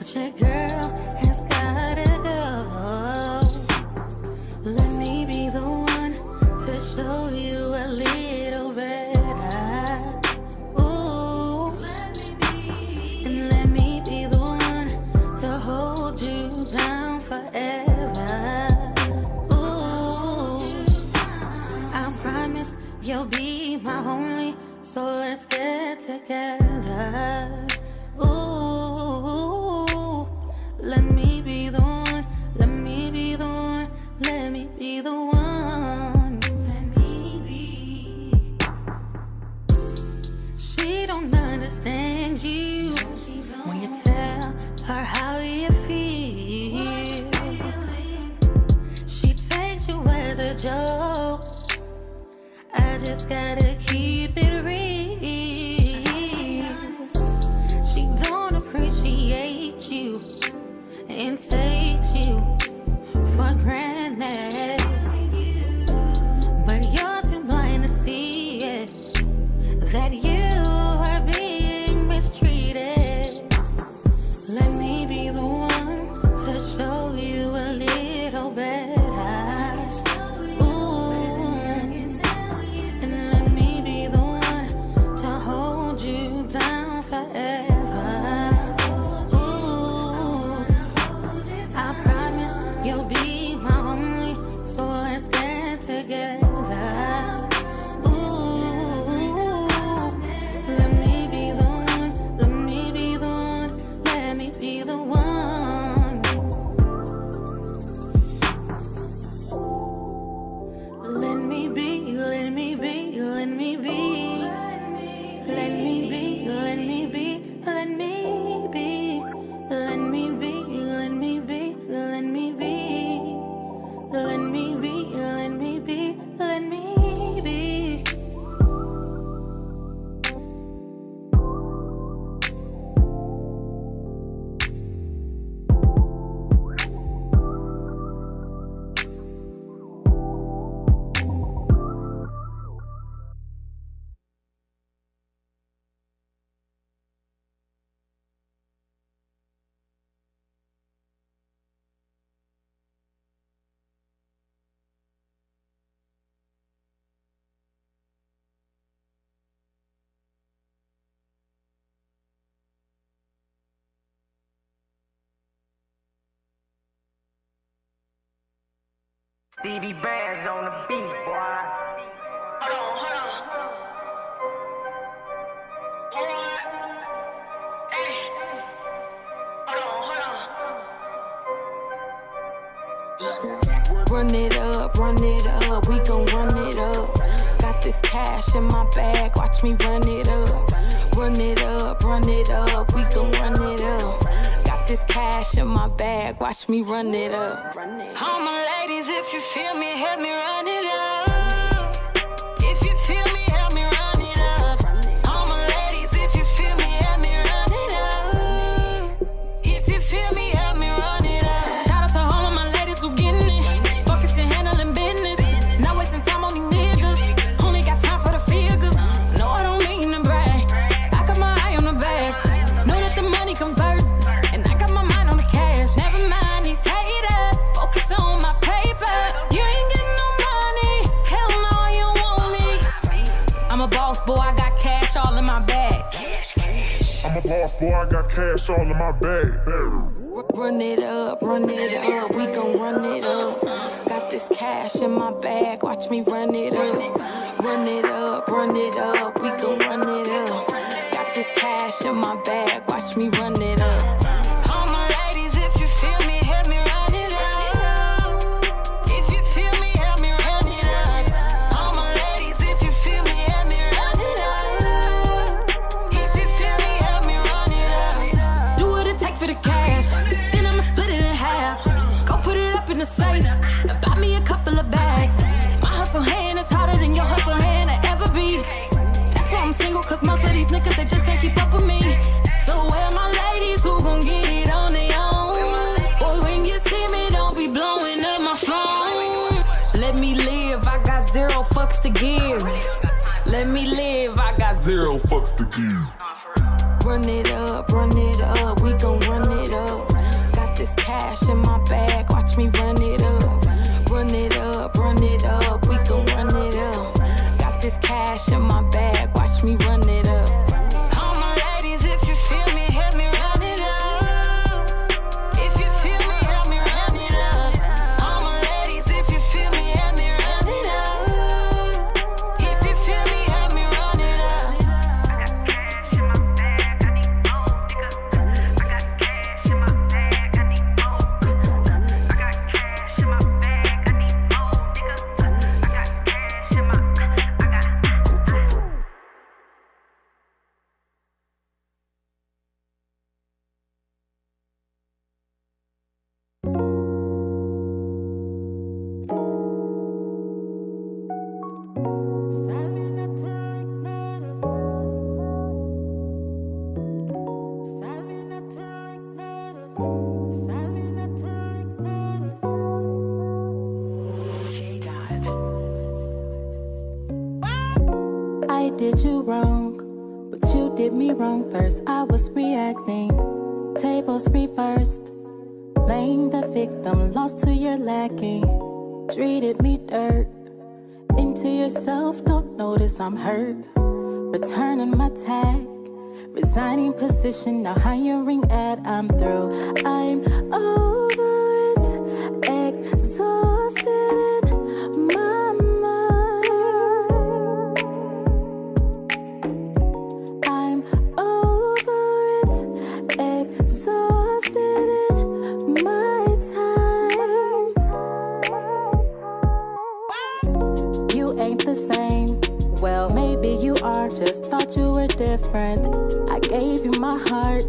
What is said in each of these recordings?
But your girl has gotta go. Let me be the one to show you a little better. Ooh, and let me be the one to hold you down forever. Ooh, I promise you'll be my only, so let's get together. Ooh, let me be the one, let me be the one, let me be the one, let me be. She don't understand you when you tell her how you feel. She takes you as a joke. I just gotta keep it real. She don't appreciate you and takes you for granted. But you're too blind to see it, that you are being mistreated. Let me be the one to show you a little better. DB Bands on the beat, boy. Hold on. What? Hey. Hold on. Run it up, we gon' run it up. Got this cash in my bag, watch me run it up. Run it up, we gon' run it up. Got this cash in my bag, watch me run it up. All my ladies, if you feel me, help me run it up. If you feel me, help me run it up. All my ladies, if you feel me, help me run it up. If you feel me, help me run it up. Shout out to all of my ladies who getting it, focusing, handling business, not wasting time on these niggas. Only got time for the figures. No, I don't mean to brag. I got my eye on the bag. Know that the money converts, and I got my mind on the cash. Never mind these haters, focus on my paper. You ain't getting no money, hell no, you want me. I'm a boss, boy, I got cash all in my bag. I'm a boss, boy, I got cash all in my bag. Run it up, we gon' run it up. Got this cash in my bag, watch me run it up. Run it up, we gon' run it up. Got this cash in my bag, watch me run it up. All my ladies, if you feel me, help me run it up. If you feel me, help me run it up. All my ladies, if you feel me, help me run it up. If you feel me, help me run it up. Do what it take for the cash, then I'ma split it in half. Go put it up in the safe, buy me a couple of bags. My hustle hand is harder than your hustle hand will ever be. That's why I'm single, cause most of these niggas, they just can't keep up with me. So where my ladies who gon' get it on their own? Boy, when you see me, don't be blowing up my phone. Let me live, I got 0 fucks to give. Let me live, I got 0 fucks to give. Run it up, we gon' run it up. I did you wrong, but you did me wrong first. I was reacting, tables reversed, playing the victim, lost to your lacking. Treated me dirt, into yourself, don't notice I'm hurt. Returning my tag, resigning position, now hiring ad, I'm through. I'm over it, exhausted in my mind. I'm over it, exhausted in my time. You ain't the same. Well, maybe you are, just thought you were different. I gave you my heart,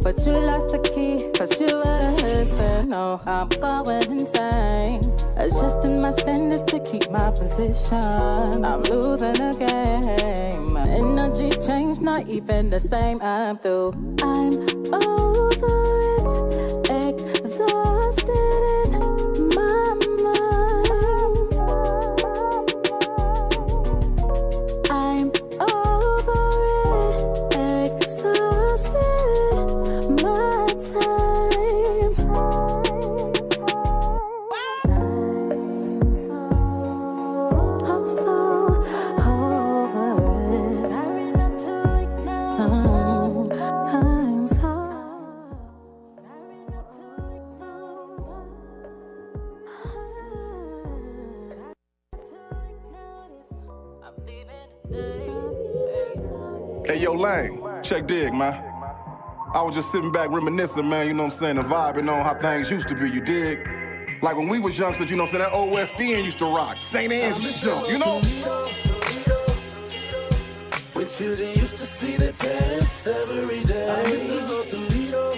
but you lost the key, cause you wouldn't listen. No, I'm going insane, adjusting my standards to keep my position. I'm losing the game, my energy changed, not even the same. I'm through, I'm over it, exhausted in my mind. I'm over it, exhausted my time. I'm so over it. Sorry not to ignore. I'm so sorry not to ignore. I'm leaving today. Hey, yo, Lane, check dig, man. I was just sitting back reminiscing, man, you know what I'm saying, and vibing on how things used to be, you dig? Like when we was youngsters, you know what I'm saying, that OSDN used to rock. St. Angeles jump, you know? When children used to see the test every day. I used to go to Toledo.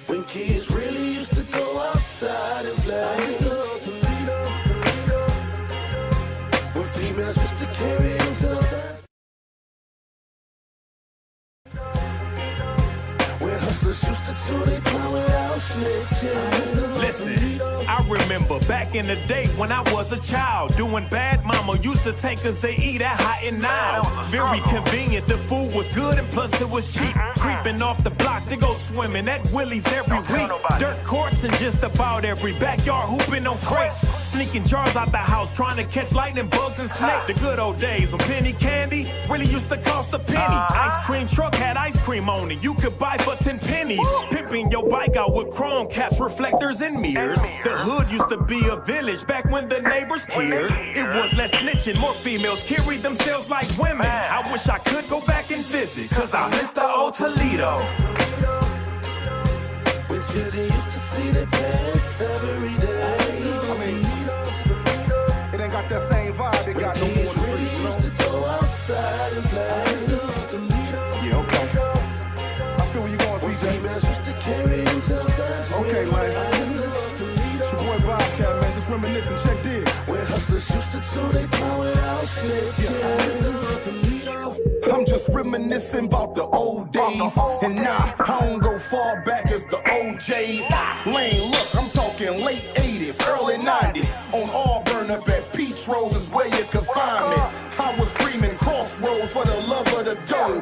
When kids really used to go outside and play. I used to go to Toledo. When females used to carry themselves out. When hustlers used to do their time without snitching. Listen, I remember back in the day when I was a child, doing bad, mama used to take us to eat at Hot and Now. Very convenient, the food was good and plus it was cheap. Creeping off the block to go swimming at Willie's every week. Dirt courts in just about every backyard, hooping on crates. Sneaking jars out the house, trying to catch lightning bugs and snakes. The good old days when penny candy really used to cost a penny. Ice cream truck had ice cream on it, you could buy for 10 pennies. Pimping your bike out with chrome caps, reflectors, and mirrors. The hood used to be a village back when the neighbors cared. It was less snitching, more females carried themselves like women. I wish I could go back and visit, cause I miss the old Toledo. When children used to see the test every day. I mean, it ain't got that same vibe it got no more Kids than really three, you know? used to go outside and play. Yeah, okay. I feel where you going, CJ. Females used to carry themselves as Okay, women. Lane. It's your boy Bobcat, man, just reminiscing, check dig. Where hustlers used to do their time without snitching. I'm just reminiscing about the old days. And nah, I don't go far back as the OJs. Lane, look, I'm talking late 80s, early 90s. On Auburn up at Peach Rose is where you could find me. I was screaming crossroads for the love of the dough.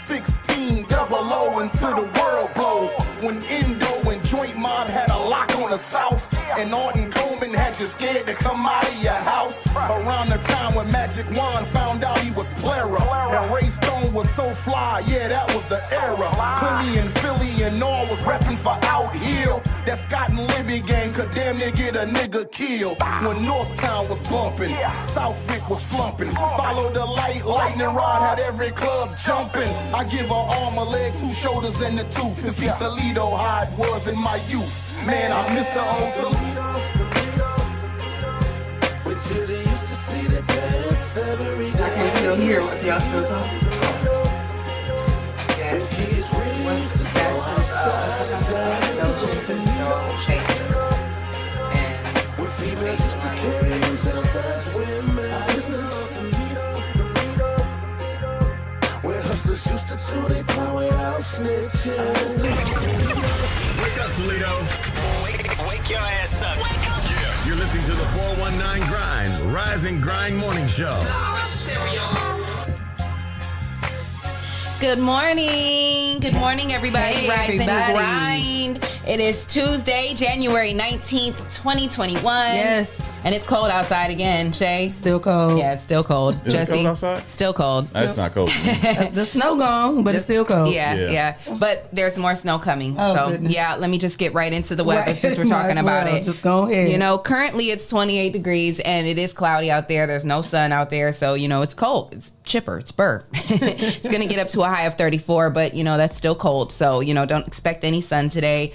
1600 until the world blow. When Indo and Joint Mob had a lock on the South. And Arden Coleman had you scared to come out of your house. Around the time when Magic Wand found out he was Plera. And Ray Stone was so fly, yeah, that was the era. Philly and Philly and all was repping for Out Hill. That Scott and Libby gang could damn near get a nigga killed. When Northtown was bumping, Southwick was slumping. Follow the light, lightning rod had every club jumping. I give her arm, a leg, 2 shoulders, and a tooth. To see Toledo how it was in my youth. Man, I miss the old Toledo. When children used to see the test every day. I can still hear what y'all still talking about. Yes. Kids really What's used the to go best outside and play. no chasing, no chasers. And When females used to carry themselves as women. I used to go to Toledo. Where hustlers used to do their time without snitching. Toledo. Wake your ass up. Yeah. You're listening to the 419 Grind, Rise and Grind Morning Show. Good morning. Good morning, everybody. Hey, Rise and everybody. Grind. It is Tuesday, January 19th, 2021. Yes. And it's cold outside again, Shay. Still cold. Yeah, it's still cold. Is Jesse, it cold outside? Still cold. That's not cold. The snow gone, but it's still cold. Yeah. But there's more snow coming. Oh, so, goodness. yeah, let me just get right into the weather since we're Might talking as about well. it. Just go ahead. You know, currently it's 28 degrees and it is cloudy out there. There's no sun out there. So, you know, it's cold. It's chipper. It's burr. It's going to get up to a high of 34, but, you know, that's still cold. So, you know, don't expect any sun today.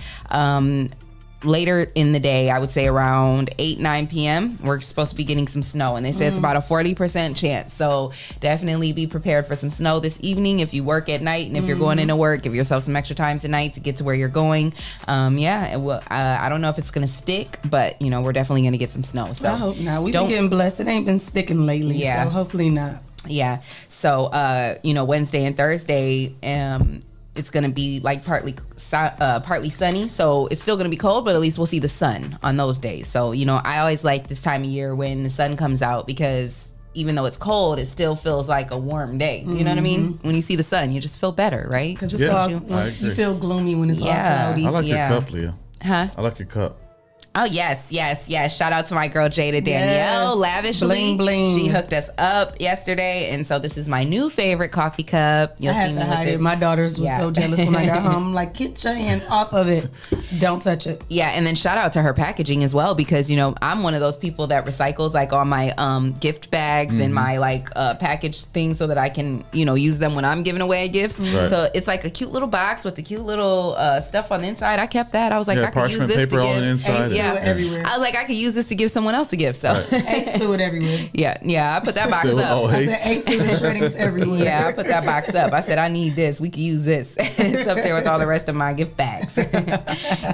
Later in the day, I would say around 8, 9 p.m., we're supposed to be getting some snow. And they say it's about a 40% chance. So definitely be prepared for some snow this evening if you work at night. And if you're going into work, give yourself some extra time tonight to get to where you're going. I don't know if it's going to stick, but, you know, we're definitely going to get some snow. So I hope not. We've been getting blessed. It ain't been sticking lately. Yeah. So hopefully not. Yeah. So, you know, Wednesday and Thursday, it's going to be like partly sunny. So it's still going to be cold, but at least we'll see the sun on those days. So, you know, I always like this time of year when the sun comes out because even though it's cold, it still feels like a warm day. You know what I mean? When you see the sun, you just feel better, right? Because you feel gloomy when it's all cloudy. I like your cup, Leah. Huh? I like your cup. Oh, yes. Shout out to my girl, Jada Danielle. Yes. Lavishly. Bling, bling. She hooked us up yesterday. And so this is my new favorite coffee cup. You'll I had see me to with hide this. it. My daughters were so jealous when I got home. I'm like, get your hands off of it. Don't touch it. Yeah, and then shout out to her packaging as well because, you know, I'm one of those people that recycles like all my gift bags and my like package things so that I can, you know, use them when I'm giving away gifts. Right. So it's like a cute little box with the cute little stuff on the inside. I kept that. I was like, I could use this paper to on give. the inside. Yeah, everywhere. I was like, I could use this to give someone else a gift. So Ace threw it everywhere. yeah, I put that box up. I said Ace threw the shreddings everywhere. Yeah, I put that box up. I said, I need this. We could use this. It's up there with all the rest of my gift bags.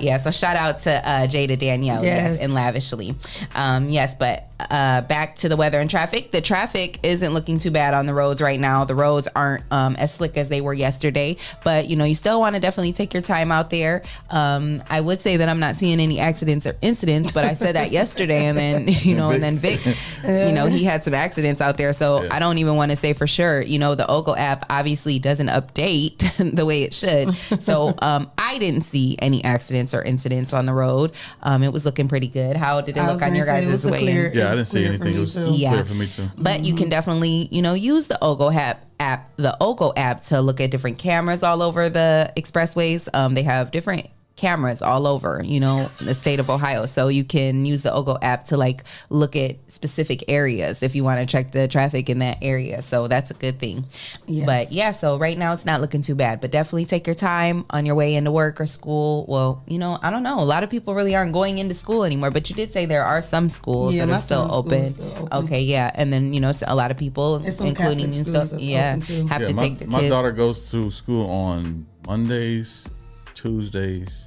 Yeah, so shout out to Jada Danielle, yes, and Lavishly. Yes, but back to the weather and traffic. The traffic isn't looking too bad on the roads right now. The roads aren't as slick as they were yesterday, but you know, you still want to definitely take your time out there. I would say that I'm not seeing any accidents or incidents, but I said that yesterday, and then you know, and then Vic, you know, he had some accidents out there, so I don't even want to say for sure. You know, the OGO app obviously doesn't update the way it should, so I didn't see any accidents or incidents on the road. It was looking pretty good. How did it look on your guys' way? Yeah, I didn't see anything. It was clear for me too. But you can definitely, you know, use the OGO app to look at different cameras all over the expressways. They have different cameras all over, you know, the state of Ohio. So you can use the OGO app to like look at specific areas if you want to check the traffic in that area. So that's a good thing. Yes. But yeah, so right now it's not looking too bad, but definitely take your time on your way into work or school. Well, you know, I don't know. A lot of people really aren't going into school anymore, but you did say there are some schools that are still open. Okay. Yeah. And then, you know, a lot of people, including you, have to take the kids. My daughter goes to school on Mondays, Tuesdays.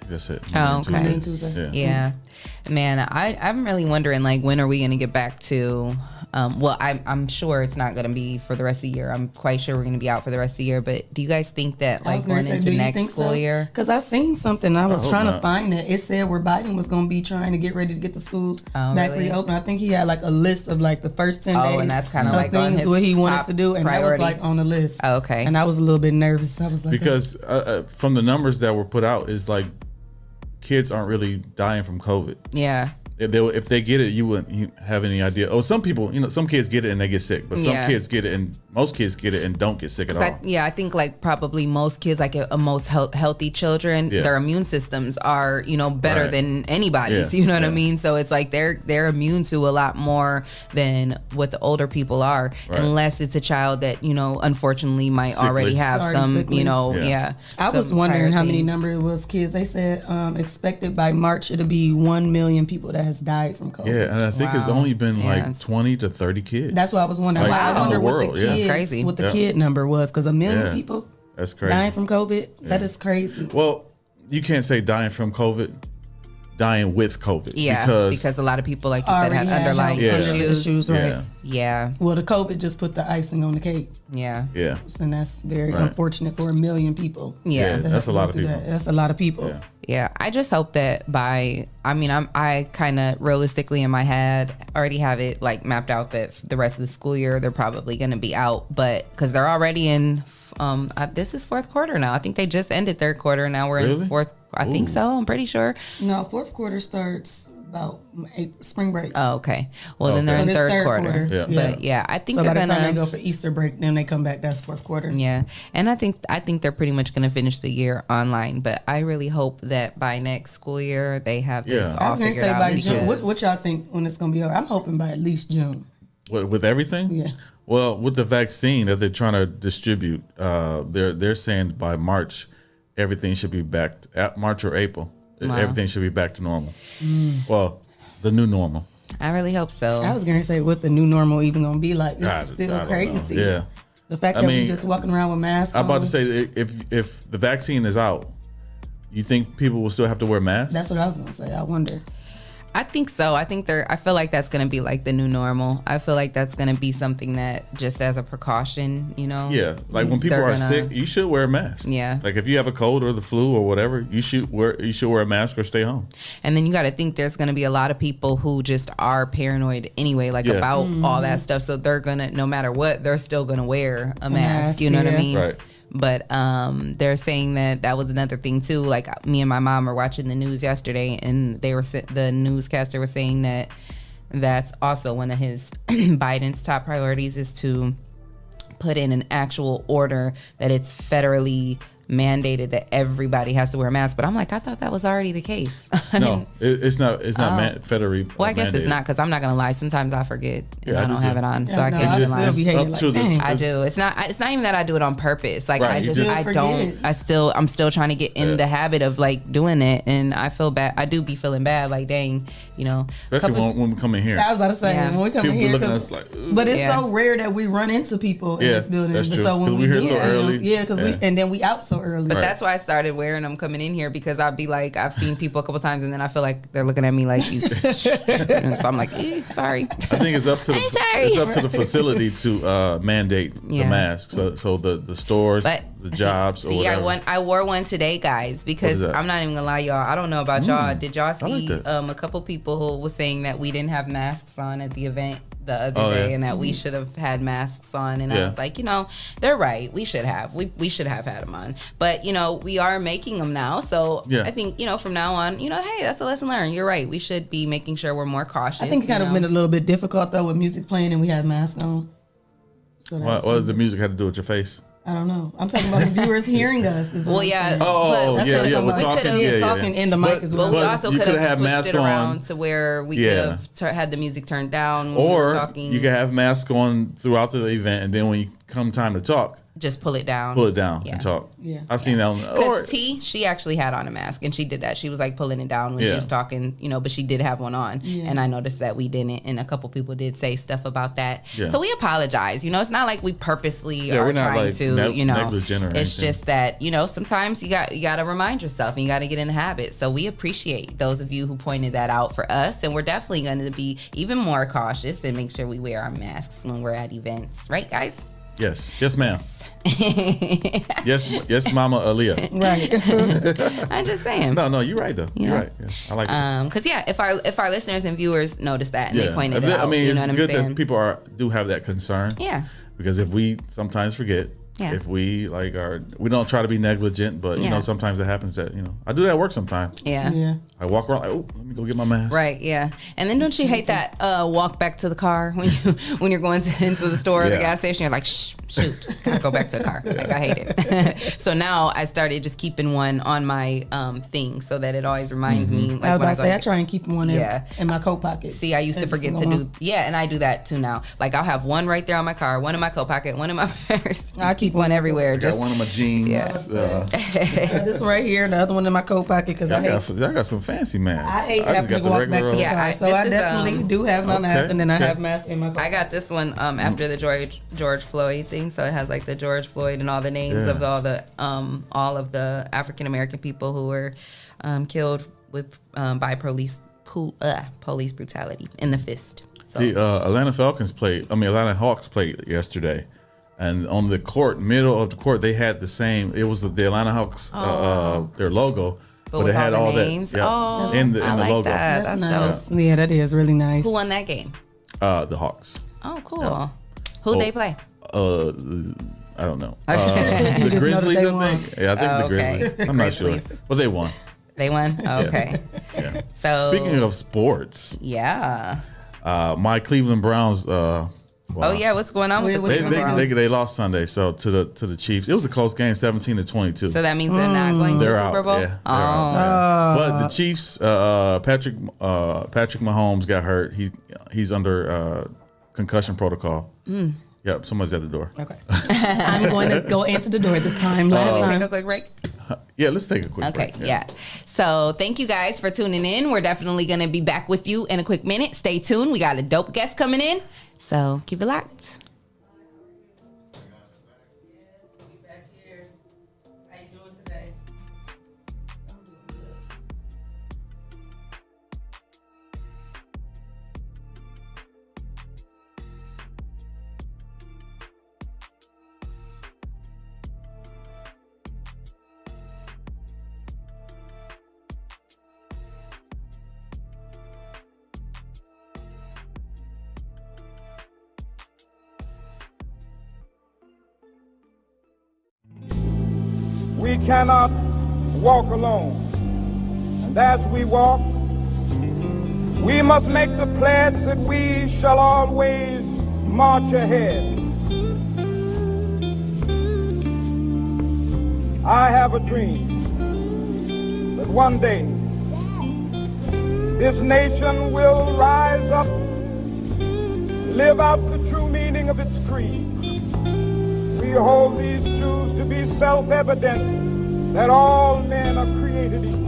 That's it. Oh, okay. Yeah. Man, I'm really wondering, like, when are we going to get back to, well, I'm sure it's not going to be for the rest of the year. I'm quite sure we're going to be out for the rest of the year. But do you guys think that, like, going into next school year? Because I seen something. I was trying to find it. It said where Biden was going to be trying to get ready to get the schools back reopened. I think he had, like, a list of, like, the first 10 days. And that's kind of like things what he wanted to do. And priority. that was, like, on the list. Oh, okay. And I was a little bit nervous. I was like, because from the numbers that were put out, is like, kids aren't really dying from COVID. Yeah. If they get it, you wouldn't have any idea. Oh, some people, you know, some kids get it and they get sick, but some kids get it and most kids get it and don't get sick at all. I think like probably most kids, like most healthy children, their immune systems are, you know, better than anybody's. You know what I mean? So it's like they're immune to a lot more than what the older people are, unless it's a child that, you know, unfortunately might already have some, you know, I was wondering how many number it was kids. They said expected by March it'll be 1 million people that has died from COVID. Yeah, and I think it's only been like 20 to 30 kids. That's what I was wondering. Like, I wonder what the kids, crazy. What the kid number was, because 1 million people that's crazy. Dying from COVID. That is crazy. Well, you can't say dying from COVID. dying with COVID. Yeah, because a lot of people, like you said, had underlying issues. Right? Yeah. Well, the COVID just put the icing on the cake. Yeah. Yeah. And that's very unfortunate for 1 million people. Yeah. That's a lot of people. That's a lot of people. Yeah. I just hope that I kind of realistically in my head already have it like mapped out that the rest of the school year they're probably going to be out, but because they're already in this is fourth quarter now. I think they just ended third quarter. Now we're in fourth. I think so. I'm pretty sure. No, fourth quarter starts about spring break. Oh, okay. Well, then they're in third quarter. Yeah. But yeah, I think so they're by the gonna time they go for Easter break, then they come back. That's fourth quarter. Yeah, and I think they're pretty much gonna finish the year online. But I really hope that by next school year they have this all figured out. By June. What y'all think when it's gonna be over? I'm hoping by at least June. With everything? Yeah. Well, with the vaccine that they're trying to distribute, they're saying by March, everything should be back. At March or April, everything should be back to normal. Well, the new normal. I really hope so. I was gonna say what the new normal even gonna be like. It's still crazy. Yeah. The fact that we just walking around with masks. I'm about to say if the vaccine is out, you think people will still have to wear masks? That's what I was gonna say. I wonder. I think so. I feel like that's going to be like the new normal. I feel like that's going to be something that just as a precaution, you know? Yeah. Like when people are sick, you should wear a mask. Yeah. Like if you have a cold or the flu or whatever, you should wear a mask or stay home. And then you got to think there's going to be a lot of people who just are paranoid anyway, like about all that stuff. So they're going to, no matter what, they're still going to wear a mask. You know what I mean? Right. But they're saying that was another thing too. Like me and my mom were watching the news yesterday, and the newscaster was saying that that's also one of his Biden's top priorities is to put in an actual order that it's federally mandated that everybody has to wear a mask. But I'm like, I thought that was already the case. No, it's not federally. Well, I guess mandated. it's not, because I'm not gonna lie. Sometimes I forget and Yeah, I don't have it on, so I can't just lie. I do. do. It's not even that I do it on purpose. Like Right, I'm still trying to get in the habit of like doing it, and I feel bad. I do be feeling bad. Like dang, you know. Especially when we come in here. I was about to say when we come in People here, looking at us like, but it's so rare that we run into people in this building. That's true. So when we here do so early, and then we out so early. But that's why I started wearing them coming in here, because I'd be like, I've seen people a couple times, and then I feel like they're looking at me like you. And so I'm like, sorry. I think it's up to the facility to mandate the mask. So the stores, the jobs. See, I wore one today, guys, because I'm not even gonna lie, y'all. I don't know about y'all. Did y'all see a couple people who was saying that we didn't have masks on at the event the other day, and that we should have had masks on, and I was like, they're right. We should have. We should have had them on. But we are making them now, so I think from now on, hey, that's a lesson learned. You're right. We should be making sure we're more cautious. I think it kind of been a little bit difficult though with music playing and we have masks on. So what does the music have to do with your face? I don't know. I'm talking about the viewers hearing us. Well, yeah. We're talking in the mic as well. But we also could have switched it around to where we could have had the music turned down when we were talking. You could have masks on throughout the event, and then when you come time to talk, just pull it down and talk. Yeah, I've seen that. Because she actually had on a mask, and she did that. She was like pulling it down when she was talking, but she did have one on, and I noticed that we didn't, and a couple people did say stuff about that. So we apologize. It's not like we purposely are trying to, negligent or it's anything. just that sometimes you got to remind yourself, and you got to get in the habit. So we appreciate those of you who pointed that out for us, and we're definitely going to be even more cautious and make sure we wear our masks when we're at events, right, guys? Yes, ma'am. yes, Mama Aaliyah. Right. I'm just saying. No, you're right though. You're right. Yeah, I like it. Because if our listeners and viewers notice that and they pointed it out, it's what I'm good saying? that people do have that concern. Yeah. Because if we sometimes forget. Yeah. If we we don't try to be negligent, but sometimes it happens that I do that at work sometimes. Yeah. I walk around like, let me go get my mask. Right. Yeah. And then don't you hate that walk back to the car when you're going into the store or the gas station? You're like, shoot, gotta go back to the car. Like I hate it. So now I started just keeping one on my thing so that it always reminds me. Like I was about to say I try and keep one in my coat pocket. See, I used to forget to do. Yeah, and I do that too now. Like I'll have one right there on my car, one in my coat pocket, one in my purse. I keep one everywhere. I got one in my jeans. Yeah. This one right here, and the other one in my coat pocket because I got some fancy masks. I hate having to walk back to the car, so I definitely do have my mask, and then I have masks in my pocket. I got this one after the George Floyd thing, so it has like the George Floyd and all the names of all of the African American people who were killed by police brutality in the fist. So the Atlanta Hawks played yesterday, and on the court, middle of the court, they had the same. It was the Atlanta Hawks, their logo, but it had all names. that in the logo. That's dope. Yeah, that is really nice. Who won that game? The Hawks. Oh, cool. Who'd they play? I don't know. The Grizzlies, I think. Yeah, I think the Grizzlies. I'm not sure. But they won. They won? Okay. Yeah. So speaking of sports. Yeah. My Cleveland Browns. Oh yeah, what's going on with the Cleveland Browns? They lost Sunday, so to the Chiefs. It was a close game, 17-22. So that means they're not going to the Super Bowl? Yeah, out. But the Chiefs, Patrick Mahomes got hurt. He's under concussion protocol. Yep, somebody's at the door. Okay. I'm going to go answer the door this time. Let me take a quick break. Yeah, let's take a quick break. Okay, yeah. So thank you guys for tuning in. We're definitely going to be back with you in a quick minute. Stay tuned. We got a dope guest coming in. So keep it locked. We cannot walk alone. And as we walk, we must make the pledge that we shall always march ahead. I have a dream that one day this nation will rise up, live out the true meaning of its creed. We hold these truths to be self-evident that all men are created equal.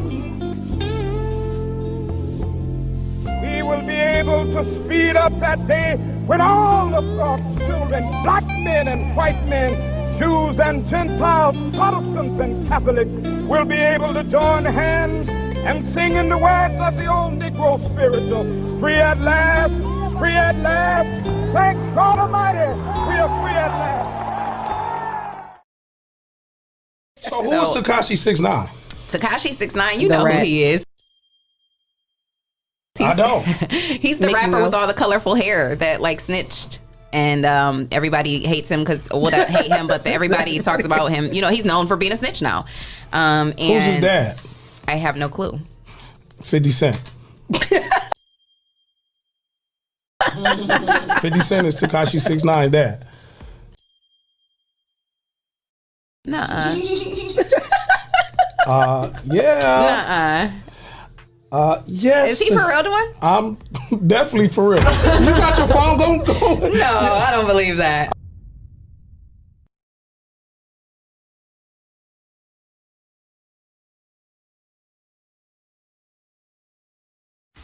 We will be able to speed up that day when all of God's children, black men and white men, Jews and Gentiles, Protestants and Catholics, will be able to join hands and sing in the words of the old Negro spiritual, free at last, free at last, thank God Almighty, we are free at last. So who is Tekashi 6ix9ine? Tekashi 6ix9ine, you know who he is. I don't. He's the rapper with all the colorful hair that like snitched. And everybody hates him because, well, not hate him, but everybody talks about him. You know, he's known for being a snitch now. And who's his dad? I have no clue. 50 Cent. 50 Cent is Tekashi 6ix9ine's dad. Nuh-uh. Yeah. Nuh-uh. Yes. Is he for real, Dwan? I'm definitely for real. You got your phone going? No, I don't believe that.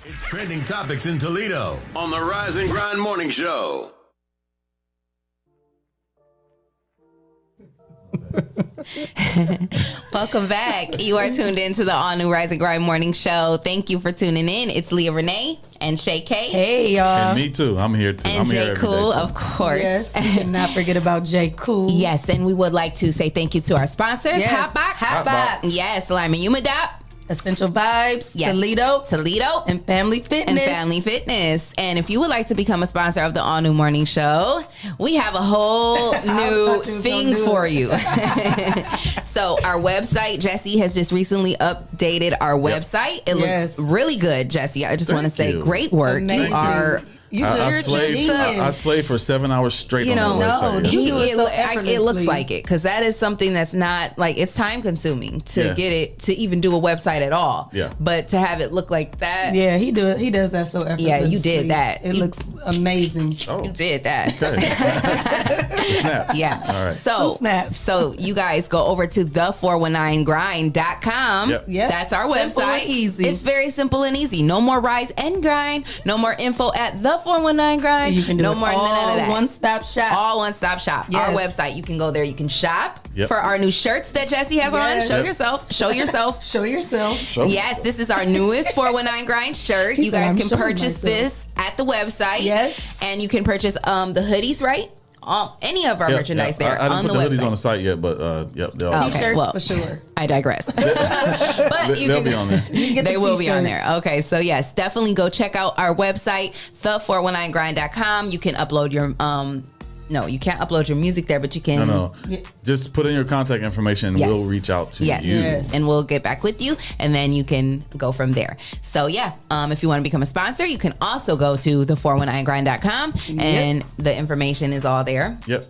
It's trending topics in Toledo on the Rise and Grind Morning Show. Welcome back. You are tuned into the all new Rise and Grind Morning Show. Thank you for tuning in. It's Leah Renee and Shay K. Hey, y'all. And me too. I'm here too. And I'm Jay here Cool, of course. Yes. Not forget about Jay Cool. Yes, and we would like to say thank you to our sponsors. Yes. Hotbox. Yes, Lyman Humidop. Essential Vibes, yes. Toledo, and Family Fitness. And if you would like to become a sponsor of the All New Morning Show, we have a whole new thing for you. So our website, Jesse has just recently updated our website. It looks really good, Jesse. I just want to say great work. Amazing. You are... I slaved for 7 hours straight on that website. You do it so effortlessly. It looks like it because that is something that's not like it's time consuming to get it to even do a website at all. Yeah. But to have it look like that. Yeah, he does that so effortlessly. Yeah, you did that. It looks amazing. Oh. You did that. Okay. Snaps. Yeah. All right. So you guys go over to the419grind.com. Yep. That's our simple website. And easy. It's very simple and easy. No more rise and grind. No more info at the The 419 Grind. You can do no it more all none of that. one-stop shop. All one-stop shop. Yes. Our website. You can go there. You can shop Yep. for our new shirts that Jesse has on. Show yourself. Show yourself. Show yourself. Yes, this is our newest 419 Grind shirt. He You said, guys "I'm can showing purchase myself." this at the website. Yes. And you can purchase the hoodies, right? Any of our merchandise there I on didn't the put the website. hoodies on the site yet, but they'll T-shirts for sure. I digress. But they'll be on there. They will be on there. Okay, so yes, definitely go check out our website, the419grind.com. You can upload your no, you can't upload your music there, but you can. No. Just put in your contact information and we'll reach out to you. Yes. And we'll get back with you, and then you can go from there. So, if you want to become a sponsor, you can also go to the419grind.com, and the information is all there. Yep.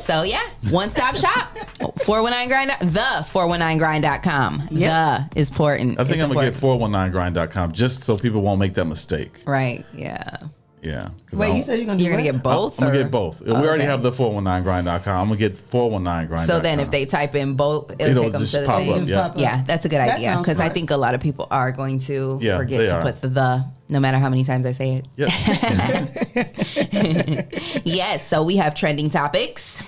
So, one-stop shop, 419grind, the 419grind.com. The is important. I think I'm going to get 419grind.com just so people won't make that mistake. Right, yeah. Yeah. Wait, you said you're going to get both? I'm going to get both. We already have the 419grind.com. I'm going to get 419grind.com. So then if they type in both, it'll take them just to the pop same. up. Yeah, that's a good idea. Because I think a lot of people are going to forget to put the no matter how many times I say it. Yes, so we have trending topics.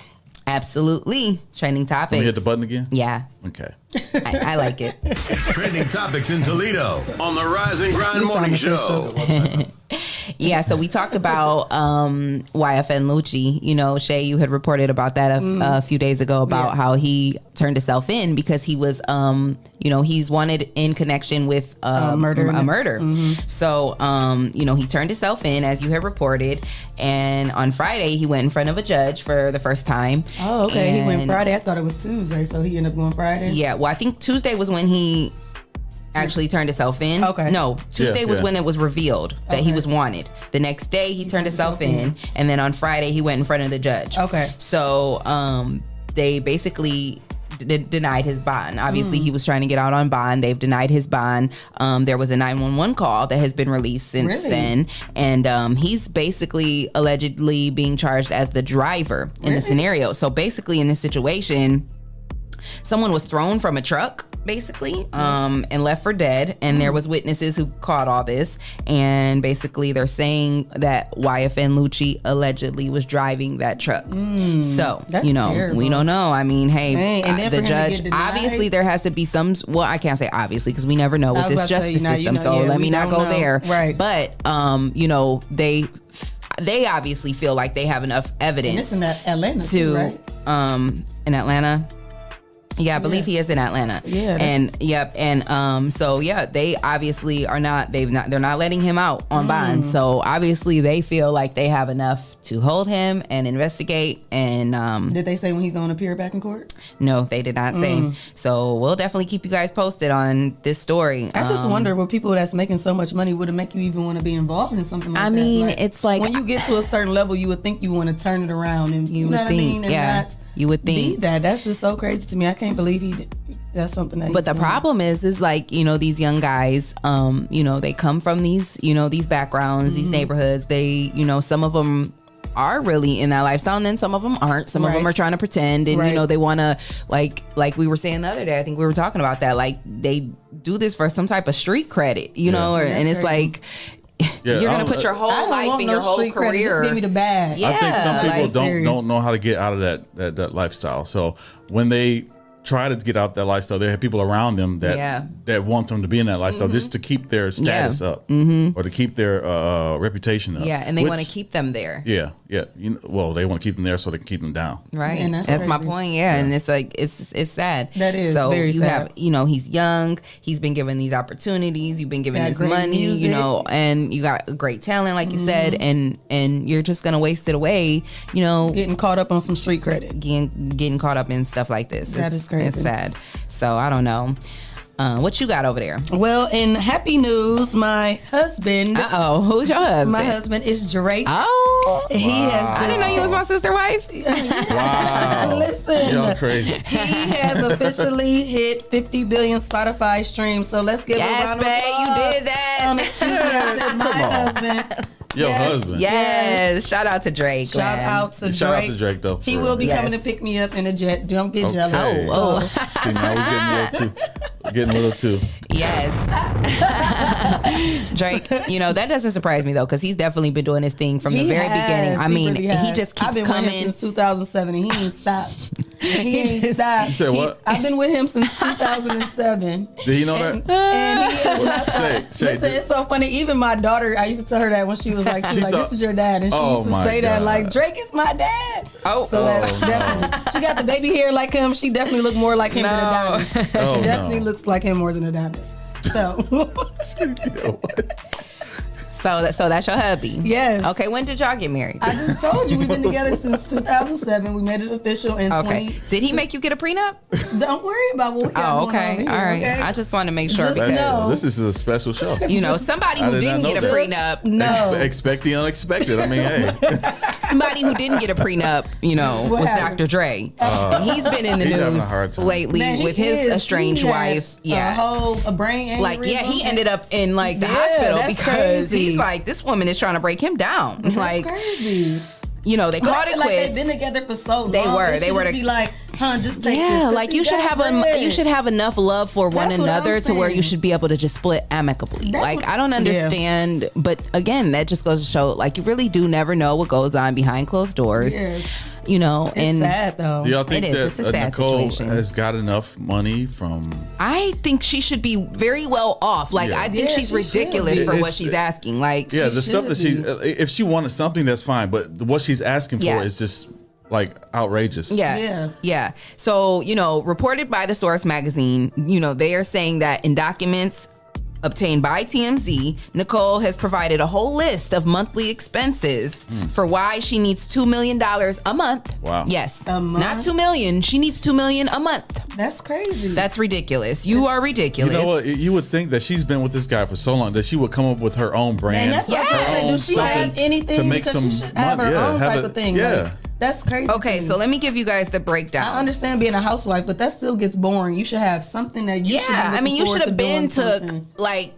Absolutely. Trending topics. Can we hit the button again? Yeah. Okay. I like it. It's trending topics in Toledo on the Rise and Grind Morning Show. So we talked about YFN Lucci. You know, Shay, you had reported about that a few days ago about how he turned himself in because he was, he's wanted in connection with a murder. Mm-hmm. So, he turned himself in, as you had reported. And on Friday, he went in front of a judge for the first time. Oh, okay. He went Friday. I thought it was Tuesday, so he ended up going Friday. Yeah, well, I think Tuesday was when he actually turned himself in. Okay. No, Tuesday was when it was revealed that he was wanted. The next day, he turned himself in. And then on Friday, he went in front of the judge. Okay. So they basically denied his bond. Obviously, he was trying to get out on bond. They've denied his bond. There was a 911 call that has been released since then. And he's basically allegedly being charged as the driver in the scenario. So basically, in this situation, someone was thrown from a truck, basically, and left for dead. And there was witnesses who caught all this. And basically, they're saying that YFN Lucci allegedly was driving that truck. So, terrible. we don't know. I mean, the judge, obviously there has to be some, well, I can't say obviously because we never know with this justice system. So let me not go there. Right. But, they obviously feel like they have enough evidence. And it's in Atlanta too, right? In Atlanta. Yeah, I believe he is in Atlanta. Yeah. They obviously are not, they're not letting him out on bond. So obviously they feel like they have enough to hold him and investigate. And did they say when he's going to appear back in court? No, they did not say. So we'll definitely keep you guys posted on this story. I just wonder what people that's making so much money, would it make you even want to be involved in something like that? I mean, it's like when you get to a certain level, you would think you want to turn it around, and you know what I mean? And not you would think that's just so crazy to me. I can't believe that's something that. But the problem is like, these young guys, they come from these backgrounds, these neighborhoods. They, some of them are really in that lifestyle, and then some of them aren't. Some of them are trying to pretend, and they want to like we were saying the other day. I think we were talking about that. Like they do this for some type of street credit, and it's crazy. Like. You're gonna put your whole life and your whole career. Just give me the bag. I think some people don't know how to get out of that lifestyle. So when they try to get out that lifestyle, they have people around them that want them to be in that lifestyle just to keep their status up or to keep their reputation up. Yeah, and they want to keep them there. Yeah. Well, they want to keep them there so they can keep them down. Right. Man, that's my point. Yeah, and it's like it's sad. That is so very sad. Have he's young. He's been given these opportunities. You've been given this money. Music. And you got great talent, like you said, and you're just gonna waste it away. Getting caught up on some street credit. Getting caught up in stuff like this. That is crazy. It's sad. So I don't know. What you got over there? Well, in happy news, my husband. Who's your husband? My husband is Drake. Oh, he has. I didn't know you was my sister wife. Wow, listen, y'all crazy. He has officially hit 50 billion Spotify streams. So let's give a round of applause. You did that. Excuse me, I said my husband. Your husband. Yes. Shout out to Drake. Shout out to Drake. Shout out to Drake, though. He will be coming to pick me up in a jet. Don't get jealous. See, now we're getting a little too. Yes. Drake, you know, that doesn't surprise me though, because he's definitely been doing his thing from the very beginning. I mean, he just keeps I've been coming. with him since 2007 and he ain't stopped. He ain't stopped. You said what? I've been with him since 2007. Did he know that? And he has not stopped. Shay, Listen, it's so funny. Even my daughter, I used to tell her that when she was like, this is your dad. And she used to say that, like, Drake is my dad. Oh, so that's definitely. She got the baby hair like him. She definitely looked more like him than Adonis. She definitely looks like him more than Adonis. So. So that's your hubby? Yes. Okay, when did y'all get married? I just told you we've been together since 2007. We made it official in 20. Did he make you get a prenup? Don't worry about what we got going on here, all right. okay? I just want to make sure Just because know. This is a special show. You know, somebody who didn't get a prenup. No. Expect the unexpected. I mean, hey. Somebody who didn't get a prenup, you know, was Dr. Dre. And he's been in the news lately with his estranged wife. A brain aneurysm. Like, he ended up in like the hospital because he's like, this woman is trying to break him down. That's like crazy. You know, they called it like quits. They've been together for so long. They were. Be like, just take this. Like you should have enough love for one another to where you should be able to just split amicably. I don't understand, but again, that just goes to show, like, you really do never know what goes on behind closed doors. Yes. You know, it's sad though. Do y'all think it's a sad Nicole situation. has got enough money from? I think she should be very well off. Like, I think she's ridiculous for what she's asking. Like, the stuff that if she wanted something, that's fine. But what she's asking for is just like outrageous. Yeah. So, you know, reported by The Source magazine, you know, they are saying that in documents obtained by TMZ, Nicole has provided a whole list of monthly expenses for why she needs $2 million a month. Wow. Yes. A month? Not $2 million. She needs $2 million a month. That's crazy. That's ridiculous. You are ridiculous. You know what? You would think that she's been with this guy for so long that she would come up with her own brand. And that's what I said. Do she have anything to make because some she should have her own type of thing? Yeah. Like, that's crazy. Okay, so let me give you guys the breakdown. I understand being a housewife, but that still gets boring. You should have something that you should be looking you should have been something. like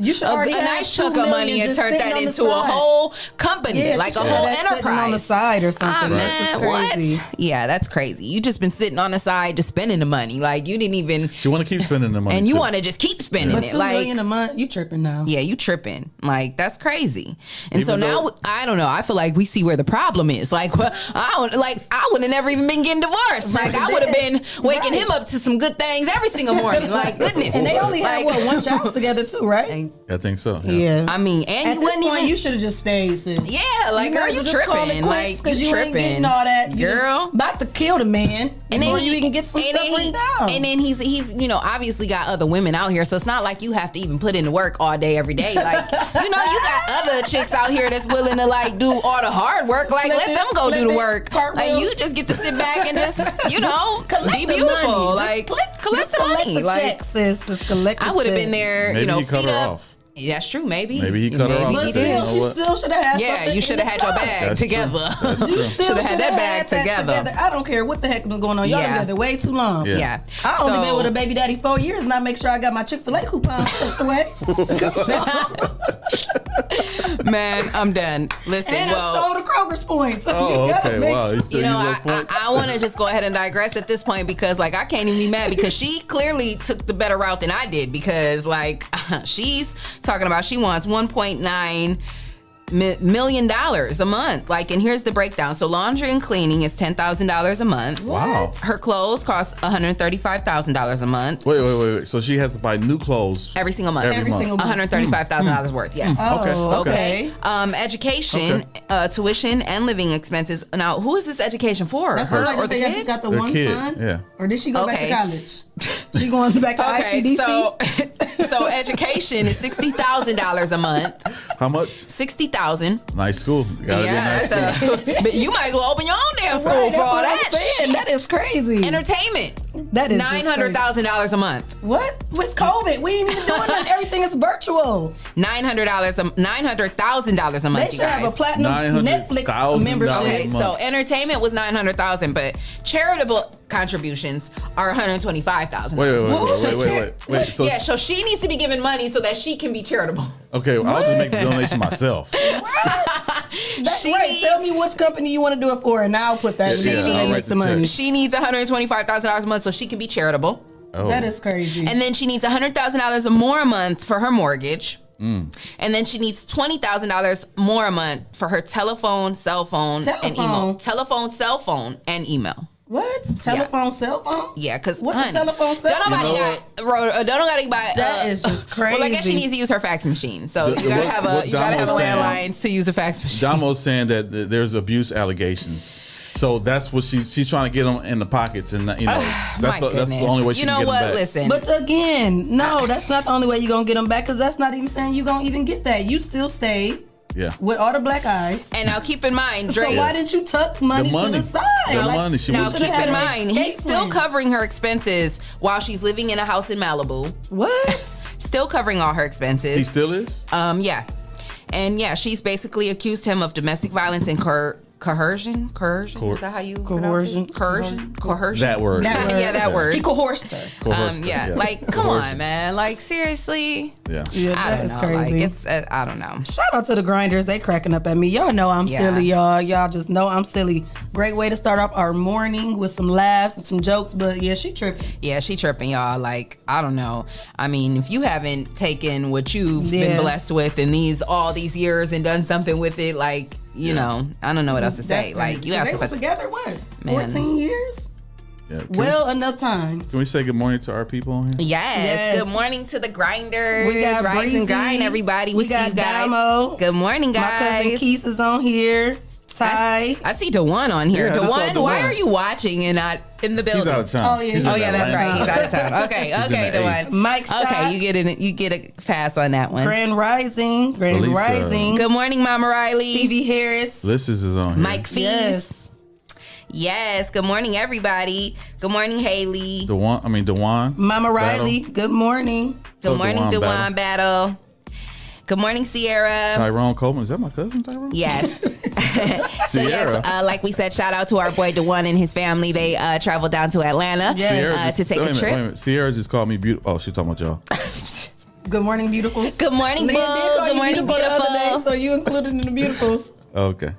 you should a nice chunk of money and turn that into a whole company, like a whole enterprise on the side or something. That's just crazy. What? Yeah, that's crazy. You just been sitting on the side just spending the money. Like, you didn't even. She want to keep spending the money, and you want to just keep spending it. $2 million a month, you tripping now? Yeah, you tripping. Like, that's crazy. And even so now, I don't know. I feel like we see where the problem is. Like, I would have never even been getting divorced. Like, I would have been waking him up to some good things every single morning. Like, goodness. And they only had one child together too, right? I think so. Yeah. I mean, and you wouldn't even. You should have just stayed, sis. Yeah, like, girl, you tripping. Like, because you ain't getting all that. Girl. About to kill the man. And then you can get some stuff written down. And then he's you know, obviously got other women out here. So it's not like you have to even put in the work all day, every day. Like, you know, you got other chicks out here that's willing to, like, do all the hard work. Like, let them go do the work. Like, you just get to sit back and just, you know, be beautiful. Like, collect the money. Like, check, sis. Just collect the I would have been there, Maybe you know, he cut feet her up. off. That's true. Maybe he cut her off. But she still should have had. Yeah, you should have had your bag together. You still should have had that bag together. I don't care what the heck was going on. Y'all together way too long. Yeah. I only been with a baby daddy 4 years, and I make sure I got my Chick-fil-A coupon tucked away. Man, I'm done. Listen, and I stole the Kroger's points. Oh, okay. Wow. You know, I want to just go ahead and digress at this point because, like, I can't even be mad because she clearly took the better route than I did because, like, she's talking about she wants $1.9 million a month. Like, and here's the breakdown. So laundry and cleaning is $10,000 a month. Wow. Her clothes cost $135,000 a month. Wait. So she has to buy new clothes every single month. Every single month. $135,000 worth. Yes. Oh, okay. Education, tuition, and living expenses. Now, who is this education for? That's her or the kid? Just got the one son. Yeah. Or did she go back to college? She going back to ICDC? So education is $60,000 a month. How much? $60,000. Nice school. Gotta be a nice school. But you might as well open your own damn school for all that. I'm saying. That is crazy. Entertainment. That is $900,000 a month. What? With COVID, we ain't even doing that. Everything is virtual. $900,000 a month. They should have a platinum Netflix membership. Okay, so entertainment was $900,000, but charitable contributions are $125,000. Wait. So she needs to be giving money so that she can be charitable. Okay, I'll just make the donation myself. Tell me which company you want to do it for, and I'll put that. She needs $125,000 a month so she can be charitable. Oh. That is crazy. And then she needs $100,000 more a month for her mortgage. And then she needs $20,000 more a month for her telephone, cell phone, and email. Telephone, cell phone, and email. What? Telephone, cell phone? Yeah, because what's a telephone, cell phone? Don't nobody buy. That is just crazy. Well, I guess she needs to use her fax machine. So you gotta have a landline to use a fax machine. Damo's saying that there's abuse allegations. So that's what she's trying to get them in the pockets, and that's the only way she can get them back. Listen. But again, no, that's not the only way you're gonna get them back, because that's not even saying you're gonna even get that. You still stayed. Yeah. With all the black eyes. And now keep in mind, Drake. So why didn't you tuck money to the side? Now keep in mind, he's still covering her expenses while she's living in a house in Malibu. What? Still covering all her expenses. He still is? Yeah. And yeah, she's basically accused him of domestic violence and coercion. Is that how you pronounce it? Coercion. That word. Yeah, that word. He coerced her. Yeah, like come on, man. Like seriously. Yeah. That is crazy. Like, it's I don't know. Shout out to the grinders. They cracking up at me. Y'all know I'm silly, y'all. Y'all just know I'm silly. Great way to start off our morning with some laughs and some jokes. But yeah, she tripping. Yeah, she tripping, y'all. Like I don't know. I mean, if you haven't taken what you've been blessed with in all these years and done something with it, like. You know, I don't know what else to say. Like you guys were together, what? 14 years? Yeah. Enough time. Can we say good morning to our people on here? Yes. Good morning to the grinders. We got Rise and Grind, everybody. We got Damo. Good morning, guys. My cousin Keith is on here. Ty. I see DeJuan on here. DeJuan, why are you watching and not in the building? He's out of town. Oh yeah, that's right. He's out of town. Okay, DeJuan. Mike Shot. Okay, you get a pass on that one. Grand Rising. Good morning, Mama Riley. Stevie Harris. Ulysses is on here. Mike Feast. Yes. Good morning, everybody. Good morning, Haley. DeJuan. Mama Riley. Good morning. Good morning, DeJuan Battle. Good morning, Sierra. Tyrone Coleman. Is that my cousin, Tyrone? Yes. So yes, like we said, shout out to our boy DeJuan and his family. They traveled down to Atlanta to take a trip. Wait a minute. Sierra just called me beautiful. Oh, she's talking about y'all. Good morning, beautifuls. Good morning, Boo. Good morning, beautiful. Day, so you included in the beautifuls. Okay.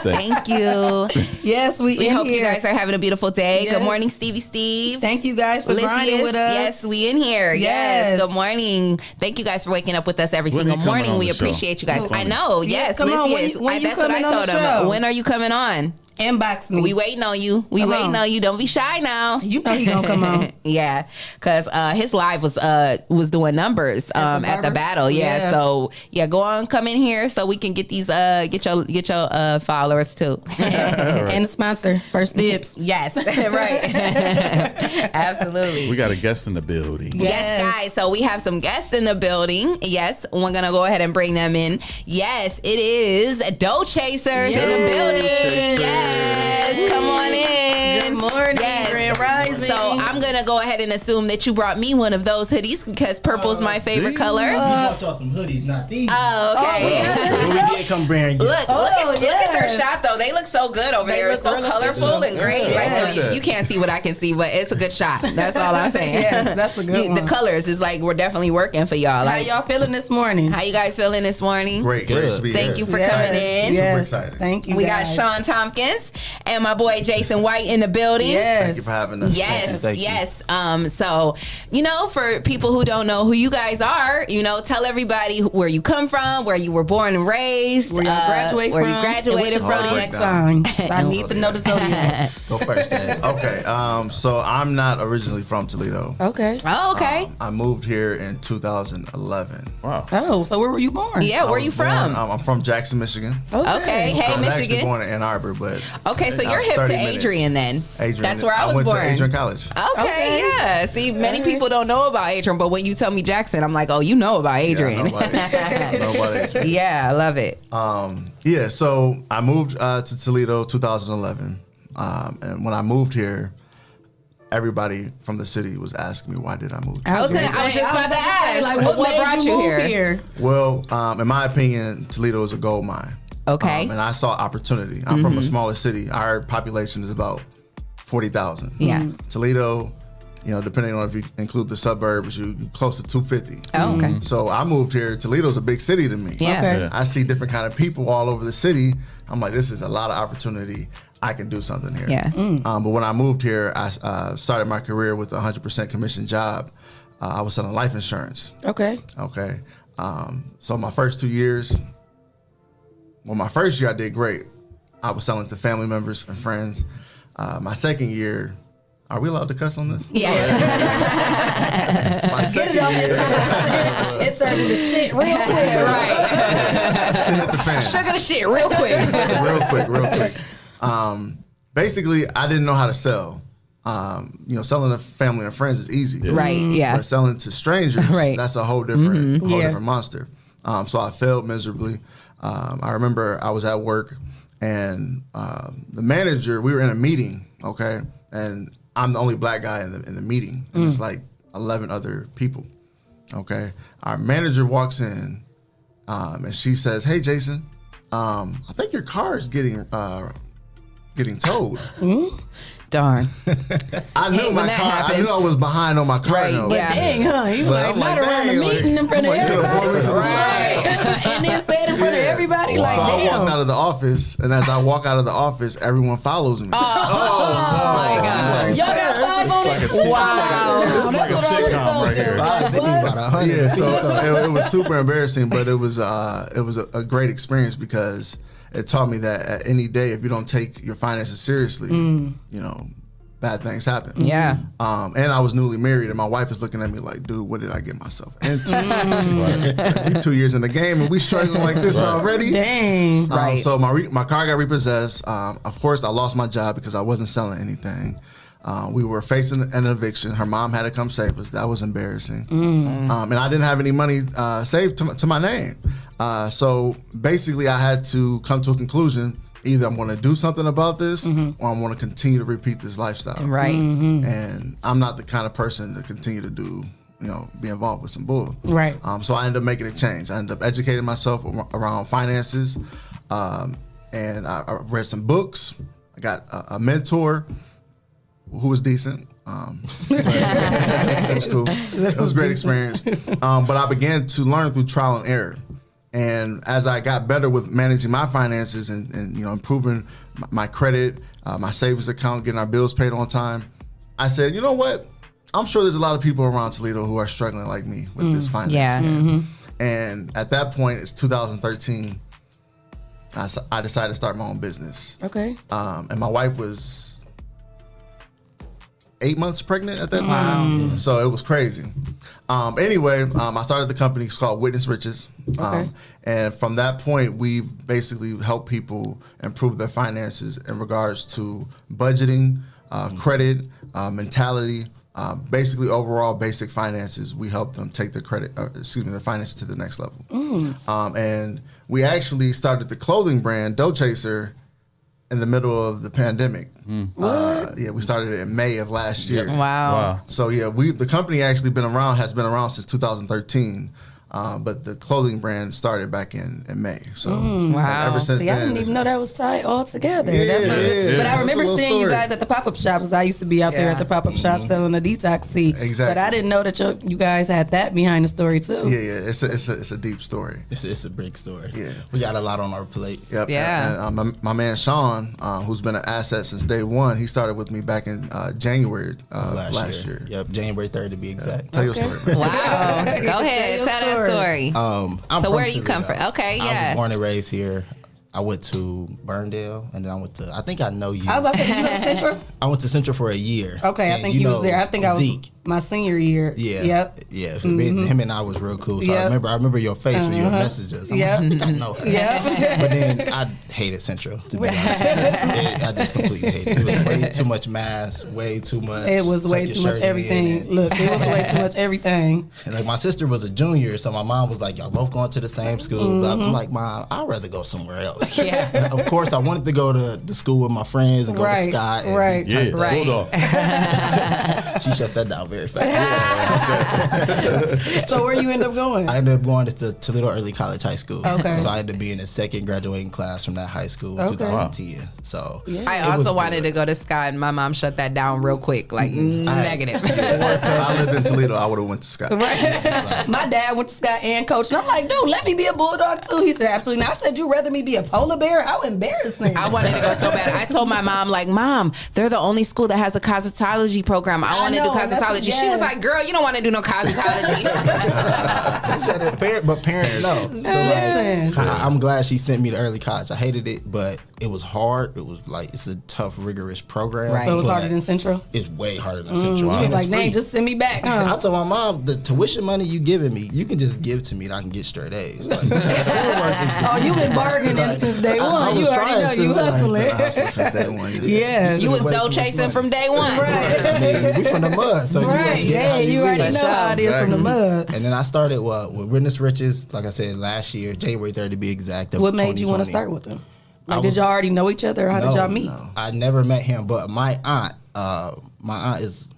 Thank you. Yes, we hope you guys are having a beautiful day. Yes. Good morning, Stevie Steve. Thank you guys for grinding with us. Yes, we in here. Yes. Good morning. Thank you guys for waking up with us every single morning. We appreciate you guys. I know. Yes, Lysias. That's what I told him. When are you coming on? Inbox me. We waiting on you. Waiting on you. Don't be shy now. You know he gonna come on. Yeah, because his live was doing numbers at the battle. Yeah. So go on, come in here so we can get these get your followers too. And the sponsor, First Dibs. Yes, right. Absolutely. We got a guest in the building. Yes, guys. So we have some guests in the building. Yes, we're gonna go ahead and bring them in. Yes, it is Dough Chasers in the building. Yes, come on in. Good morning, Grand Rising. So I'm gonna go ahead and assume that you brought me one of those hoodies because purple's my favorite color. We bought y'all some hoodies, not these. Oh, okay. We did come bring look at their shot though. They look so good over there. It's so really colorful and great. Like you can't see what I can see, but it's a good shot. That's all I'm saying. Yes, that's a good one. The colors is like we're definitely working for y'all. How y'all feeling this morning? How you guys feeling this morning? Great to be here. Thank you for coming in. Yes. Super excited. Thank you. We got Sean Tompkins and my boy Jason White in the building. Yes. Thank you for having us. Yes. So, for people who don't know who you guys are, tell everybody where you come from, where you were born and raised, where you graduated from. Zodiac signs. I need to know the zodiacs. Go first, then. Okay. So I'm not originally from Toledo. Okay. Oh, okay. I moved here in 2011. Wow. Oh, so where were you born? Yeah, where are you from? I'm from Jackson, Michigan. Okay. Hey, I'm Michigan. Actually born in Ann Arbor, but okay, so you're hip to Adrian then. That's where I was went born. To Adrian College. Okay, yeah. See, many people don't know about Adrian, but when you tell me Jackson, I'm like, oh, you know about Adrian. Yeah, I know about Adrian. Yeah, I love it. So I moved to Toledo 2011, and when I moved here, everybody from the city was asking me, why did I move? I was just about to ask, like, what brought you here? Well, in my opinion, Toledo is a gold mine. Okay. And I saw opportunity. I'm from a smaller city. Our population is about 40,000. Yeah. Toledo, depending on if you include the suburbs, you're close to 250. Oh, okay. So I moved here. Toledo's a big city to me. Yeah. Okay. I see different kind of people all over the city. I'm like, this is a lot of opportunity. I can do something here. Yeah. But when I moved here, I started my career with a 100% commission job. I was selling life insurance. Okay. So my first 2 years, my first year I did great. I was selling to family members and friends. My second year, are we allowed to cuss on this? Yeah. My Get it second on your year, chest. It turned into shit real quick. Right. shit hit the fan. Sugar the shit real quick. real quick. Basically, I didn't know how to sell. Selling to family and friends is easy. Right, yeah. But selling to strangers, that's a whole different, different monster. So I failed miserably. I remember I was at work and the manager, we were in a meeting, okay? And I'm the only black guy in the meeting. And it's like 11 other people, okay? Our manager walks in and she says, "Hey, Jason, I think your car is getting towed." Darn. I knew my car. I knew I was behind on my car. Right, note. But dang, huh? You like not around the meeting in front of everybody. Right. And then said in front of everybody, like, so I damn. walked out of the office, and as I walk out of the office, everyone follows me. Oh my God. Y'all got 5 on it? Wow. It's like a sitcom right here. Yeah, so it was super embarrassing, but it was a great experience because it taught me that at any day, if you don't take your finances seriously, bad things happen. Yeah. And I was newly married, and my wife is looking at me like, "Dude, what did I get myself into?" We 2 years in the game, and we struggling like this already. Dang. Right. So my car got repossessed. Of course, I lost my job because I wasn't selling anything. We were facing an eviction. Her mom had to come save us. That was embarrassing. And I didn't have any money saved to my name. So basically, I had to come to a conclusion. Either I'm going to do something about this or I'm going to continue to repeat this lifestyle. Right. And I'm not the kind of person to continue to do, be involved with some bull. Right. So I ended up making a change. I ended up educating myself around finances. And I read some books. I got a mentor who was decent. It was cool. It was a great experience. But I began to learn through trial and error. And as I got better with managing my finances and improving my credit, my savings account, getting our bills paid on time, I said, you know what? I'm sure there's a lot of people around Toledo who are struggling like me with this finance. Yeah. And at that point, it's 2013. I decided to start my own business. Okay. And my wife was 8 months pregnant at that time. So it was crazy. Anyway, I started the company. It's called Witness Riches. Okay. And from that point, we've basically helped people improve their finances in regards to budgeting, credit, mentality, basically overall basic finances. We help them take their their finances to the next level. And we actually started the clothing brand Dough Chaser in the middle of the pandemic. We started it in May of last year. Wow. So the company actually has been around since 2013. But the clothing brand started back in May. So wow. ever since See, then, I didn't even know that was tied all together. Yeah, but I remember it's a seeing you story. guys at the pop-up shops, because I used to be out there at the pop-up shop selling the detox tea. Exactly. But I didn't know that you guys had that behind the story too. Yeah. It's a deep story. It's a big story. Yeah. We got a lot on our plate. Yep. Yeah. And my man Sean, who's been an asset since day one, he started with me back in January last year. Yep, January 3rd to be exact. Tell your story, man. Wow. Go ahead. Tell that story. So where do you come from? Okay, I was born and raised here. I went to Burndale, and then I went to, I think I know you. I was about to say, you went to Central? I went to Central for a year. Okay, I think you was there. I think I was Zeke. My senior year. Yeah. Yep. Yeah. Him and I was real cool. So I remember your face when you would message us. I'm like, I think I know her. Yep. But then I hated Central, to be honest with you. I just completely hated it. It was way too much math, way too much. It was way too much everything. Look, it was way too much everything. And like my sister was a junior, so my mom was like, y'all both going to the same school. I'm like, Mom, I'd rather go somewhere else. Yeah. And of course, I wanted to go to the school with my friends and go to Scott. And right. Yeah. Right. Hold on. She shut that down very fast. So where you end up going? I ended up going to Toledo Early College High School. Okay. So I ended up being the second graduating class from that high school in 2010. So I also wanted to go to Scott, and my mom shut that down real quick, like negative. I lived in Toledo, I would have went to Scott. Right. My dad went to Scott and coach, and I'm like, dude, let me be a bulldog too. He said, absolutely not. I said, you'd rather me be a polar bear? How embarrassing. I wanted to go so bad. I told my mom, like, Mom, they're the only school that has a cosmetology program. I want to do cosmetology. She was like, girl, you don't want to do no cosmetology. But parents know. So like, I'm glad she sent me to early college. I hated it, but it was hard. It was like, it's a tough, rigorous program. Right. So it was harder than Central? It's way harder than Central. He was like, man, just send me back. I told my mom, the tuition money you giving me, you can just give to me and I can get straight A's. Like, schoolwork is you've been bargaining since day one. You already know you hustling. Since day one. Yeah. You was dough chasing from day one. Right. I mean, we from the mud. So you already know how it is from the mud. And then I started with Witness Riches, like I said, last year, January 3rd to be exact. What made you want to start with them? Like, did y'all already know each other, or how did y'all meet? No. I never met him, but my aunt is,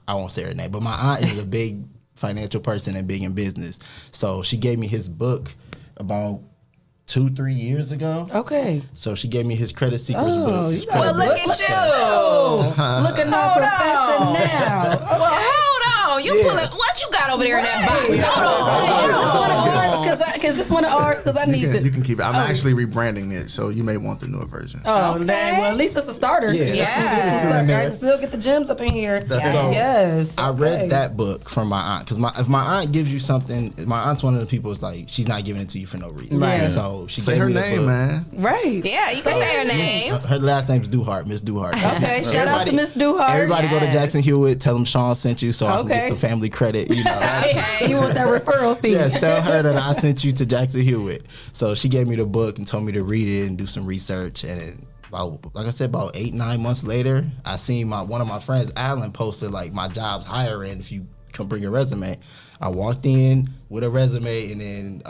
I won't say her name, but my aunt is a big financial person and big in business. So she gave me his book about 2-3 years ago. Okay. So she gave me his Credit Secrets book. Well, look at you. Looking all professional now. Well, hold on. You pull it. What you got over there in that box? Hold on. Because this one of ours, because I need this. You can keep it. I'm actually rebranding it, so you may want the newer version. Oh, dang. Well, at least it's a starter. Yeah. I can still get the gems up in here. So yes. I read that book from my aunt, because if my aunt gives you something, my aunt's one of the people who's like, she's not giving it to you for no reason. Right. So she say gave her me the name, book. man. Right. Yeah, you can say her name. Her last name's Duhart, Miss Duhart. Okay, shout out to Miss Duhart. Everybody go to Jackson Hewitt, tell them Sean sent you so I can get some family credit. You know. You want that referral fee? Yes, tell her that I sent you to Jackson Hewitt. So she gave me the book and told me to read it and do some research. And like I said, about 8-9 months later, I seen one of my friends, Alan, posted like my job's hiring if you come bring your resume. I walked in with a resume, and then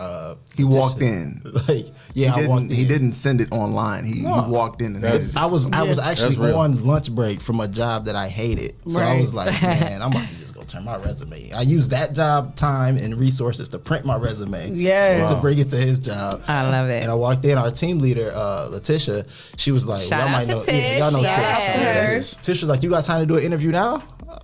he walked in. Like, yeah, I walked in. He didn't send it online. He walked in. And I was actually on lunch break from a job that I hated. So I was like, man, I'm about to just go turn my resume. I used that job time and resources to print my resume. Yes. To bring it to his job. I love it. And I walked in. Our team leader, Letitia, she was like, Shout y'all out might to know. Tish. Yeah, y'all know Yes. Tish. Tish was like, you got time to do an interview now?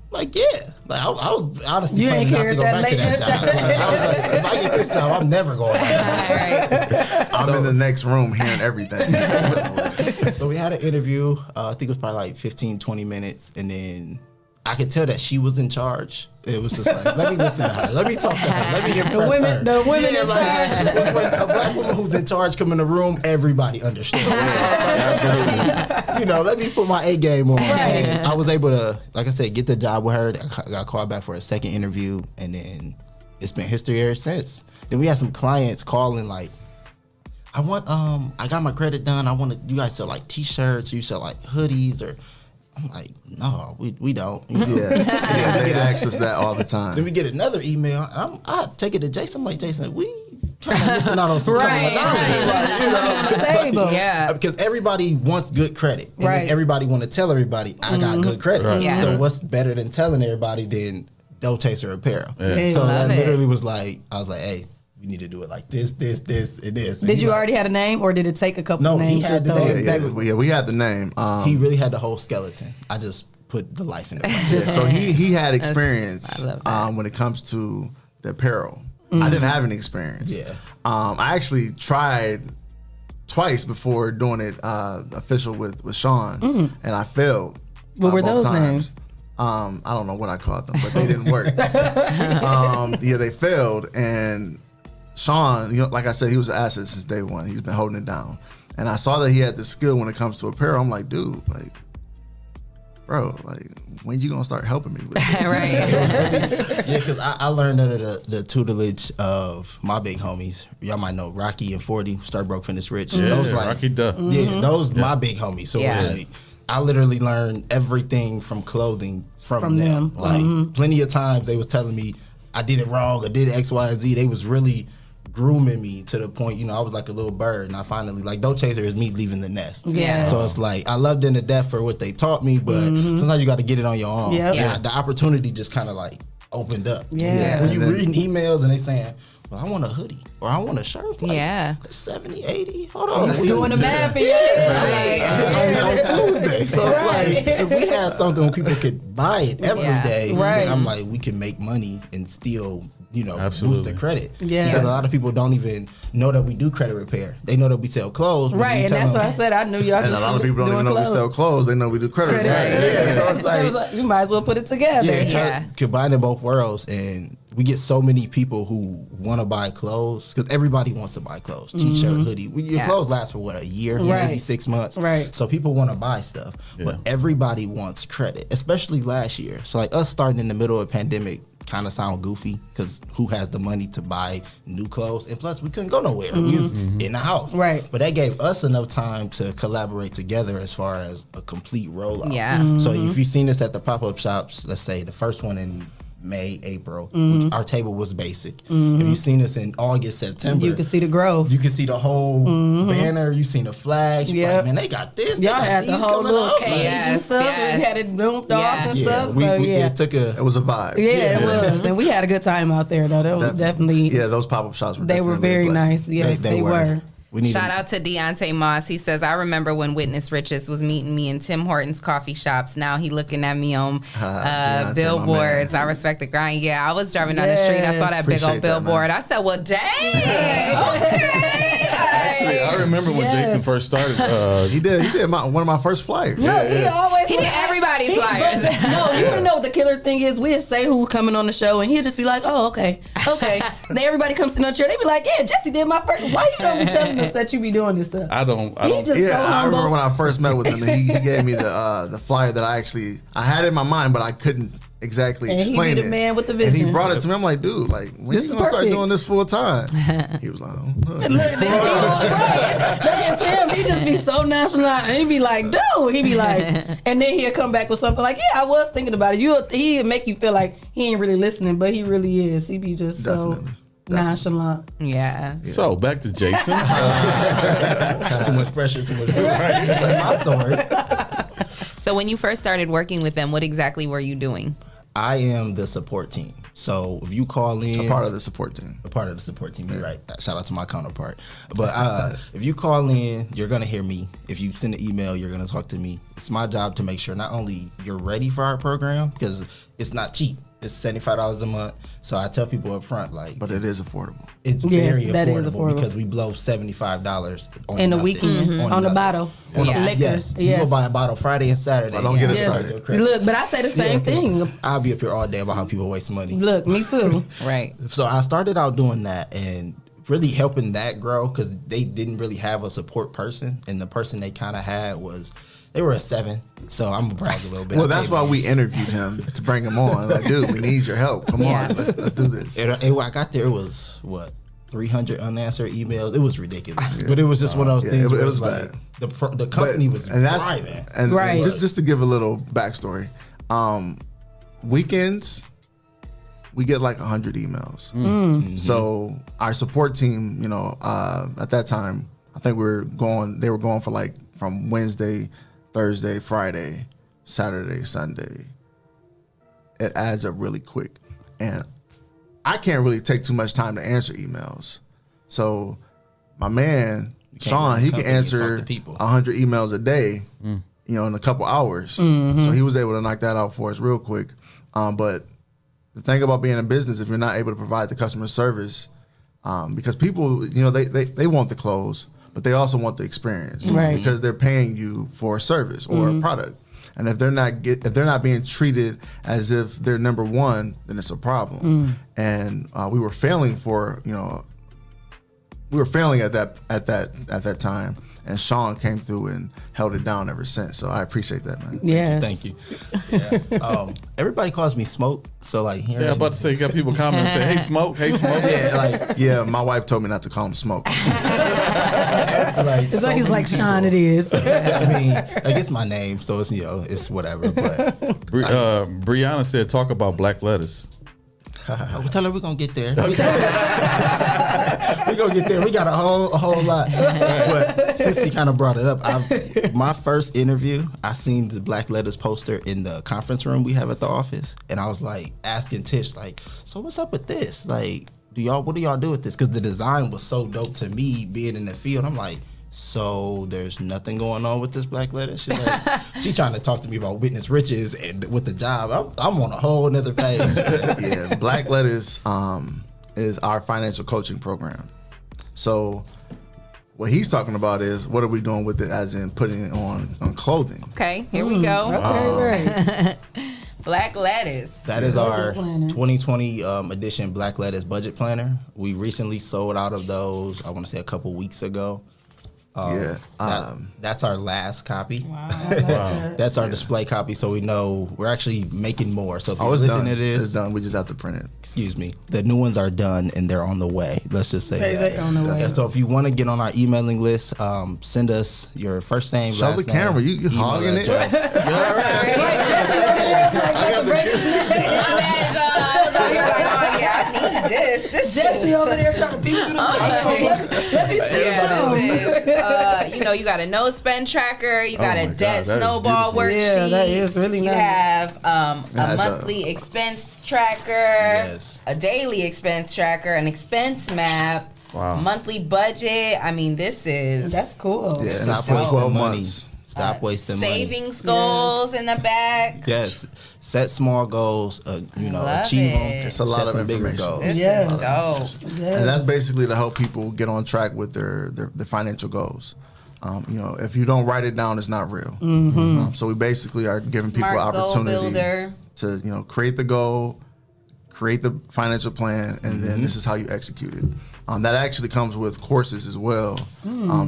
Like, yeah. Like, I was honestly You planning ain't not to go cared back to that that job. Like, I was like, if I get this job, I'm never going back. I'm in the next room hearing everything. So we had an interview. I think it was probably like 15-20 minutes. And then I could tell that she was in charge. It was just like, let me listen to her. Let me talk to her. Let me impress her. The women in charge. When a black woman who's in charge come in the room, everybody understands. So like, let me put my A game on. Right. And I was able to, like I said, get the job with her. I got called back for a second interview, and then it's been history ever since. Then we had some clients calling like, I got my credit done. I want you guys sell like T-shirts, or you sell like hoodies, or I'm like, no, we don't. Yeah, they ask us that all the time. Then we get another email. I take it to Jason. I'm like, Jason, we trying to listen out on some Right. Yeah. Because everybody wants good credit. And Right. everybody want to tell everybody, I got good credit. Right. Yeah. So what's better than telling everybody than dough chaser apparel? Yeah. So that Love it. literally was like, I was like, hey, we need to do it like this, and this. And Did you already have a name, or did it take a couple No, he names? had to the throw name. it back? We had the name. He really had the whole skeleton. I just put the life in it. Yeah, so he had experience I love that. when it comes to the apparel. I didn't have any experience. Yeah. I actually tried twice before doing it official with Sean, and I failed. What were both those times. names? I don't know what I called them, but they didn't work. They failed, and Sean, like I said, he was an asset since day one. He's been holding it down, and I saw that he had the skill when it comes to apparel. I'm like, dude, like, bro, like, when you gonna start helping me with this? Right. Yeah, because I learned under the tutelage of my big homies. Y'all might know Rocky and 40, Start Broke, Finish Rich. Yeah, Those Rocky Duh. Yeah, those my big homies. So Yeah. really, I literally learned everything from clothing from them. them. Like plenty of times they was telling me I did it wrong, I did X, Y, and Z. They was really grooming me to the point, I was like a little bird, and I finally, like, Doe Chaser is me leaving the nest. Yes. So it's like, I loved them to death for what they taught me, but sometimes you got to get it on your own. Yep. And the opportunity just kind of like opened up. Yeah. When you reading emails and they saying, well, I want a hoodie or I want a shirt. Like, Yeah. 70, 80. Hold on. You doing the math in your head. On Tuesday. So it's like, if we had something where people could buy it every day, then I'm like, we can make money and still, boost the credit. Yeah. Because a lot of people don't even know that we do credit repair. They know that we sell clothes. Right, and that's what I said. I knew y'all. And a lot of people don't even know we sell clothes. They know we do credit repair. Yeah. So it's like, you might as well put it together. Combining both worlds, and we get so many people who want to buy clothes because everybody wants to buy clothes, t-shirt, hoodie. Your clothes last for what, a year, maybe 6 months. Right. So people want to buy stuff, but everybody wants credit, especially last year. So like us starting in the middle of a pandemic kind of sound goofy because who has the money to buy new clothes? And plus, we couldn't go nowhere. We was in the house. Right. But that gave us enough time to collaborate together as far as a complete rollout. Yeah. So if you've seen us at the pop-up shops, let's say the first one in May, April, which our table was basic. If you've seen us in August, September, You can see the growth. you can see the whole banner. You seen the flags. Yeah. Like, man, they got this. Y'all they got had the these whole coming little up. cage and Yes, stuff. yes. And we had it bumped off and stuff. we, So it was a vibe. Yeah, it was, and we had a good time out there. Though that was definitely. Yeah, those pop-up shops were. They were very nice. Yes, they were. Shout out to Deontay Moss. He says, I remember when Witness Riches was meeting me in Tim Hortons coffee shops. Now he looking at me on billboards. I respect the grind. Yeah, I was driving down the street. I saw that big old billboard. I said, well, dang. Actually, I remember when Jason first started. He did one of my first flyers. No, he always did everybody's flyers. No, you want to know what the killer thing is? We'd say who coming on the show, and he'd just be like, "Oh, okay." Then everybody comes to the chair. They be like, "Yeah, Jesse did my first." Why you don't be telling us that you be doing this stuff? I don't. Just so I humble. remember when I first met with him, and he gave me the flyer that I had in my mind, but I couldn't exactly And he be explain the it. man with the And vision. he brought it to me. I'm like, dude, like, when This you is gonna start perfect. doing this full time? He was like, That's him. He just be so nonchalant, and he be like, "Dude," he be like, and then he'll come back with something like, "Yeah, I was thinking about it." He'll make you feel like he ain't really listening, but he really is. He be just so nonchalant. Yeah. So back to Jason. Too much pressure. Too much pressure. That's like my story. So when you first started working with them, what exactly were you doing? I am the support team. So if you call in, a part of the support team. A part of the support team. You're right. Shout out to my counterpart. But if you call in, you're gonna hear me. If you send an email, you're gonna talk to me. It's my job to make sure not only you're ready for our program, because it's not cheap. It's $75 a month. So I tell people up front, like, but it is affordable. It's very affordable because we blow $75 on in a weekend on the bottle. On the liquor. Yes. You go buy a bottle Friday and Saturday. I don't get it started. Look, but I say the same thing. I'll be up here all day about how people waste money. Look, me too. Right. So I started out doing that and really helping that grow because they didn't really have a support person, and the person they kind of had was. They were a 7, so I'm gonna brag a little bit. Well, that's why we interviewed him to bring him on. Like, dude, we need your help. Come on, let's do this. I got there, it was what 300 unanswered emails. It was ridiculous, but it was just one of those things. It where was like bad. the company was thriving. And right. just to give a little backstory, weekends we get like 100 emails. Mm. So our support team, at that time, I think they were going for like from Wednesday, Thursday, Friday, Saturday, Sunday. It adds up really quick. And I can't really take too much time to answer emails. So my man, Sean, he can answer 100 emails a day, in a couple hours. Mm-hmm. So he was able to knock that out for us real quick. But the thing about being in business, if you're not able to provide the customer service, because people, they want the clothes, but they also want the experience, right? Because they're paying you for a service or a product, and if they're not being treated as if they're number one, then it's a problem. And we were failing at that time, and Sean came through and held it down ever since. So I appreciate that, man. Yes. Thank you. Yeah. Everybody calls me Smoke. So like, I'm about to say, you got people commenting say, "Hey Smoke, hey Smoke." Yeah, my wife told me not to call him Smoke. It's like he's like Sean. It is. I mean, like it's my name, so it's it's whatever. But Brianna said, "Talk about black lettuce." We'll tell her we're gonna get there. We're gonna get there. We got a whole lot. But since you kind of brought it up, my first interview, I seen the Black Letters poster in the conference room we have at the office, and I was like asking Tish, like, so what's up with this? Like, what do y'all do with this? Because the design was so dope to me, being in the field. I'm like, so there's nothing going on with this Black Letter? She trying to talk to me about witness riches and with the job. I'm on a whole nother page. Yeah, Black Letters is our financial coaching program. So what he's talking about is what are we doing with it, as in putting it on clothing. Okay, here we go. Okay, right. Black Letters. That is our 2020 edition Black Letters budget planner. We recently sold out of those, I want to say a couple weeks ago. That's our last copy. Wow. That's our display copy, so we know we're actually making more. So if you're listening to this, it's done. We just have to print it. Excuse me. The new ones are done and they're on the way. Let's just say that. They're on the way. So if you want to get on our emailing list, send us your first name, Show last the camera. name, You hogging it. My bad, y'all. I was over here like, oh yeah, I need this. Jesse over there trying to peek through the let me see you got a no spend tracker. You got a debt snowball worksheet. Yeah, that is really nice. You have a monthly expense tracker, a daily expense tracker, an expense map, monthly budget. I mean, that's cool. Yeah, stop for 12 months. Stop wasting money. Savings goals in the back. Yes. Set small goals, achieve them. It's a lot of bigger goals. Yes. And that's basically to help people get on track with their financial goals. If you don't write it down, it's not real. Mm-hmm. So we basically are giving Smart people opportunity to create the goal, create the financial plan, and then this is how you execute it. That actually comes with courses as well.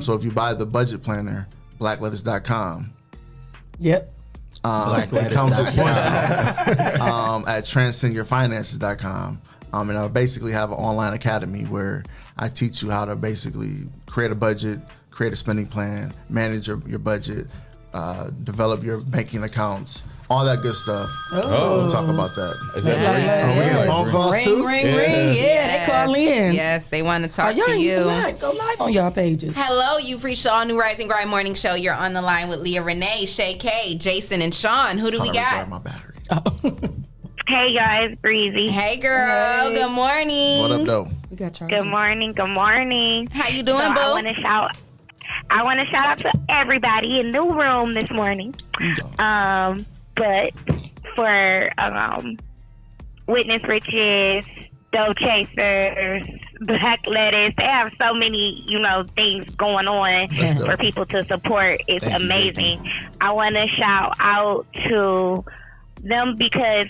So if you buy the budget planner, blackletters.com. Yep. It comes with courses at transcendyourfinances.com. And I basically have an online academy where I teach you how to basically create a budget, create a spending plan, manage your budget, develop your banking accounts, all that good stuff. We'll talk about that. Is that we getting phone calls too? Ring. Yeah, they call in. Yes, they want to talk to you. Go live on y'all pages. Hello, you've reached the all-new Rise and Grind Morning Show. You're on the line with Leah Renee, Shay K, Jason, and Sean. Who do we got? My battery. Hey guys, Breezy. Hey girl, good morning. What up, though? We got Good morning. How you doing, boo? I want to shout out to everybody in the room this morning. But for Witness Riches, Dough Chasers, Black Letters, they have so many, things going on for people to support. It's amazing. I want to shout out to them because,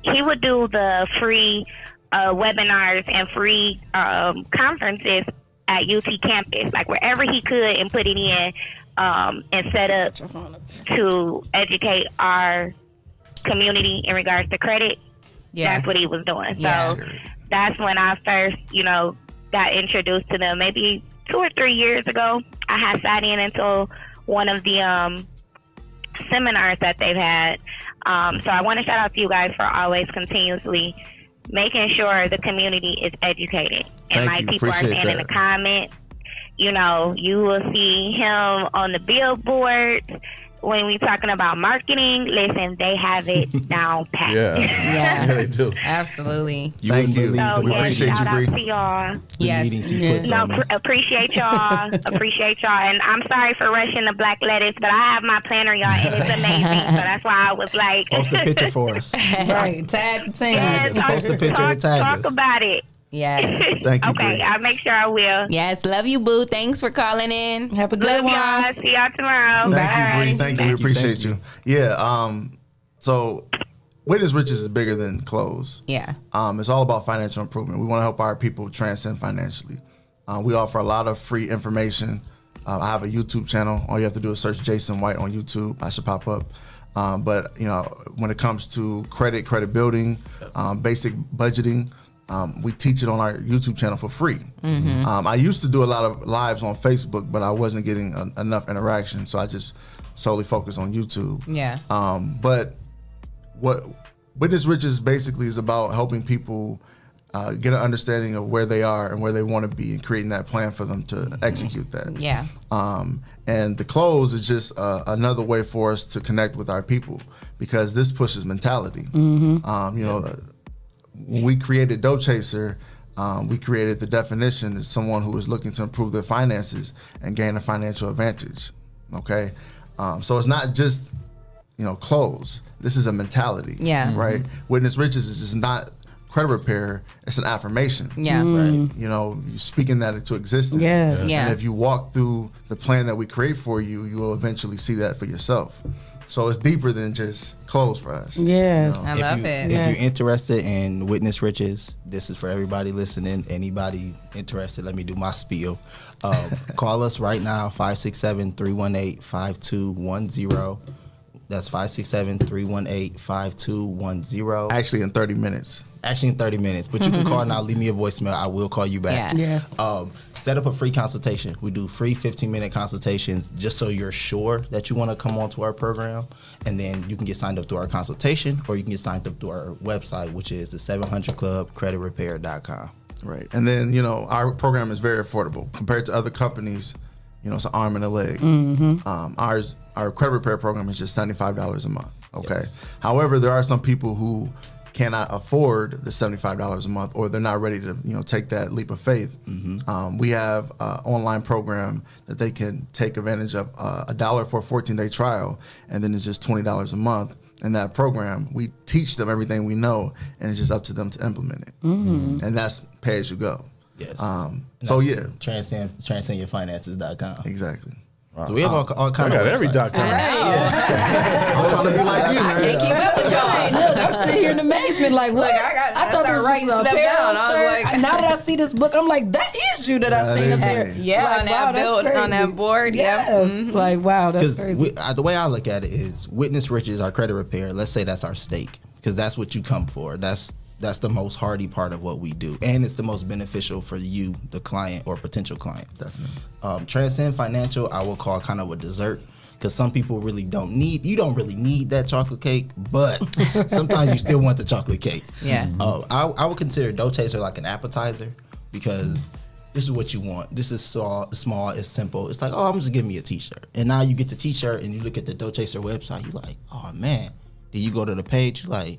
he would do the free webinars and free conferences at UT campus, wherever he could, and put it in and set up to educate our community in regards to credit. Yeah. That's what he was doing. Yeah. So that's when I first, got introduced to them. Maybe 2 or 3 years ago, I had sat in into one of the seminars that they've had. So I want to shout out to you guys for always continuously making sure the community is educated. And people are saying in the comments, you will see him on the billboards when we talking about marketing. Listen, they have it down pat. Yeah, they do. Absolutely. Thank you. Appreciate you, Bree. To y'all. Yes. Appreciate y'all. And I'm sorry for rushing the Black Letters, but I have my planner, y'all, and it's amazing. So that's why I was like, post a picture for us. Right. Tag the team. Post a picture and tag us. Talk about it. Yeah. Thank you. Okay, I'll make sure I will. Yes, love you, boo. Thanks for calling in. Have a good one. Y'all. See y'all tomorrow. Thank you, Bree. Thank you. We appreciate you. Yeah. So Witness Riches is bigger than clothes. Yeah. It's all about financial improvement. We want to help our people transcend financially. We offer a lot of free information. I have a YouTube channel. All you have to do is search Jason White on YouTube. I should pop up. But when it comes to credit building, basic budgeting, we teach it on our YouTube channel for free. I used to do a lot of lives on Facebook, but I wasn't getting enough interaction, so I just solely focus on YouTube. Yeah. But what Witness Riches basically is about helping people get an understanding of where they are and where they want to be, and creating that plan for them to execute that. Yeah. And the close is just another way for us to connect with our people, because this pushes mentality. You know, when we created Dough Chaser, we created the definition as someone who is looking to improve their finances and gain a financial advantage. Okay, so it's not just, you know, clothes. This is a mentality. Yeah. Right. Witness Riches is just not credit repair. It's an affirmation. Yeah. Right. You know, you're speaking that into existence. Yes. Yeah. And if you walk through the plan that we create for you, you will eventually see that for yourself. So it's deeper than just clothes for us. Yes. You know? I love it. If you're interested in Witness Riches, this is for everybody listening. Anybody interested, let me do my spiel. Call us right now, 567-318-5210. That's 567-318-5210. Actually, in 30 minutes. But you can call now, leave me a voicemail. I will call you back. Yeah. Yes. Set up a free consultation. We do free 15-minute consultations just so you're sure that you want to come onto our program. And then you can get signed up through our consultation, or you can get signed up through our website, which is the 700clubcreditrepair.com. Right. And then, you know, our program is very affordable compared to other companies. You know, it's an arm and a leg. Our credit repair program is just $75 a month. Okay. Yes. However, there are some people who cannot afford the $75 a month, or they're not ready to, you know, take that leap of faith. We have an online program that they can take advantage of, $1 for a 14-day trial, and then it's just $20 a month. In that program, we teach them everything we know, and it's just up to them to implement it. And that's pay as you go. Yes. So yeah, transcendyourfinances.com. Exactly. Wow. So we have all kinds of every websites. .com. I'm trying to be like you, man. I can't keep up with y'all. Look, I'm sitting here in amazement, like, what? I thought this was a apparel shirt. Now that I see this book, I'm like, that is you that I seen up there. Yeah, like, on that build, on that board. Yes. Like, wow, that's crazy. The way I look at it is, Witness Riches, our credit repair, let's say that's our stake, because that's what you come for. That's the most hardy part of what we do, and it's the most beneficial for you, the client or potential client. Definitely. Transcend Financial, I will call kind of a dessert, because some people really don't really need that chocolate cake, but sometimes you still want the chocolate cake. Yeah. I would consider Dough Chaser like an appetizer, because this is what you want. This is small, it's simple. It's like, oh, I'm just giving me a t-shirt. And now you get the t-shirt and you look at the Dough Chaser website, you're like, oh man. Then you go to the page, you're like,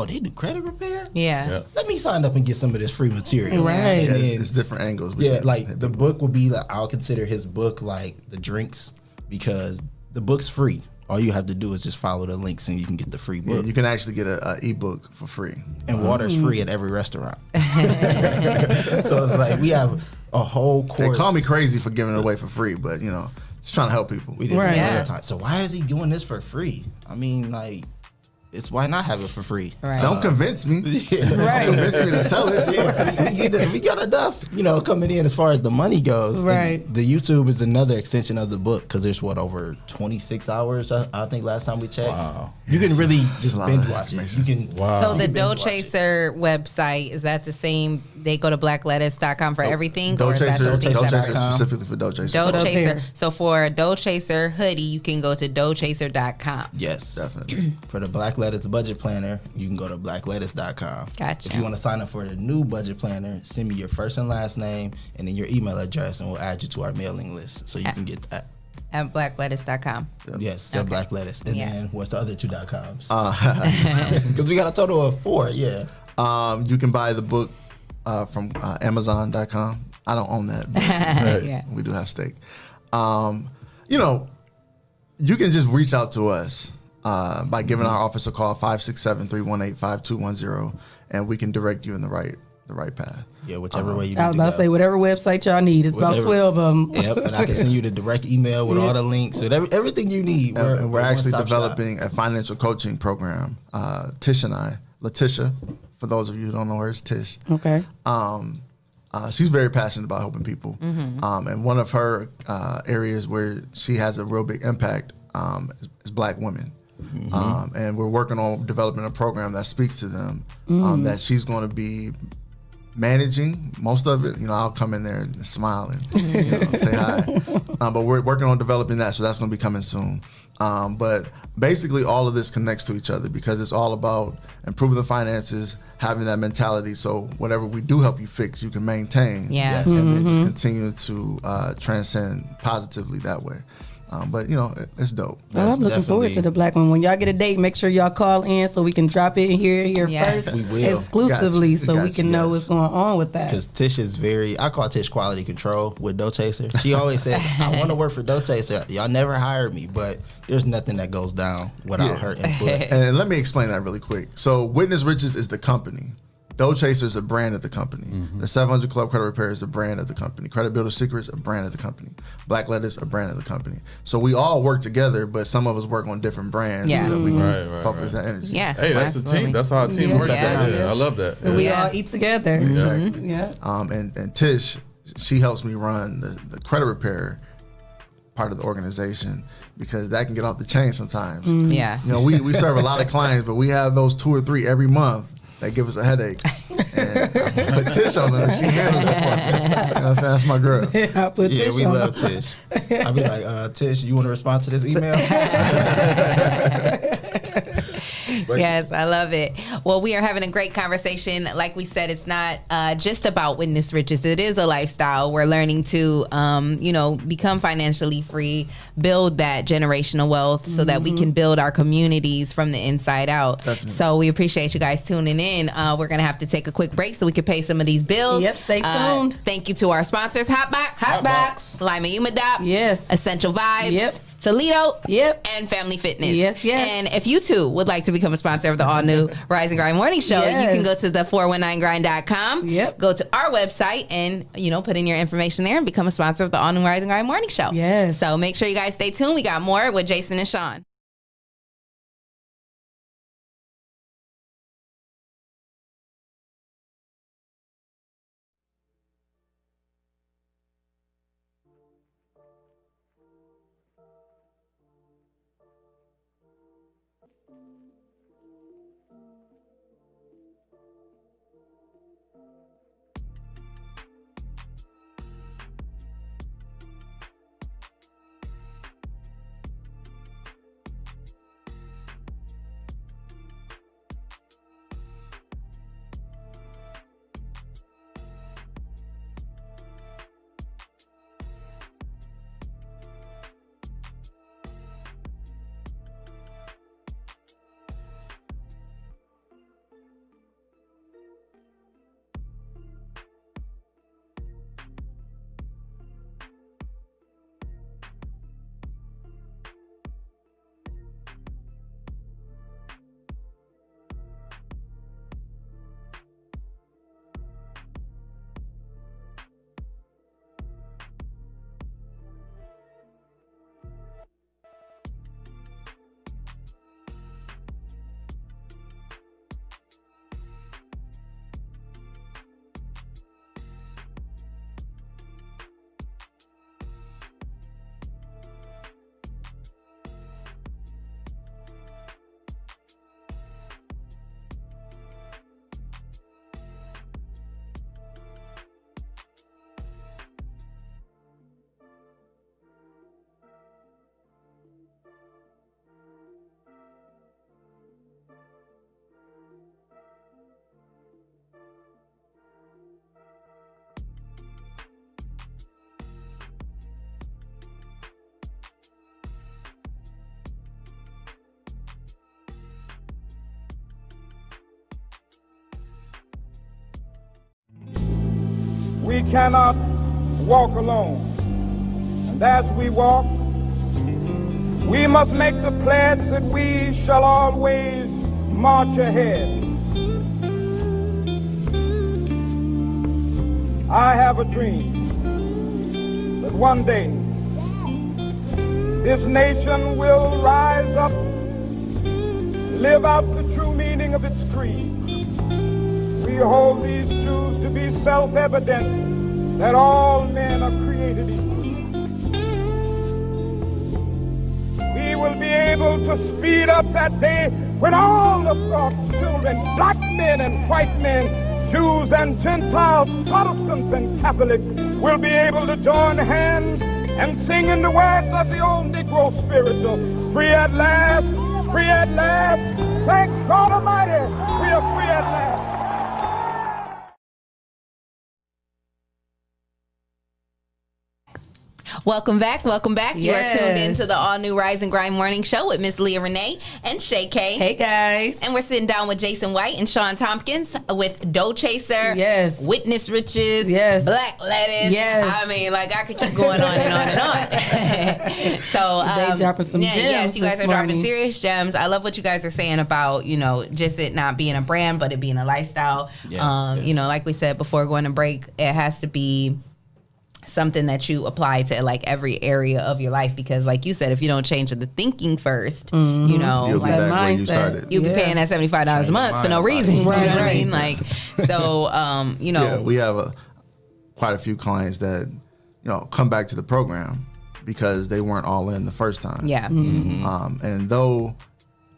oh, they do credit repair? Yeah. Let me sign up and get some of this free material. Right. And then, it's different angles. Yeah, like the book will be like, I'll consider his book like the drinks, because the book's free. All you have to do is just follow the links and you can get the free book. Yeah, you can actually get an ebook for free. And water's free at every restaurant. So it's like we have a whole course. They call me crazy for giving it away for free, but you know, just trying to help people. We did it all the time. So why is he doing this for free? I mean, like, it's why not have it for free? Right. Don't convince me. Right. Don't convince me to sell it. We got enough, coming in as far as the money goes. Right. And the YouTube is another extension of the book, because there's over 26 hours. I think last time we checked. Wow. You can really just binge watch it. You can. Wow. So the Dough Chaser website, is that the same? They go to blacklettuce.com for everything? Dough Chaser, Dough Chaser specifically for Dough Chaser. Dough Chaser. So for a Dough Chaser hoodie, you can go to doughchaser.com. Yes. Definitely. For the Black Lettuce budget planner, you can go to blacklettuce.com. Gotcha. If you want to sign up for the new budget planner, send me your first and last name and then your email address, and we'll add you to our mailing list so you can get that. At blacklettuce.com. Yes, at Black Lettuce. And then what's the other two .coms? Because we got a total of 4, yeah. You can buy the book from Amazon.com. I don't own that, but Yeah. we do have stake. You can just reach out to us by giving our office a call, 567-318-5210, and we can direct you in the right path. Yeah, whichever way you need I was about to say, whatever website y'all need. It's about 12 of them. Yep, and I can send you the direct email with all the links, with everything you need. We're actually developing a financial coaching program. Tish and I, Letitia, for those of you who don't know her, is Tish. Okay. She's very passionate about helping people. And one of her areas where she has a real big impact is Black women. And we're working on developing a program that speaks to them, that she's going to be managing most of it. I'll come in there and smile and say hi. But we're working on developing that, so that's going to be coming soon. But basically, all of this connects to each other because it's all about improving the finances, having that mentality. So whatever we do help you fix, you can maintain. Yeah. And then just continue to transcend positively that way. But it's dope. Well, I'm looking forward to the Black one. When y'all get a date, make sure y'all call in so we can drop it and hear it here first, we will. exclusively, so we can know what's going on with that. Because Tish is I call Tish quality control with Dough Chaser. She always says, "I want to work for Dough Chaser. Y'all never hired me, but there's nothing that goes down without her input." And let me explain that really quick. So, Witness Riches is the company. Dough Chaser is a brand of the company. The 700 Club Credit Repair is a brand of the company. Credit Builder Secrets, a brand of the company. Black Letters, a brand of the company. So we all work together, but some of us work on different brands so that we can focus that energy. Yeah. Hey, that's a team. That's how a team works. I love that. And we all eat together. Exactly. Yeah. And Tish, she helps me run the credit repair part of the organization because that can get off the chain sometimes. Yeah. We serve a lot of clients, but we have those 2 or 3 every month that give us a headache. And I put Tish on them. She handles it for me. You know what I'm saying? That's my girl. We love Tish. I'll be like, Tish, you want to respond to this email? Yes, I love it. Well, we are having a great conversation. Like we said, it's not just about Witness Riches. It is a lifestyle. We're learning to, become financially free, build that generational wealth so that we can build our communities from the inside out. Definitely. So we appreciate you guys tuning in. We're going to have to take a quick break so we can pay some of these bills. Yep, stay tuned. Thank you to our sponsors, Hotbox, Lima Umadop, yes, Essential Vibes, yep, Toledo, yep, and Family Fitness. Yes. And if you too would like to become a sponsor of the all new Rise and Grind Morning Show, you can go to the 419grind.com. Yep. Go to our website and put in your information there and become a sponsor of the all new Rise and Grind Morning Show. Yes. So make sure you guys stay tuned. We got more with Jason and Sean. We cannot walk alone. And as we walk, we must make the pledge that we shall always march ahead. I have a dream that one day this nation will rise up, live out the true meaning of its creed. We hold these truths to be self-evident that all men are created equal. We will be able to speed up that day when all of God's children, black men and white men, Jews and Gentiles, Protestants and Catholics will be able to join hands and sing in the words of the old Negro spiritual. Free at last, free at last. Thank God Almighty, we are free at last. Welcome back. Yes. You are tuned into the all-new Rise and Grind Morning Show with Miss Leah Renee and Shay K. Hey, guys. And we're sitting down with Jason White and Sean Tompkins with Dough Chaser. Yes. Witness Riches. Yes. Black Lettuce. Yes. I mean, like, I could keep going on and on and on. So, they dropping some gems. Yes, you guys are morning. dropping serious gems. I love what you guys are saying about, you know, just it not being a brand, but it being a lifestyle. Yes. You know, like we said before going to break, it has to be something that you apply to like every area of your life, because like you said, if you don't change the thinking first, you know, You'll be like, back where you started. you'll be paying that $75 a month for no reason. Right, you know what I right. mean? Like, so, you know. Yeah, we have quite a few clients that, you know, come back to the program because they weren't all in the first time. Yeah. And though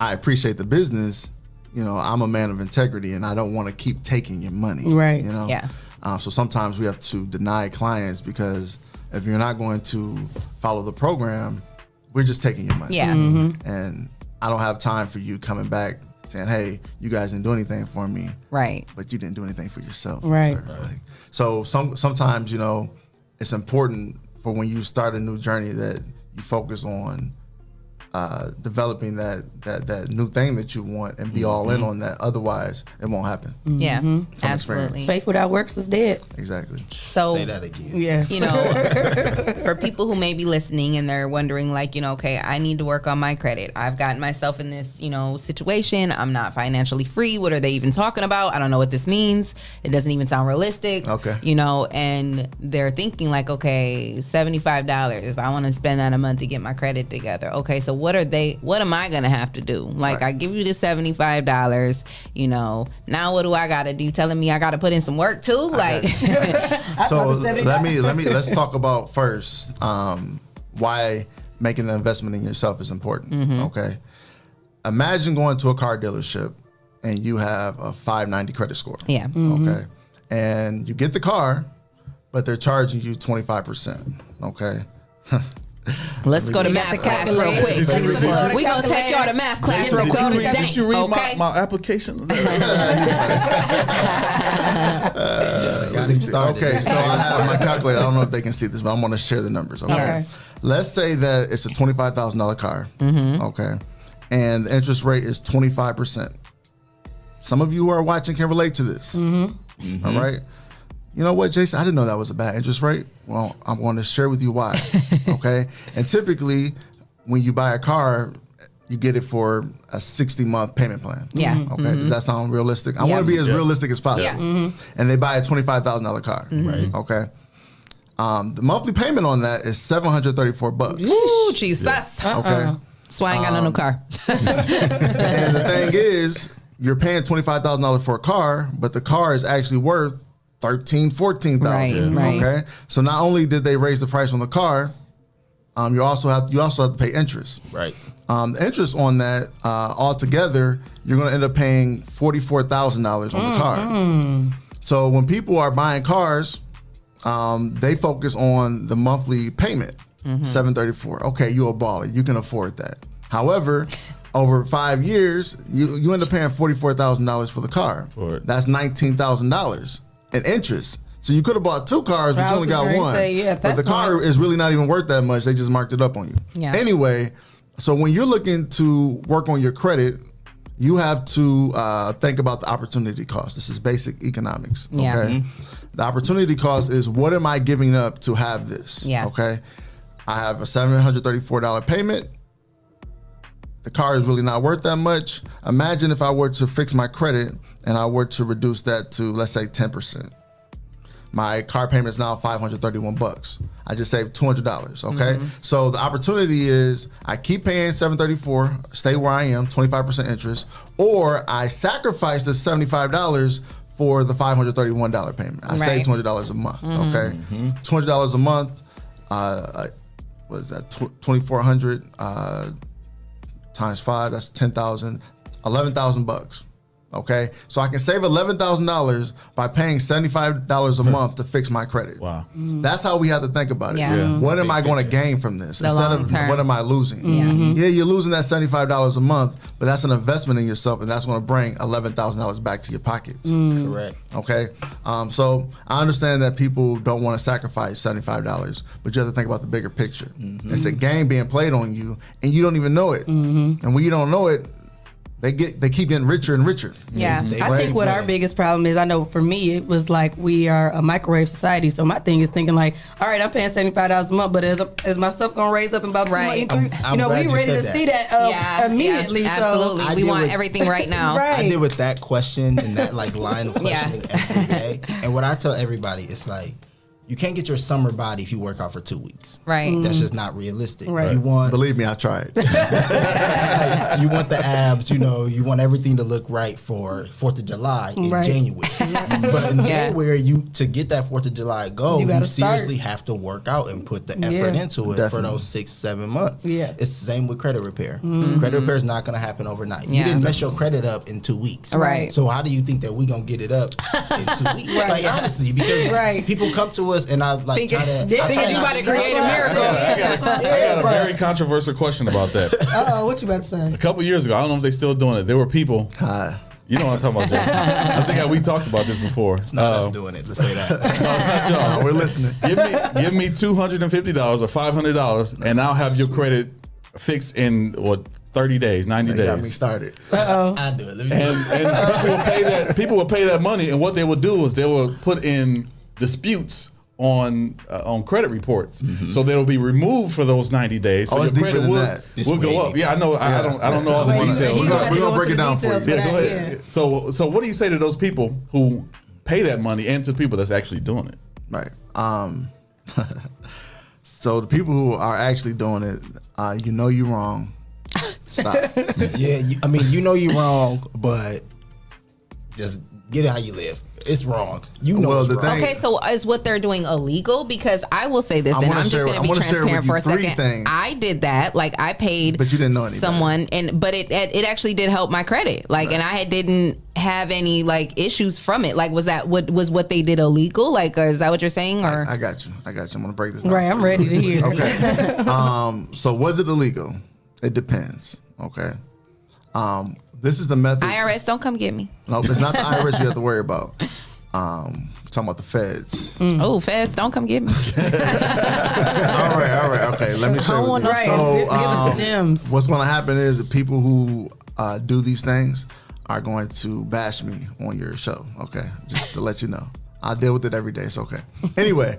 I appreciate the business, you know, I'm a man of integrity and I don't want to keep taking your money. Right. You know? Yeah. So sometimes we have to deny clients because if you're not going to follow the program, we're just taking your money. Yeah. And I don't have time for you coming back saying, hey, you guys didn't do anything for me. Right. But you didn't do anything for yourself. Right. Sir. Like, so sometimes, you know, it's important for when you start a new journey that you focus on developing that new thing that you want and be all in on that. Otherwise, it won't happen. Yeah, From absolutely. experience. Faith without works is dead. Exactly. So Say that again. Yes. You know, for people who may be listening and they're wondering, like, you know, okay, I need to work on my credit. I've gotten myself in this, you know, situation. I'm not financially free. What are they even talking about? I don't know what this means. It doesn't even sound realistic. Okay. You know, and they're thinking like, okay, $75. I want to spend that a month to get my credit together. Okay, so what am I going to have to do? Like, I give you the $75, you know, now what do I got to do? Telling me I got to put in some work too? Like, So let's talk about first why making the investment in yourself is important. Okay. Imagine going to a car dealership and you have a 590 credit score. Yeah. Okay. And you get the car, but they're charging you 25%. Okay. Let's go to math class real quick. We're going to take y'all to math class real quick today. Did you read okay? my application? Okay, so I have my calculator. I don't know if they can see this, but I'm going to share the numbers. Okay. Let's say that it's a $25,000 car. Okay. And the interest rate is 25%. Some of you who are watching can relate to this. All right. You know what, Jason? I didn't know that was a bad interest rate. Well, I'm going to share with you why. Okay. And typically, when you buy a car, you get it for a 60-month payment plan. Yeah. Okay. Does that sound realistic? I want to be as realistic as possible. Yeah. And they buy a $25,000 car. Right. Okay. The monthly payment on that is $734. Ooh, Jesus. Okay. That's why I ain't got no new car. And the thing is, you're paying $25,000 for a car, but the car is actually worth $14,000. Right. Okay. So not only did they raise the price on the car, you also have to pay interest. Right. The interest on that altogether, you're going to end up paying $44,000 on the car. So when people are buying cars, they focus on the monthly payment, $734. Okay, you're a baller. You can afford that. However, over 5 years, you end up paying $44,000 for the car. That's $19,000 in interest. So you could have bought two cars, but you only got one. But the car is really not even worth that much. They just marked it up on you. Yeah. Anyway, so when you're looking to work on your credit, you have to think about the opportunity cost. This is basic economics. Okay. Yeah. The opportunity cost is, what am I giving up to have this? Yeah. Okay. I have a $734 payment. The car is really not worth that much. Imagine if I were to fix my credit and I were to reduce that to, let's say, 10%. My car payment is now $531. I just saved $200. Okay. So the opportunity is, I keep paying $734, stay where I am, 25% interest, or I sacrifice the $75 for the $531 payment. I save $200 a month. Okay. $200 a month. What is that? 2,400 times 5. That's $10,000. $11,000. Okay, so I can save $11,000 by paying $75 a month to fix my credit. Wow, that's how we have to think about it. Yeah. What am I going to gain from this instead long of term. what am I losing? Yeah, you're losing that $75 a month, but that's an investment in yourself, and that's going to bring $11,000 back to your pockets. Correct. Okay, so I understand that people don't want to sacrifice $75, but you have to think about the bigger picture. It's a game being played on you, and you don't even know it. And when you don't know it, they keep getting richer and richer. Yeah. I think what our biggest problem is, I know for me, it was like we are a microwave society. So my thing is thinking like, all right, I'm paying $75 a month, but is my stuff going to raise up in about 2 months? I'm we glad ready to said see that immediately. Yeah, absolutely. So We want everything right now. Right. I deal with that question and that like line of questioning every day. And what I tell everybody is like, you can't get your summer body if you work out for 2 weeks. Right. That's just not realistic. Right. You want, believe me, I tried. you want the abs, you want everything to look right for 4th of July in January. But in January, to get that 4th of July goal, you seriously have to work out and put the effort into it for those 6-7 months. Yeah. It's the same with credit repair. Credit repair is not going to happen overnight. You didn't mess your credit up in 2 weeks. Right. So how do you think that we're going to get it up in 2 weeks? Like, honestly, because people come to us and I like try to you about to create a miracle. I got a very controversial question about that. What you about to say? A couple years ago, I don't know if they're still doing it. There were people. You know what I'm talking about, Jason. I think we talked about this before. It's not us doing it. Let's say that. No, it's not y'all. We're listening. Give me $250 or $500, and I'll have your credit fixed in 30 days, 90 days. Got me started. I do it. And people will pay that money, and what they will do is they will put in disputes on credit reports, so they'll be removed for those 90 days. So your credit will go up. Yeah, I know. I don't know all the details. We're gonna break it down for you. Yeah, go ahead. So what do you say to those people who pay that money, and to the people that's actually doing it? Right. So the people who are actually doing it, you're wrong. Stop. You're wrong, but just get it how you live. It's wrong. Okay, so is what they're doing illegal? Because I will say this, and I'm just going to be transparent for a second. I did that. Like, I paid, but you didn't know anybody. Someone, but it actually did help my credit. Like, and I didn't have any like issues from it. Like, was what they did illegal? Like, is that what you're saying? Or I got you. I'm gonna break this down. Right, I'm ready to hear. Okay. So was it illegal? It depends. Okay. This is the method. IRS, don't come get me. No, it's not the IRS you have to worry about. Talking about the feds. Oh, feds, don't come get me. All right. Okay, let me show you. Right. So, give us the gems. What's going to happen is the people who do these things are going to bash me on your show. Okay, just to let you know. I deal with it every day. It's okay. Anyway,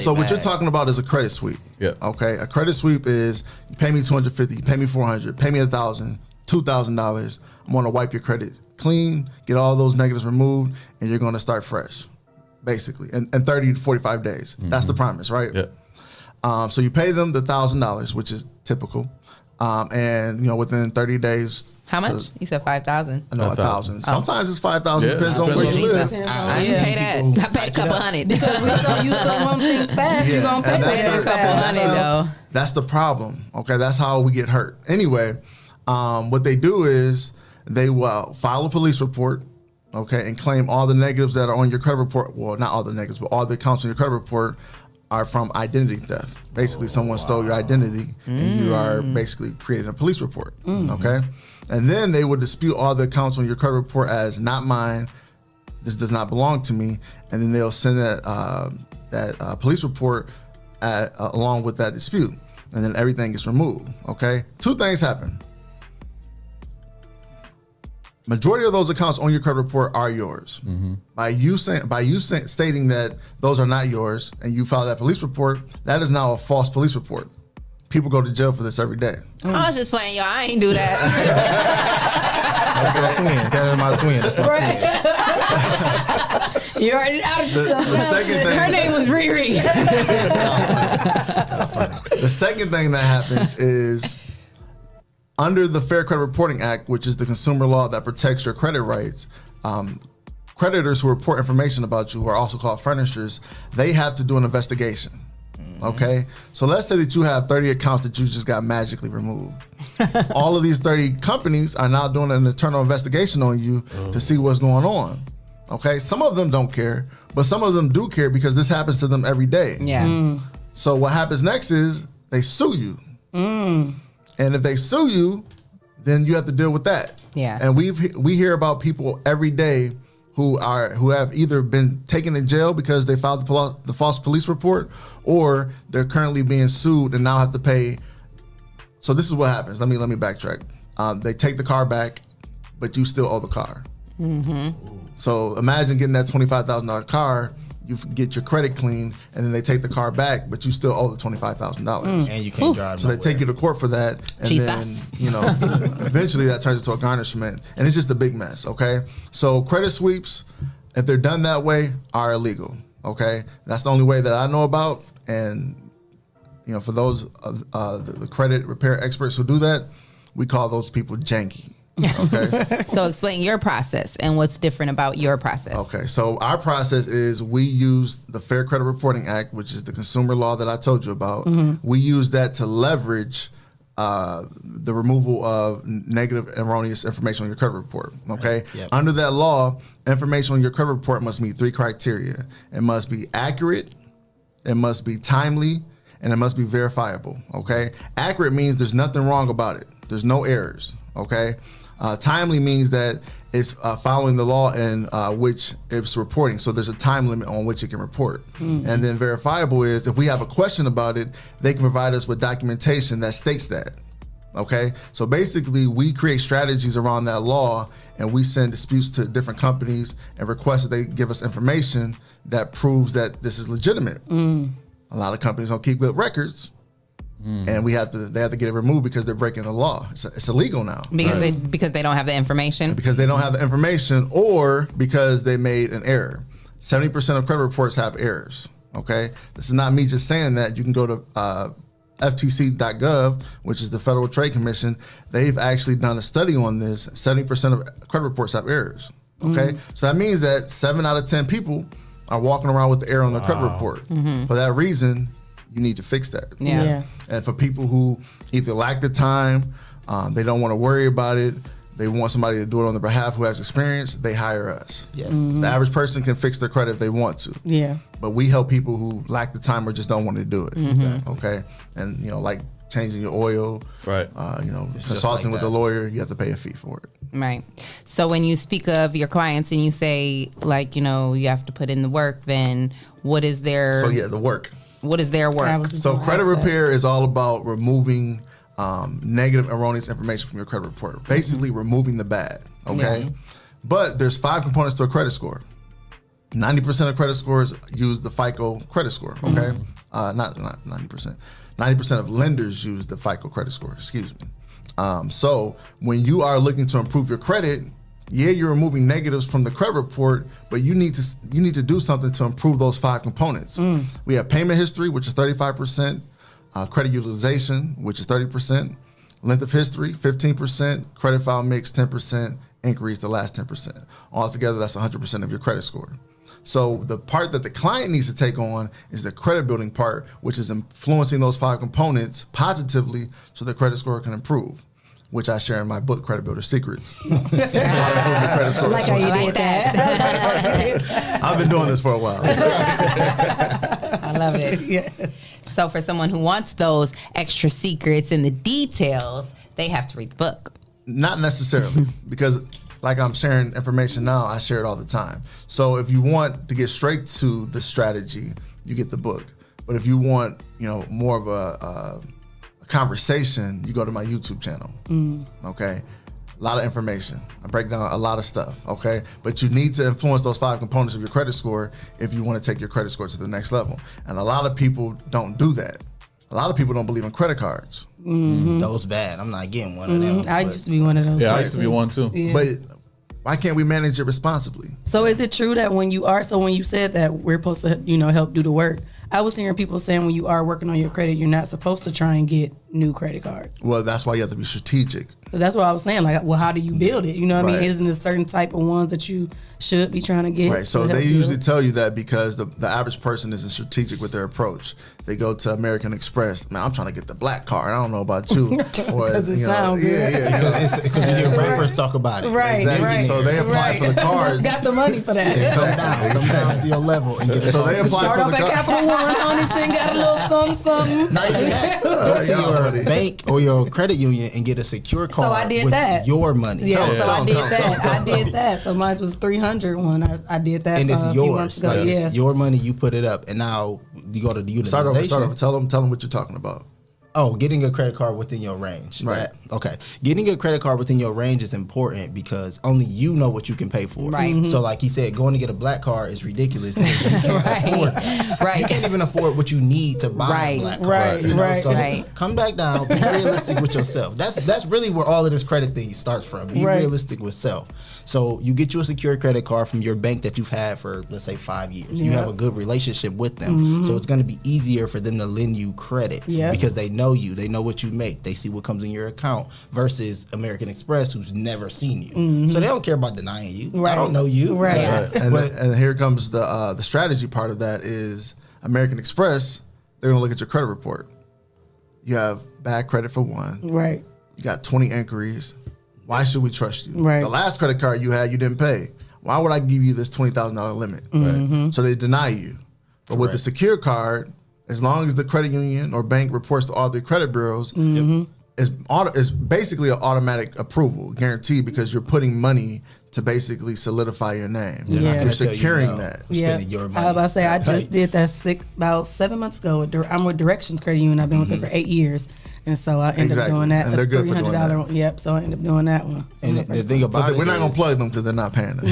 so what you're talking about is a credit sweep. Yeah. Okay, a credit sweep is you pay me $250, you pay me $400, pay me $1,000, $2,000. I'm gonna wipe your credit clean, get all those negatives removed, and you're gonna start fresh, basically, in 30 to 45 days. That's the promise, right? Yeah. So you pay them the $1,000, which is typical, and within 30 days. How much? You said 5,000. No, 1,000. Sometimes it's 5,000. Depends on where you live. I just pay that. I pay a couple hundred. Because we so used to want things fast, you're gonna pay a couple hundred though. That's the problem. Okay, that's how we get hurt. Anyway, what they do is they will file a police report, okay, and claim all the negatives that are on your credit report. Well, not all the negatives, but all the accounts on your credit report are from identity theft. Basically, someone stole your identity, and you are basically creating a police report. Okay, and then they would dispute all the accounts on your credit report as not mine. This does not belong to me, and then they'll send that police report along with that dispute, and then everything gets removed. Okay, two things happen. Majority of those accounts on your credit report are yours. By you stating that those are not yours, and you file that police report, that is now a false police report. People go to jail for this every day. I was just playing, y'all. I ain't do that. That's my twin. That's my twin. That's my twin. You already out of yourself. The second thing, her name was Riri. The second thing that happens is, under the Fair Credit Reporting Act, which is the consumer law that protects your credit rights, creditors who report information about you, who are also called furnishers, they have to do an investigation. Okay, so let's say that you have 30 accounts that you just got magically removed. All of these 30 companies are now doing an internal investigation on you to see what's going on. Okay, some of them don't care, but some of them do care because this happens to them every day. Yeah. So what happens next is they sue you. And if they sue you, then you have to deal with that. Yeah. And we hear about people every day who have either been taken to jail because they filed the false police report, or they're currently being sued and now have to pay. So this is what happens. Let me backtrack. They take the car back, but you still owe the car. So imagine getting that $25,000 car. You get your credit clean, and then they take the car back, but you still owe the $25,000. And you can't drive. So they take you to court for that, and then eventually that turns into a garnishment, and it's just a big mess. Okay, so credit sweeps, if they're done that way, are illegal. Okay, that's the only way that I know about, and for those the credit repair experts who do that, we call those people janky. Okay. So explain your process and what's different about your process. Okay, so our process is we use the Fair Credit Reporting Act, which is the consumer law that I told you about. We use that to leverage the removal of negative, erroneous information on your credit report. Okay, under that law, information on your credit report must meet 3 criteria. It must be accurate, it must be timely, and it must be verifiable. Okay, accurate means there's nothing wrong about it. There's no errors. Okay. Timely means that it's following the law in which it's reporting. So there's a time limit on which it can report. And then verifiable is if we have a question about it, they can provide us with documentation that states that. Okay, so basically we create strategies around that law, and we send disputes to different companies and request that they give us information that proves that this is legitimate. A lot of companies don't keep good records. And they have to get it removed because they're breaking the law. It's illegal now. Because they don't have the information? Because they don't have the information, or because they made an error. 70% of credit reports have errors. Okay? This is not me just saying that. You can go to FTC.gov, which is the Federal Trade Commission. They've actually done a study on this. 70% of credit reports have errors. Okay? So that means that 7 out of 10 people are walking around with the error on their credit report. For that reason, you need to fix that. And for people who either lack the time, they don't want to worry about it, they want somebody to do it on their behalf who has experience, they hire us. The average person can fix their credit if they want to. But we help people who lack the time or just don't want to do it. Okay. And like changing your oil, right? Consulting with a lawyer, you have to pay a fee for it. Right. So when you speak of your clients and you say you have to put in the work, then what is their? So the work. What is their work? So credit repair is all about removing negative, erroneous information from your credit report. Basically removing the bad, okay? But there's 5 components to a credit score. 90% of credit scores use the FICO credit score, okay? Not 90%. 90% of lenders use the FICO credit score, excuse me. So when you are looking to improve your credit, you're removing negatives from the credit report, but you need to do something to improve those 5 components. We have payment history, which is 35%, credit utilization, which is 30%, length of history, 15%, credit file mix, 10%, inquiries, the last 10%. Altogether, that's 100% of your credit score. So the part that the client needs to take on is the credit building part, which is influencing those 5 components positively so the credit score can improve, which I share in my book, Credit Builder Secrets. Like how you did that. I've been doing this for a while. I love it. So for someone who wants those extra secrets and the details, they have to read the book. Not necessarily, because like I'm sharing information now, I share it all the time. So if you want to get straight to the strategy, you get the book. But if you want, more of a conversation, you go to my YouTube channel. Okay, a lot of information. I break down a lot of stuff. Okay, but you need to influence those 5 components of your credit score if you want to take your credit score to the next level. And a lot of people don't do that. A lot of people don't believe in credit cards. Those bad. I'm not getting one of them. I used to be one of those. Yeah, I used to be one too. But why can't we manage it responsibly? So is it true that when you said that we're supposed to help do the work, I was hearing people saying when you are working on your credit, you're not supposed to try and get new credit cards. Well, that's why you have to be strategic. Because that's what I was saying. Like, well, how do you build it? You know what I Right. mean? Isn't there certain type of ones that you should be trying to get? Right. So to help they usually build? tell you that because the average person isn't strategic with their approach. They go to American Express. Man, I'm trying to get the black card. I don't know about you. Because it sounds good. Yeah. Because you hear rappers talk about it. Right, Exactly. right. So they apply for the cards. Got the money for that. Yeah, come down to your level and get it. So they apply Start for off the at card. Capital One, Huntington, got a little something. Not even that. Go to your bank or your credit union and get a secure card. So I did with that. your money. Yeah, so I did tell that. me. I did that. So mine was 300 one. I did that And it's a few months yours. ago. Like, Yeah. it's your money. You put it up, and now you go to the Start utilization. over. Tell them what you're talking about. Oh, getting a credit card within your range. Right. Okay. Getting a credit card within your range is important because only you know what you can pay for. Right. Mm-hmm. So, like he said, going to get a black card is ridiculous because you can't afford that. Right. You can't even afford what you need to buy Right. a black card. Right. you know? Right. So Right. come back down. Be realistic with yourself. That's really where all of this credit thing starts from. Be Right. realistic with self. So you get you a secure credit card from your bank that you've had for, let's say, 5 years. You Yeah. have a good relationship with them. So it's going to be easier for them to lend you credit Yeah. because they know you. They know what you make. They see what comes in your account versus American Express, who's never seen you. So they don't care about denying you. Right. I don't know you. Right. And here comes the strategy part of that is American Express. They're gonna look at your credit report. You have bad credit for one. Right. You got 20 inquiries. Why should we trust you? Right. The last credit card you had, you didn't pay. Why would I give you this $20,000 limit? Right. So they deny you. But with the secure card, as long as the credit union or bank reports to all their credit bureaus, it's basically an automatic approval, guaranteed, because you're putting money to basically solidify your name. They're not Yeah. gonna You're tell you securing no. that. We're spending your money. I was about to say, I Right. just did that about 7 months ago. I'm with Directions Credit Union. I've been with them for 8 years. And so I ended up Exactly. doing that. And they're a good for doing $300 that. one. Yep. So I ended up doing that one. And the thing about But it we're not is- gonna plug them because they're not paying us.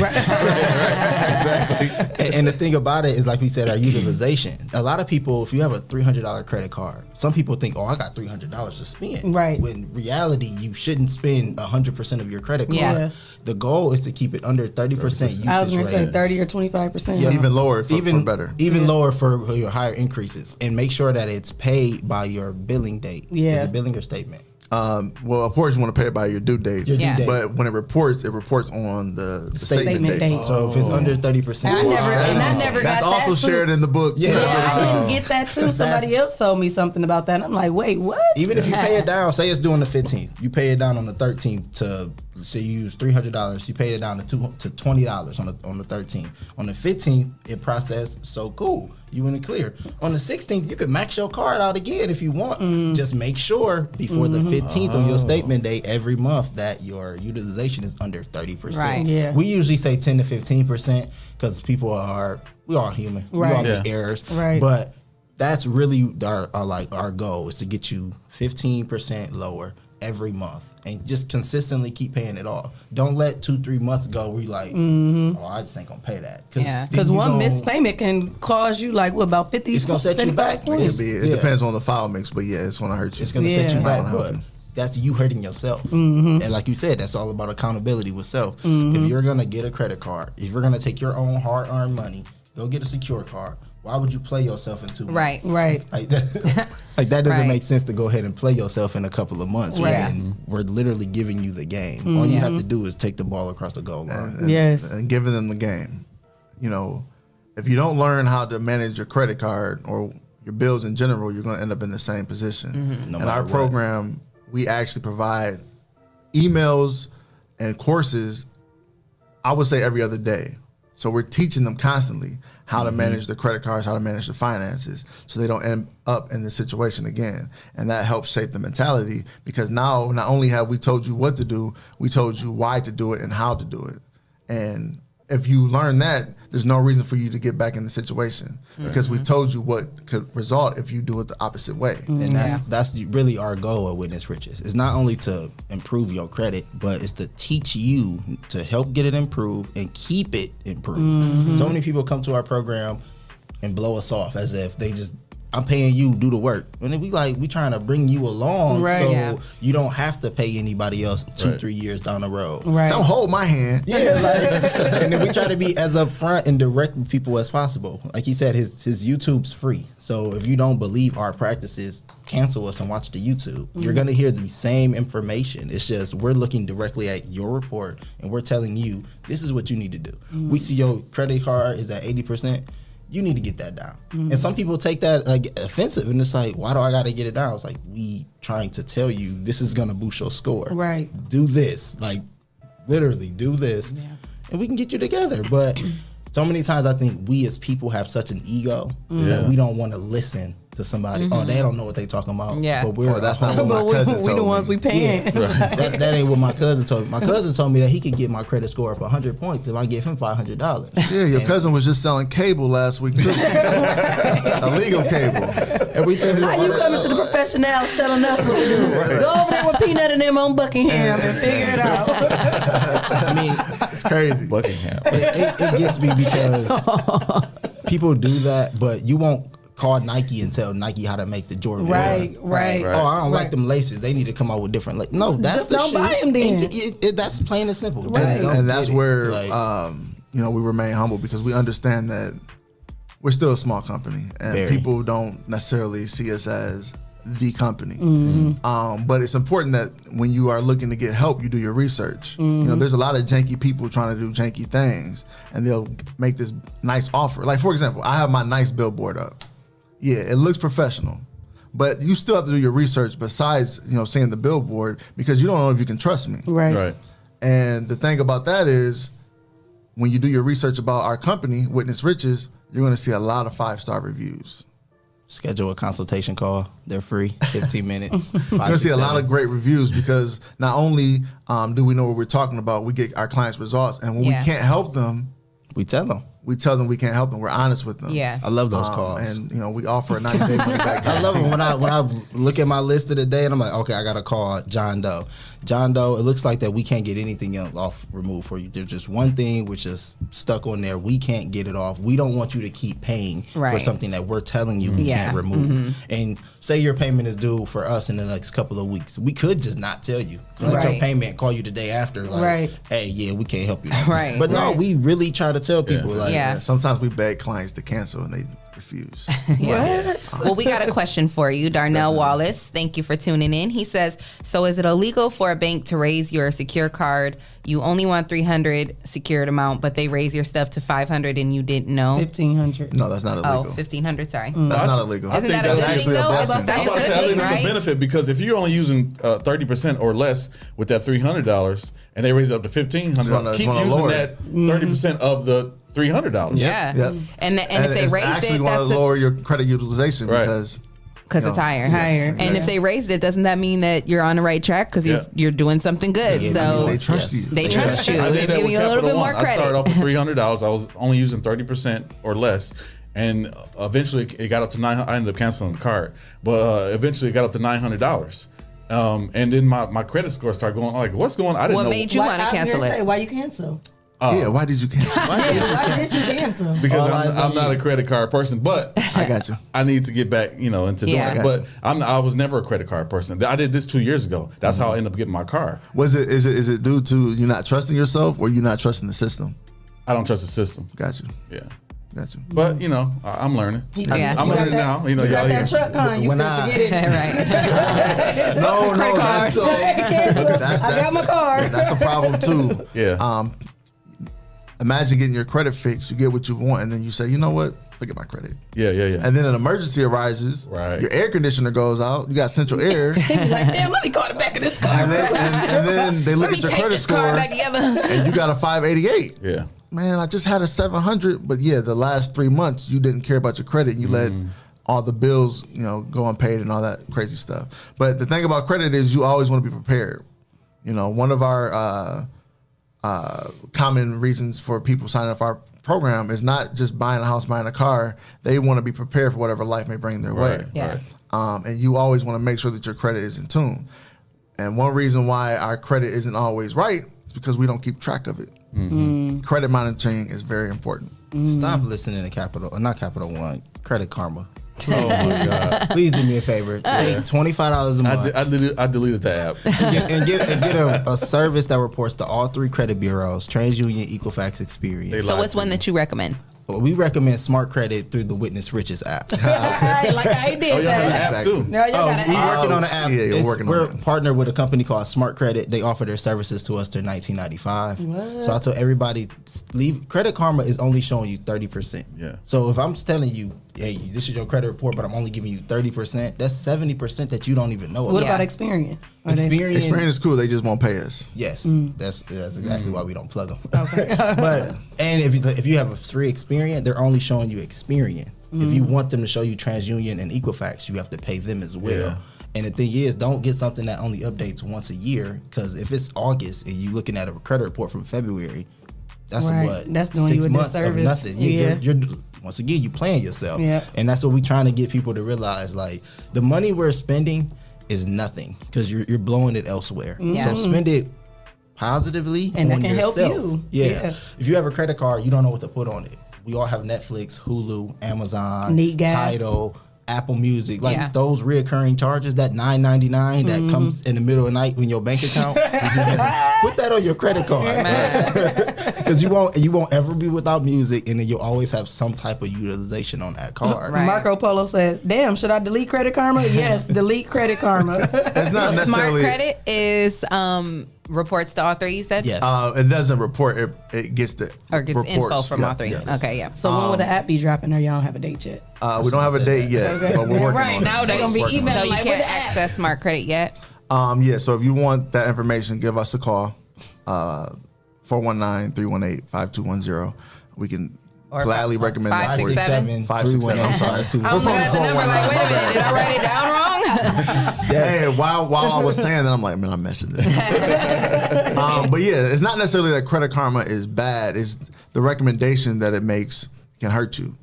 and the thing about it is, like we said, our utilization. A lot of people, if you have a $300 credit card, some people think, oh, I got $300 to spend. Right. When in reality, you shouldn't spend 100% of your credit card. Yeah. The goal is to keep it under 30% usage I was going to say rate. 30 or 25%. Yeah. Even lower for better. Even lower for your higher increases. And make sure that it's paid by your billing date. Yeah. Is it billing or statement? Well, of course, you want to pay it by your due date. Your due Yeah. date. But when it reports on the statement Statement date. date. So if it's under 30%. And I never That's got also that too. shared in the book. Yeah. Yeah, I didn't get that too. Somebody else told me something about that. And I'm like, wait, what? Even if you pay it down, say it's due on the 15th, you pay it down on the 13th to, say you use $300, you pay it down to $20 on the 13th. On the 15th, it processed, so cool, you in the clear. On the 16th, you could max your card out again if you want. Just make sure before the 15th on your statement day every month that your utilization is under 30%. Right. Yeah. We usually say 10 to 15% because we are human. Right. We all make errors. Right. But that's really our goal is to get you 15% lower every month and just consistently keep paying it off. Don't let 2-3 months go where you're like, oh, I just ain't gonna pay that. Yeah. Because one missed payment can cause you like, what, about 50? It's gonna set you back. It depends on the file mix, but yeah, it's gonna hurt you. It's gonna set you back, It's but gonna help that's you hurting yourself. And like you said, that's all about accountability with self. If you're gonna get a credit card, if you're gonna take your own hard-earned money, go get a secure card. Why would you play yourself in 2 months? Right. Right. Like that, like that doesn't Right. make sense to go ahead and play yourself in a couple of months. Right. And we're literally giving you the game. All you have to do is take the ball across the goal line. and giving them the game. You know, if you don't learn how to manage your credit card or your bills in general, you're going to end up in the same position. No in matter our what. program, we actually provide emails and courses, I would say every other day. So we're teaching them constantly how to manage the credit cards, how to manage the finances, so they don't end up in this situation again. And that helps shape the mentality, because now not only have we told you what to do, we told you why to do it and how to do it. And if you learn that, there's no reason for you to get back in the situation, because we told you what could result if you do it the opposite way. And that's really our goal at Witness Riches. It's not only to improve your credit, but it's to teach you to help get it improved and keep it improved. So many people come to our program and blow us off as if they just I'm paying you, do the work. And then we trying to bring you along, Right. so you don't have to pay anybody else 2-3 years down the road. Right. Don't hold my hand. Yeah, like, and then we try to be as upfront and direct with people as possible. Like he said, his YouTube's free. So if you don't believe our practices, cancel us and watch the YouTube. You're gonna hear the same information. It's just we're looking directly at your report and we're telling you this is what you need to do. We see your credit card is at 80%. You need to get that down. And some people take that like offensive, and it's like, why do I got to get it down? It's like, we trying to tell you this is gonna boost your score. Right. Do this, like literally do this, and we can get you together. But so many times I think we as people have such an ego that we don't want to listen to somebody. Oh, they don't know what they talking about. Yeah. But we're that's not what my cousin we told the me. ones we paying. Yeah. That ain't what my cousin told me. My cousin told me that he could get my credit score up 100 points if I give him $500. Yeah, your cousin was just selling cable last week too. Illegal cable. And we tell How you coming to the professionals telling us what to do? Go over there with Peanut and them on Buckingham and figure it out. I mean, It's crazy. Buckingham. it gets me because people do that, but you won't call Nike and tell Nike how to make the Jordan. Right. Oh, I don't like them laces. They need to come out with different laces. No, that's Just the don't shit. buy 'em then. And that's plain and simple. Just Right. don't And that's get it. where Like, we remain humble because we understand that we're still a small company and Very. people don't necessarily see us as the company. But it's important that when you are looking to get help, you do your research. You know, there's a lot of janky people trying to do janky things, and they'll make this nice offer. Like, for example, I have my nice billboard up. Yeah, it looks professional, but you still have to do your research besides, seeing the billboard, because you don't know if you can trust me. Right. And the thing about that is, when you do your research about our company, Witness Riches, you're going to see a lot of 5-star reviews. schedule a consultation call. They're free, 15 minutes. You're going to see a lot of great reviews because not only do we know what we're talking about, we get our clients results. And when we can't help them, we tell them. We tell them we can't help them. We're honest with them. Yeah. I love those calls. And, we offer a 90-day money back guarantee. I love it when I look at my list of the day and I'm like, okay, I got to call John Doe. John Doe, it looks like that we can't get anything else removed for you. There's just one thing which is stuck on there. We can't get it off. We don't want you to keep paying for something that we're telling you we can't remove. And say your payment is due for us in the next couple of weeks. We could just not tell you. Collect your payment, call you the day after. Like, hey, yeah, we can't help you. But no, we really try to tell people. Sometimes we beg clients to cancel and they refuse. Well, we got a question for you. Darnell Wallace, thank you for tuning in. He says, so is it illegal for a bank to raise your secure card? You only want $300 secured amount, but they raise your stuff to $500 and you didn't know? $1,500. No, that's not illegal. Oh, $1,500, sorry. That's not illegal. Isn't that a good thing, though? That's a I good think thing, that's a right? benefit because if you're only using 30% or less with that $300 and they raise it up to $1,500, keep using that 30% of the $300. Yeah. Yep. And if they raised actually it, want that's to lower your credit utilization because it's higher. And if they raised it, doesn't that mean that you're on the right track because you're doing something good? So they trust you. They trust you. I They did that give with you a little bit Capital more One. credit. I started off with $300. I was only using 30% or less. And eventually it got up to $900. I ended up canceling the card. But eventually it got up to $900. And then my credit score started going like, what's going on? I didn't know. What made you want to cancel it? Why you cancel? Why did you cancel? Why did you cancel? Because I'm not a credit card person, but I got you. I need to get back, into doing it. But I was never a credit card person. I did this 2 years ago. That's how I ended up getting my car. Is it due to you not trusting yourself or you not trusting the system? I don't trust the system. Got you. Yeah. Got you. But I'm learning. Yeah. I'm learning now. You y'all got here. that truck on. You said forget it. No, that's I got my car. That's a problem too. Yeah. Imagine getting your credit fixed. You get what you want, and then you say, you know what? Forget my credit. Yeah. And then an emergency arises. Right. Your air conditioner goes out. You got central air. He'd be like, damn, let me call the back of this car. and then they look Let at me your take credit this car score, back together. and you got a 588. Yeah. Man, I just had a 700, but the last 3 months you didn't care about your credit. And you let all the bills, go unpaid and all that crazy stuff. But the thing about credit is you always want to be prepared. One of our common reasons for people signing up our program is not just buying a house, buying a car. They want to be prepared for whatever life may bring their way. Yeah. And you always want to make sure that your credit is in tune. And one reason why our credit isn't always right is because we don't keep track of it. Credit monitoring is very important. Stop listening to Capital One, Credit Karma. Oh my God! Please do me a favor. Take $25 a month. I deleted the app and get a service that reports to all 3 credit bureaus: TransUnion, Equifax, Experian. So what's one that you recommend? We recommend Smart Credit through the Witness Riches app. Like I did. Oh, y'all have an app too. No, y'all got an app. We're working on an app. Yeah, We're partnered with a company called Smart Credit. They offer their services to us till 1995. So I tell everybody, leave. Credit Karma is only showing you 30%. Yeah. So if I'm telling you, hey, this is your credit report, but I'm only giving you 30%, that's 70% that you don't even know about. What about Experian? Experian is cool. They just won't pay us. Yes, that's exactly why we don't plug them. Okay. And if you have a free Experian, they're only showing you Experian. If you want them to show you TransUnion and Equifax, you have to pay them as well. Yeah. And the thing is, don't get something that only updates once a year, because if it's August and you're looking at a credit report from February, that's That's doing 6 you a months of disservice. nothing. You're once again, you playing yourself. Yeah. And that's what we're trying to get people to realize. Like, the money we're spending is nothing because you're blowing it elsewhere. So spend it positively and on that can yourself. help you. Yeah. If you have a credit card, you don't know what to put on it. We all have Netflix, Hulu, Amazon, Need gas. Tidal, Apple Music, like those reoccurring charges, that $9.99 that comes in the middle of the night when your bank account. Put that on your credit card, because you won't ever be without music, and then you'll always have some type of utilization on that card. Right. Marco Polo says, "Damn, should I delete Credit Karma?" Yes, delete Credit Karma. It's not Smart necessarily Credit is reports to all 3. You said yes. It doesn't report. It gets the reports. Info from all 3. Yes. Okay, yeah. So when will the app be dropping? Or y'all don't have a date yet? We don't have a date yet, but we're working on it. Now they're gonna be So emailing you like, can't "Where the app?" access Smart Credit yet. Yeah, so if you want that information, give us a call, 419-318-5210. We can Or gladly recommend that for you. 567. 567. I'm sorry. I'm looking at the number like, wait a minute, did I write it down wrong? Hey, while I was saying that, I'm like, man, I'm messing this. But yeah, it's not necessarily that Credit Karma is bad. It's the recommendation that it makes can hurt you.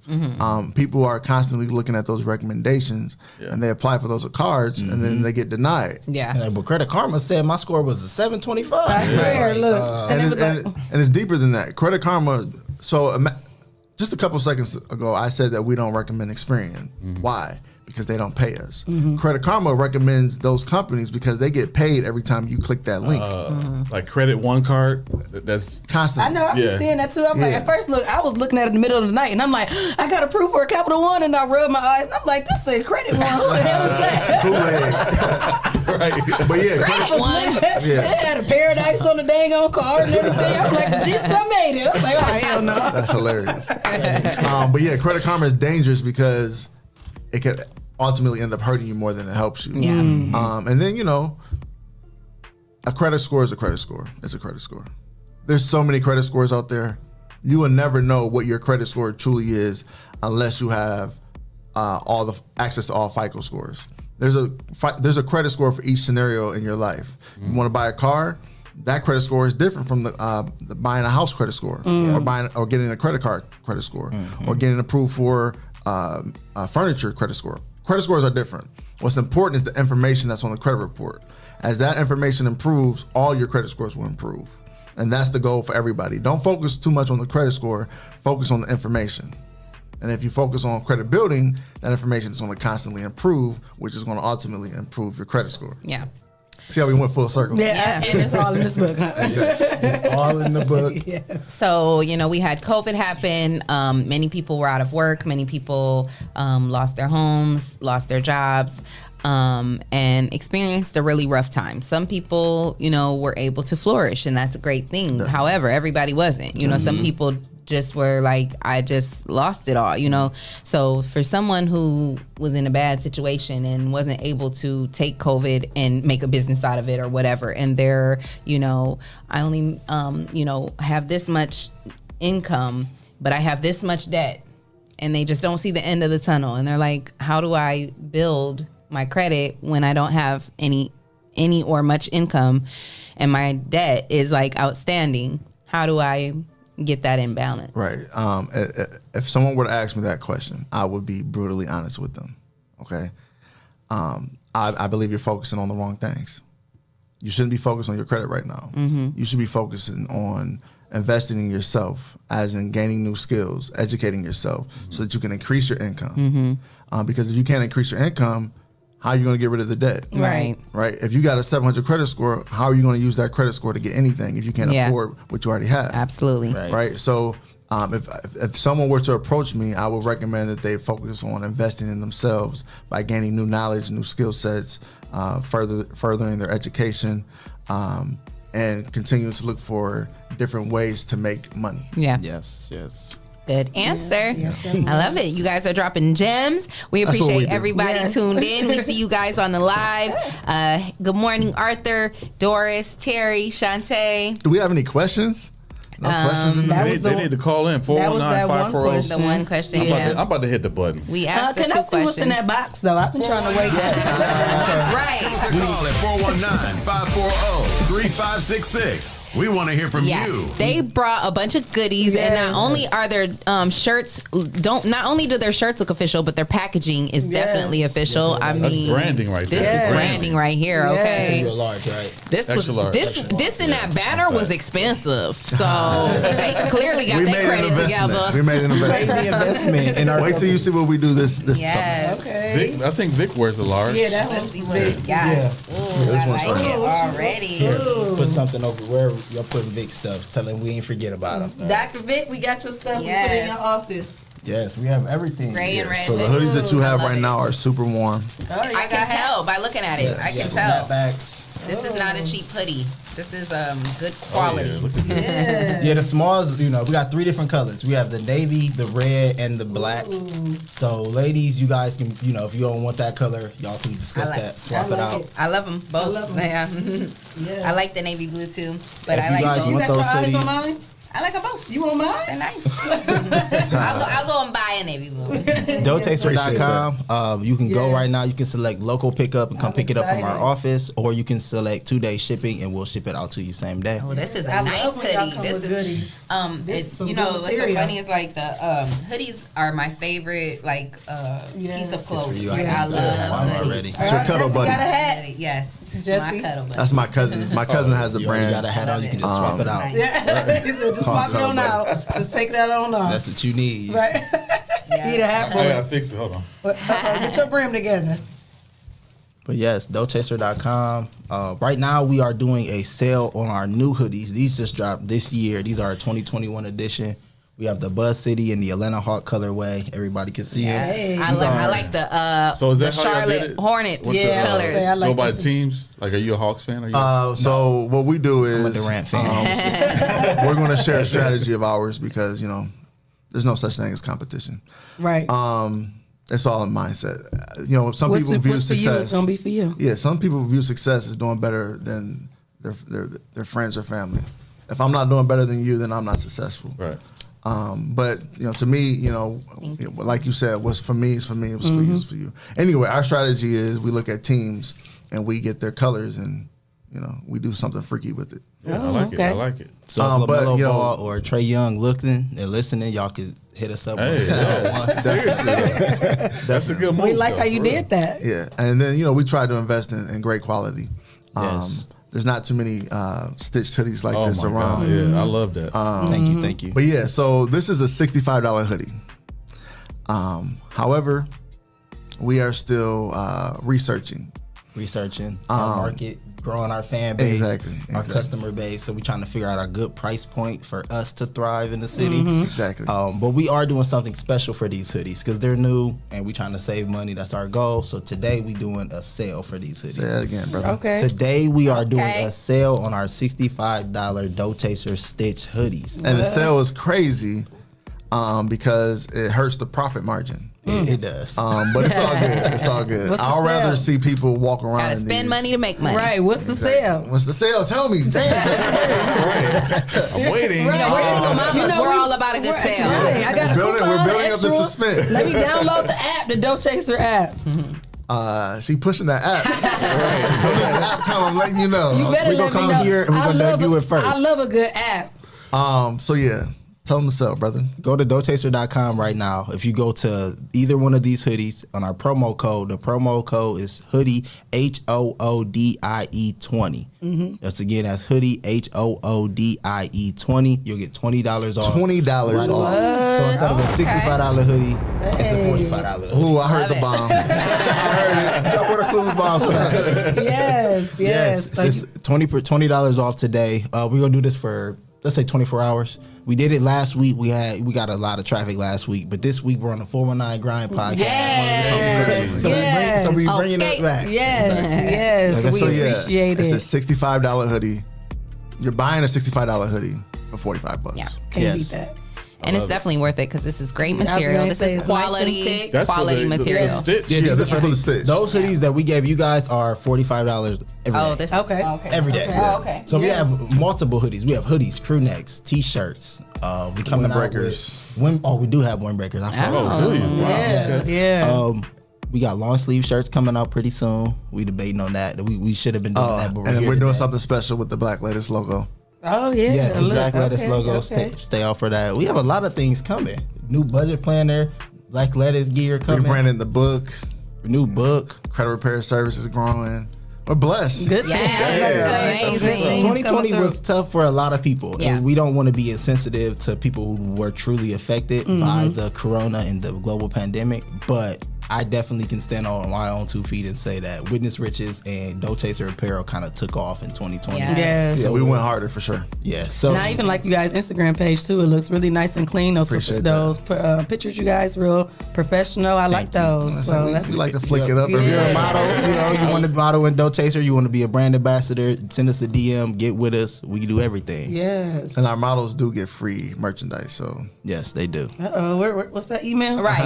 People are constantly looking at those recommendations and they apply for those cards and then they get denied. Yeah. But Credit Karma said my score was a 725. I swear, look. And it's deeper than that. Credit Karma, just a couple seconds ago, I said that we don't recommend Experian. Why? Because they don't pay us. Credit Karma recommends those companies because they get paid every time you click that link. Like Credit One card, that's constantly. I know, I've been seeing that too. I'm like, at first, I was looking at it in the middle of the night, and I'm like, I got approved for a Capital One, and I rubbed my eyes, and I'm like, this is Credit One. Who the hell is that? Right. But yeah, Credit One. It had a paradise on the dang on card and everything. I'm like, Jesus, I made it. I'm like, oh, hell no. That's hilarious. But yeah, Credit Karma is dangerous because it could ultimately end up hurting you more than it helps you. Yeah. And then, a credit score is a credit score. It's a credit score. There's so many credit scores out there. You will never know what your credit score truly is unless you have all the access to all FICO scores. There's a credit score for each scenario in your life. You want to buy a car, that credit score is different from the buying a house credit score, or getting a credit card credit score, or getting approved for furniture credit score. Credit scores are different. What's important is the information that's on the credit report. As that information improves, all your credit scores will improve. And that's the goal for everybody. Don't focus too much on the credit score, focus on the information. And if you focus on credit building, that information is going to constantly improve, which is going to ultimately improve your credit score. Yeah. See how we went full circle? Yeah, and it's all in this book. It's all in the book. So, we had COVID happen. Many people were out of work. Many people lost their homes, lost their jobs, and experienced a really rough time. Some people, were able to flourish, and that's a great thing. However, everybody wasn't. Some people just were like, I just lost it all, So for someone who was in a bad situation and wasn't able to take COVID and make a business out of it or whatever, and they're, I only, have this much income, but I have this much debt, and they just don't see the end of the tunnel. And they're like, how do I build my credit when I don't have any or much income and my debt is like outstanding? How do I get that in balance? Right. If someone were to ask me that question, I would be brutally honest with them. Okay. I believe you're focusing on the wrong things. You shouldn't be focused on your credit right now. You should be focusing on investing in yourself, as in gaining new skills, educating yourself, so that you can increase your income. Because if you can't increase your income, how are you going to get rid of the debt? Right. If you got a 700 credit score, how are you going to use that credit score to get anything if you can't afford what you already have? Absolutely. Right. So if someone were to approach me, I would recommend that they focus on investing in themselves by gaining new knowledge, new skill sets, furthering their education, and continuing to look for different ways to make money. Yeah. Yes. Good answer. I love it. You guys are dropping gems. We appreciate everybody tuned in. We see you guys on the live. Good morning, Arthur, Doris, Terry, Shantae. Do we have any questions? No questions in there? They need to call in 419-540. The one question. I'm about to hit the button. We asked Can I see what's in that box, though? I've been trying to wait. Right. Call at 419-540-3566. We want to hear from you. They brought a bunch of goodies, and not only are their shirts not only do their shirts look official, but their packaging is definitely official. I mean, that's branding right there. This is branding right here. Okay. Extra large, right? This was this in that banner was expensive. So they clearly got their credit together. We made an investment. In our Wait till you see what we do this summer. Okay. I think Vic wears a large. Yeah, that was see what we got. Ooh, I like it already. Put something over where you're putting Vic stuff. Tell him we ain't forget about him. Dr. Vic, we got your stuff. We put it in your office. Yes, we have everything. Gray and red. So the hoodies that you have right now are super warm. I can tell by looking at it. Yes, I can tell. Snapbacks. This is not a cheap hoodie. This is good quality. Yeah, the smalls, we got 3 different colors. We have the navy, the red, and the black. So, ladies, you guys can, if you don't want that color, y'all can discuss that. Swap it out. I love them both. Yeah. I like the navy blue too, but I like guys both. want those eyes on hoodies, mine? I like them both. You want mine? They're nice. I'll go and buy a navy blue. DoTaster.com. You can go right now. You can select local pickup and come pick it up from our office, or you can select 2-day shipping and we'll ship it out to you same day. Oh, this is a nice hoodie. This is what's so funny is like the hoodies are my favorite piece of clothing. I love hoodies. It's your cuddle buddy. Got a hat? Yes. Jesse? That's my cousin. My cousin has a brand. You got a hat on, you can just swap it out. Yeah. He said, just swap it on out. Just take that on off. That's what you need. Right. Eat a hat boy. I gotta fix it. Hold on. Get your brim together. But yes, DoTaster.com. Right now we are doing a sale on our new hoodies. These just dropped this year. These are our 2021 edition. We have the Buzz City and the Atlanta Hawk colorway. Everybody can see it. Hey. I like the so is that the how y'all did Charlotte it? Hornets colors. I like go by teams? Like, are you a Hawks fan? So what we do is I'm a Durant fan. we're going to share a strategy of ours because there's no such thing as competition. Right. It's all a mindset. Some people view what's success. For you, it's gonna be for you. Yeah, some people view success as doing better than their friends or family. If I'm not doing better than you, then I'm not successful. Right. But to me, like you said, what's for me is for me. What's for you is for you. Anyway, our strategy is we look at teams and we get their colors and we do something freaky with it. Yeah, I like it. I like it. So if LaMelo Ball or Trey Young looking and listening, y'all could hit us up. Seriously, that's a good move. We like how you did that. Yeah, and then we try to invest in great quality. Yes. There's not too many stitched hoodies like this my around. God, yeah, I love that. Thank you. But yeah, so this is a $65 hoodie. However, we are still researching our market, growing our fan base, our exactly. customer base. So we're trying to figure out a good price point for us to thrive in the city. Exactly. But we are doing something special for these hoodies because they're new and we're trying to save money. That's our goal. So today we doing a sale for these hoodies. Say that again, brother. Okay. Today we are doing a sale on our $65 DoTaster Stitch hoodies. And the sale is crazy because it hurts the profit margin. It does. But it's all good. It's all good. I'd rather see people walk around. Gotta spend money to make money. Right. What's the sale? What's the sale? Tell me. I'm waiting. We're single mamas. We're all about a good sale. Right. I got a coupon, We're building up extra. the suspense. Let me download the app, the DoTaster app. She pushing that app. As soon as the app come, I'm letting you know. You better We're let gonna me come know. here and we're gonna debut it first. I love a good app. So yeah, Tell them to sell, brother. Go to doughteaster.com right now. If you go to either one of these hoodies on our promo code, the promo code is hoodie HOODIE 20. That's hoodie HOODIE 20. You'll get $20 off. $20 off. So instead of a $65 hoodie, it's a $45 hoodie. Ooh, I heard the bomb. I heard it. Drop with a clue bomb for that. Yes. It's $20 off today. We're gonna do this for, let's say, 24 hours. We did it last week. We got a lot of traffic last week, but this week we're on the 419 Grind podcast. So we're bringing it back. Yes. We appreciate it. It's a $65 hoodie. You're buying a $65 hoodie for $45. Yeah, can't beat that. And it's definitely worth it because this is great material. This is quality, quality material. Stitch. Yeah, this is for the stitch. Those hoodies that we gave you guys are $45 every day. Every day. Okay. So we have multiple hoodies. We have hoodies, crew necks, t-shirts. We coming out with we do have windbreakers. I forgot. We got long sleeve shirts coming out pretty soon. We debating on that. We should have been doing that, but we're doing something special with the Black Lettuce logo. Oh yeah, yes, the Black Lettuce logo. Stay off for that. We have a lot of things coming. New budget planner, Black Lettuce gear coming. Rebranding the book, new book. Credit repair service is growing. We're blessed. Good. Amazing. 2020 was tough for a lot of people. Yeah. And we don't want to be insensitive to people who were truly affected by the corona and the global pandemic, but I definitely can stand on my own 2 feet and say that Witness Riches and Dough Chaser Apparel kind of took off in 2020. Yes. Yeah, we went harder for sure. Yeah. So and I even like you guys' Instagram page too. It looks really nice and clean. Those pictures, you guys, real professional. I like those. So we like to flick it up. If you're a model, you want to model in Dough Chaser, you want to be a brand ambassador, send us a DM, get with us. We can do everything. Yes. And our models do get free merchandise. So yes, they do. What's that email? Right.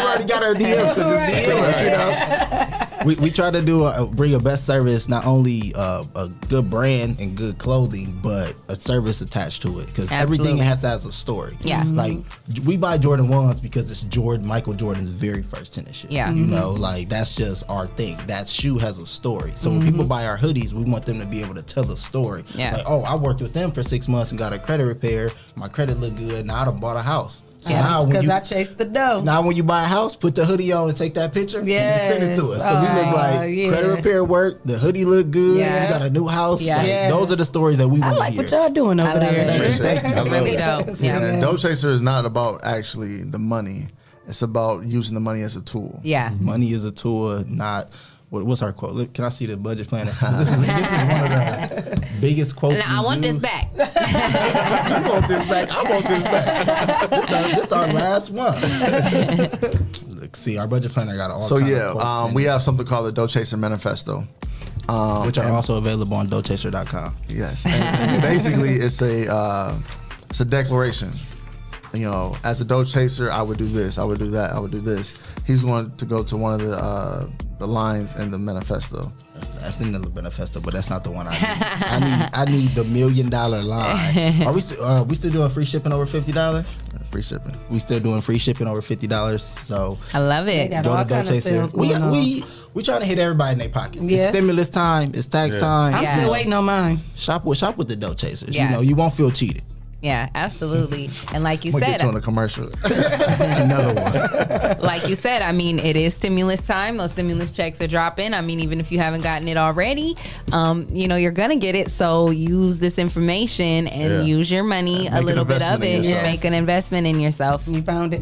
We already got our DM, so just DM us, you know. We try to bring a best service, not only a good brand and good clothing, but a service attached to it, because everything has to have a story. Yeah. Like we buy Jordan 1s because it's Michael Jordan's very first tennis shoe. Yeah. You know, like that's just our thing. That shoe has a story. So when people buy our hoodies, we want them to be able to tell a story. Yeah. Like, oh, I worked with them for 6 months and got a credit repair. My credit looked good. Now I done bought a house. So because I chased the dough. Now when you buy a house, put the hoodie on and take that picture and send it to us. So we look like credit repair work, the hoodie look good, we got a new house. Yeah. Like, those are the stories that we want to hear. I like what y'all doing over there. Really dope. Yeah. And Dough Chaser is not about actually the money. It's about using the money as a tool. Yeah. Money is a tool, not... What's our quote? Can I see the budget planner? This is one of the biggest quotes. Now, I want this back. You want this back? I want this back. This is our last one. Look, see, our budget planner got all. So kinds of quotes we have something called the Dough Chaser Manifesto, which are also available on doughteaster.com. Yes, and basically it's a declaration. You know, as a Dough Chaser, I would do this, I would do that, I would do this. He's going to go to one of the lines in the manifesto. That's in the manifesto, but that's not the one I need. I need the $1 million line. Are we still doing free shipping over $50? Free shipping. We still doing free shipping over $50. So I love it. Go to Dough Chaser. We trying to hit everybody in their pockets. It's stimulus time. It's tax time. I'm still waiting on mine. Shop with the Dough Chasers. Yeah. You know, you won't feel cheated. Yeah, absolutely. And like you We'll said, get you on a commercial. Another one. Like you said, I mean, it is stimulus time. Those stimulus checks are dropping. I mean, even if you haven't gotten it already, you're gonna get it. So use this information and use your money, a little bit of it, to make an investment in yourself. You found it.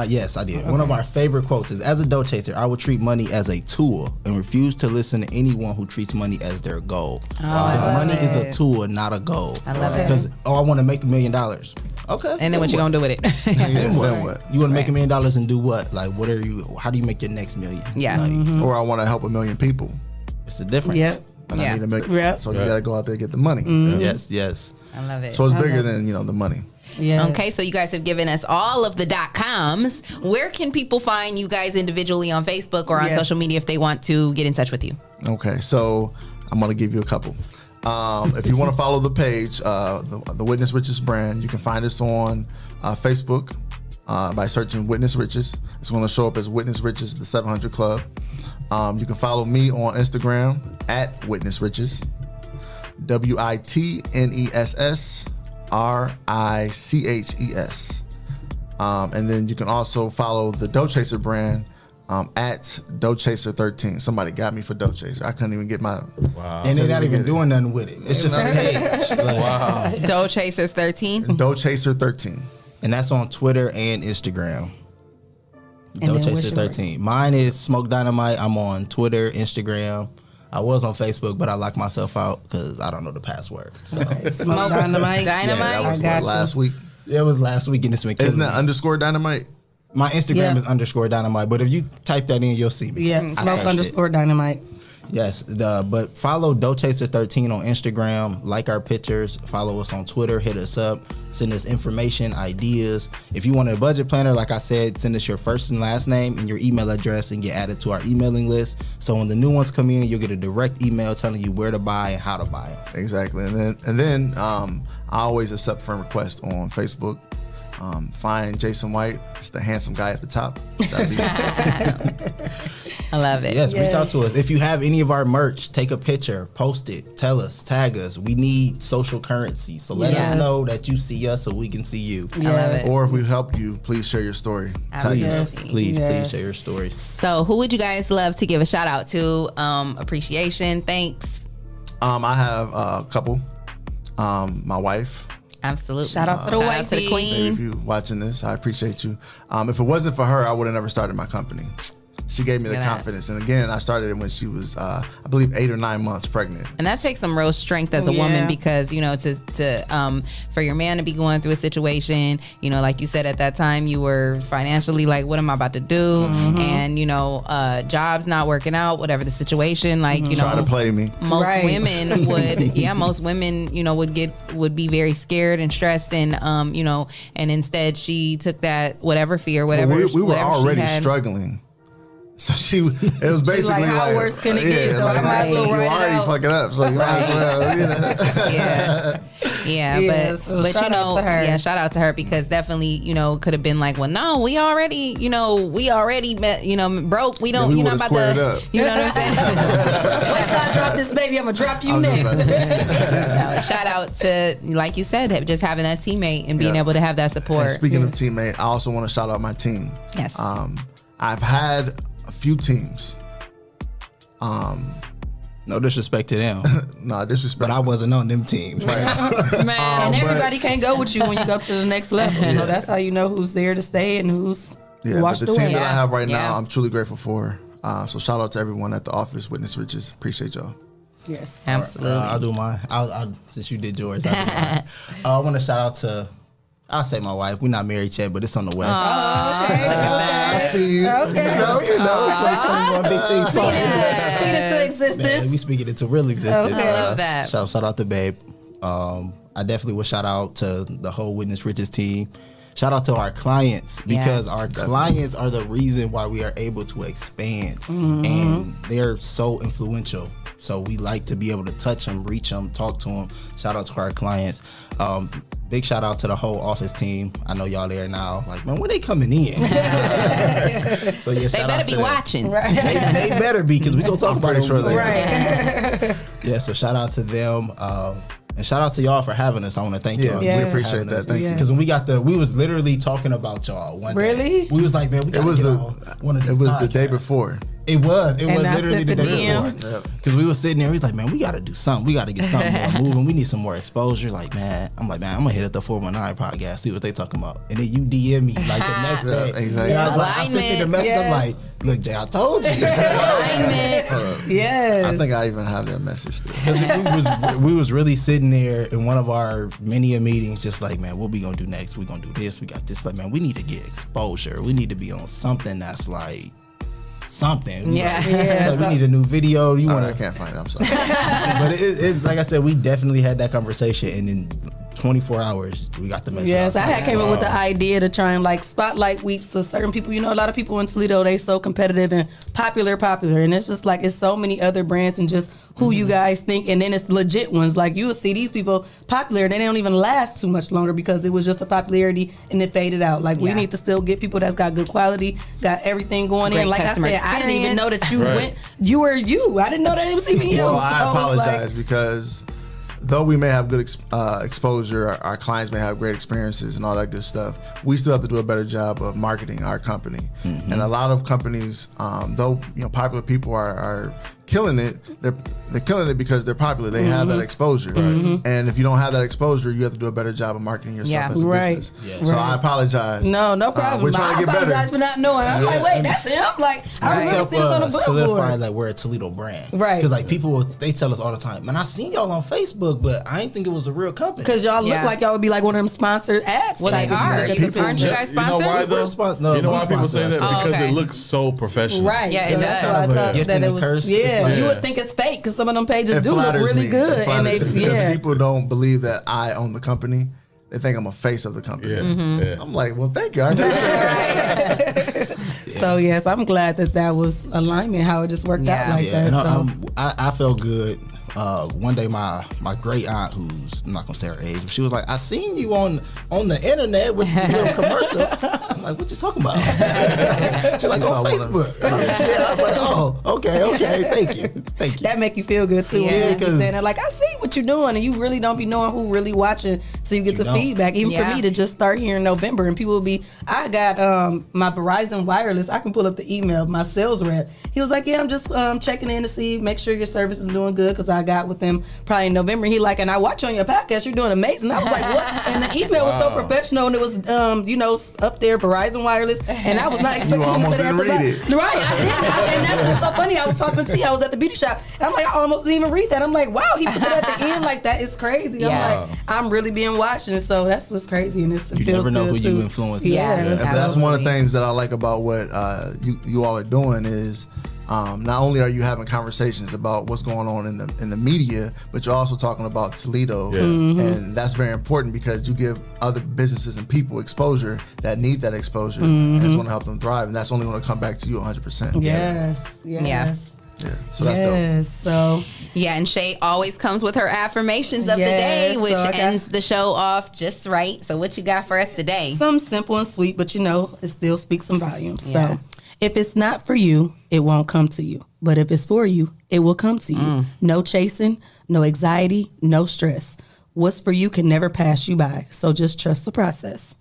Yes, I did. Okay. One of our favorite quotes is, "As a Dough Chaser, I will treat money as a tool and refuse to listen to anyone who treats money as their goal." Because money is a tool, not a goal. I love it. Because I want to make $1 million. Okay. And then what you gonna do with it? Then what? You want to make $1 million and do what? Like, what are you? How do you make your next million? Yeah. Like, Or I want to help 1 million people. It's the difference. Yep. And I need to make. So you got to go out there and get the money. Yes. I love it. So it's bigger than the money. Yeah. Okay, so you guys have given us all of the .coms. Where can people find you guys individually on Facebook or on social media if they want to get in touch with you? Okay, so I'm gonna give you a couple. If you want to follow the page, the Witness Riches brand, you can find us on Facebook by searching Witness Riches. It's going to show up as Witness Riches, the 700 Club. You can follow me on Instagram at Witness Riches, WITNESS RICHES. And then you can also follow the Dough Chaser brand at Dough Chaser 13. Somebody got me for Dough Chaser. I couldn't even get my. Wow. And they're not even doing nothing with it. It's just a page. Wow. Dough Chasers 13. Dough Chaser 13. And that's on Twitter and Instagram. And Dough then Chaser 13. Mine is Smoke Dynamite. I'm on Twitter, Instagram. I was on Facebook, but I locked myself out because I don't know the password. So. Smoke Dynamite. Yeah, that was last week. It was last week, and it's been Isn't that _ Dynamite? My Instagram is _ Dynamite, but if you type that in, you'll see me. Yeah, Smoke _ Dynamite. Yes, but follow Dough Chaser 13 on Instagram, like our pictures, follow us on Twitter, hit us up, send us information, ideas. If you want a budget planner, like I said, send us your first and last name and your email address and get added to our emailing list. So when the new ones come in, you'll get a direct email telling you where to buy and how to buy it. Exactly, and then I always accept friend requests on Facebook. Find Jason White. It's the handsome guy at the top. I love it. Yes, reach out to us. If you have any of our merch, take a picture, post it, tell us, tag us. We need social currency. So let us know that you see us so we can see you. I love it. Or if we help you, please share your story. Tag us. Please share your story. So who would you guys love to give a shout out to? Appreciation, thanks. I have a couple. My wife. Absolutely. Shout out to the wifey. To the queen. Baby, if you watching this, I appreciate you. If it wasn't for her, I would have never started my company. She gave me the confidence. And again, I started it when she was, I believe, 8 or 9 months pregnant. And that takes some real strength as a woman because, you know, to for your man to be going through a situation, you know, like you said at that time, you were financially like, what am I about to do? Mm-hmm. And, you know, jobs not working out, whatever the situation, like, you know. Try to play me. Most women would, most women, you know, would be very scared and stressed and, you know, and instead she took that whatever fear, whatever. Well, we were whatever already struggling. So it was basically like, how worse can it get? So I might as well you already fucking up, so you might as well, you know. But you know, shout out to her because definitely, you know, could have been like, well, no, we already met, you know, broke. We don't, you're not about to, you know what I'm saying? Once I drop this baby, I'm gonna drop you next. Shout out to, like you said, just having that teammate and being able to have that support. And speaking of teammate, I also want to shout out my team. Yes. I've had a few teams. No disrespect to them. No disrespect. But I wasn't on them teams. Man, and everybody can't go with you when you go to the next level. So that's how you know who's there to stay and who's washed but the away. team that I have right now, I'm truly grateful for. So shout out to everyone at the office, Witness Riches. Appreciate y'all. Yes, absolutely. I'll do mine. I'll since you did yours, I'll do mine. I want to shout out to. I'll say my wife. We're not married yet, but it's on the way. Oh, okay. I see you. Okay. You know, 2021 big things. Speak into existence. Man, we speaking into real existence. Okay. I love that. Shout out to Babe. I definitely would shout out to the whole Witness Riches team. Shout out to our clients because our clients are the reason why we are able to expand, and they're so influential. So we like to be able to touch them, reach them, talk to them. Shout out to our clients. Big shout out to the whole office team. I know y'all there now. Like, man, when they coming in? So yeah, they better be watching. They better be because we gonna talk about it. Sure they Right. Yeah. So shout out to them. And shout out to y'all for having us. I want to thank y'all. We appreciate that. Thank you. Because when we was literally talking about y'all one day. We was like, man, we gotta get on one of these. It was podcasts. the day before. It was literally the day DM. before. Because we was sitting there, we was like, man, we gotta do something. We gotta get something more moving. We need some more exposure. Like, man, I'm gonna hit up the 419 podcast, see what they talking about. And then you DM me like the next day. Exactly. And I sent you the message. I'm like, look, Jay, I told you. Yes. I think I even have that message still. we was really sitting there in one of our many meetings, just like, man, what we gonna do next? We gonna do this. We got this. Like, man, we need to get exposure. We need to be on something that's like something. Like, we need a new video. I can't find it. I'm sorry. But it's like I said, we definitely had that conversation, and in 24 hours we got the message. Yes, I came up with the idea to try and like spotlight weeks to certain people. You know, a lot of people in Toledo, they so competitive and popular, and it's just like it's so many other brands and just who you guys think, and then it's legit ones. Like you will see these people popular, and they don't even last too much longer because it was just a popularity and it faded out. Like we need to still get people that's got good quality, got everything going in. Like I said, I didn't even know that you went. You were you. I didn't know that it was even you. Well, I apologize because though we may have good exposure, our clients may have great experiences and all that good stuff, we still have to do a better job of marketing our company. And a lot of companies, though popular people are killing it, they're killing it because they're popular. They have that exposure. And if you don't have that exposure, you have to do a better job of marketing yourself as a business. So I apologize. No problem. We're trying to get better. I apologize for not knowing. I'm like, wait, that's him? Like, I remember seeing this on the billboard. Solidify like we're a Toledo brand. Right. Because like people, they tell us all the time, man, I seen y'all on Facebook, but I didn't think it was a real company. Because y'all look like y'all would be like one of them sponsored ads. Well, they are. Aren't you guys sponsored? You know why though? You know why people say that? Because it looks so professional. Right. Yeah, so it that's does. why I thought that it was. Curse. Yeah, you would think it's fake because some of them pages do look really good, and they because people don't believe that I own the company. They think I'm a face of the company. I'm like, well, thank you. So yes, I'm glad that was alignment, how it just worked out like that. No, I felt good. One day, my great aunt, who's I'm not gonna say her age, but she was like, "I seen you on the internet with your commercial." I'm like, "What you talking about?" She's like, "On Facebook." I'm like, "Oh, okay, thank you." That make you feel good too. Yeah, because saying that, like, I see what you're doing, and you really don't be knowing who really watching, so you get the feedback. Even for me to just start here in November, and people will be, I got my Verizon wireless. I can pull up the email. My sales rep, he was like, "Yeah, I'm just checking in to see, make sure your service is doing good," because I got with them probably in November. He like, "And I watch on your podcast, you're doing amazing." I was like, "What?" And the email was so professional, and it was up there, Verizon wireless, and I was not expecting him to say that at the back. Right, I didn't. And that's what's so funny. I was talking to T. I was at the beauty shop, and I'm like, I almost didn't even read that. I'm like, wow, he put it at the end like that. It's crazy. I'm like, I'm really being watched, and so that's just crazy, and it feels good. You never know who you influence. Yeah, that's one of the things that I like about what you all are doing is. Not only are you having conversations about what's going on in the media, but you're also talking about Toledo, and that's very important because you give other businesses and people exposure that need that exposure, and it's going to help them thrive, and that's only going to come back to you 100%. Yes. Yeah. So that's dope. So and Shay always comes with her affirmations of the day, which ends the show off just right. So what you got for us today? Something simple and sweet, but it still speaks some volumes. So if it's not for you, it won't come to you. But if it's for you, it will come to you. No chasing, no anxiety, no stress. What's for you can never pass you by. So just trust the process.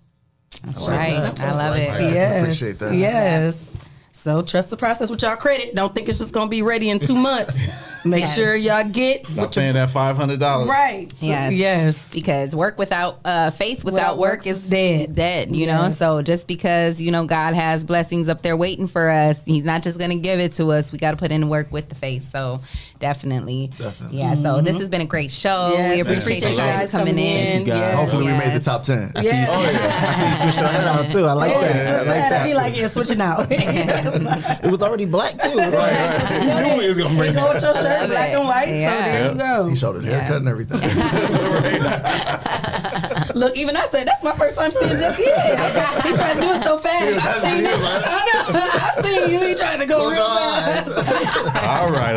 That's right. I love it. Yes. I appreciate that. Yes. So trust the process with y'all credit. Don't think it's just going to be ready in 2 months. Make sure y'all get not paying that $500. Right. So, yes. Because work without faith without work is dead. You know. So just because God has blessings up there waiting for us, He's not just going to give it to us. We got to put in work with the faith. So definitely. Yeah. So this has been a great show. Yes, we appreciate you guys coming in. Hopefully we made the top 10. I see you switched your hair out too. I like that. He like switching out. It was already black too. You knew he was gonna bring go with your shirt black and white. So there you go. He showed his haircut and everything. Look, even I said that's my first time seeing just yet. He tried to do it so fast. I've seen you. He tried to go real fast. All right.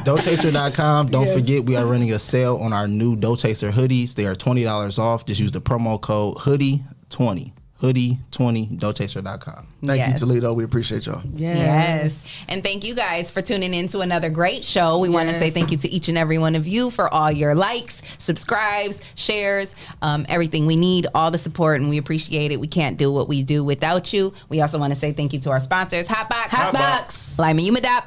DoughTaster.com. Don't forget we are running a sale on our new Dough Taster hoodies. They are $20 off. Just use the promo code hoodie20. Hoodie20, DoughTaster.com. Thank you, Toledo. We appreciate y'all. Yes. And thank you guys for tuning in to another great show. We want to say thank you to each and every one of you for all your likes, subscribes, shares, everything. We need all the support, and we appreciate it. We can't do what we do without you. We also want to say thank you to our sponsors, Hotbox, Lyman Umadap,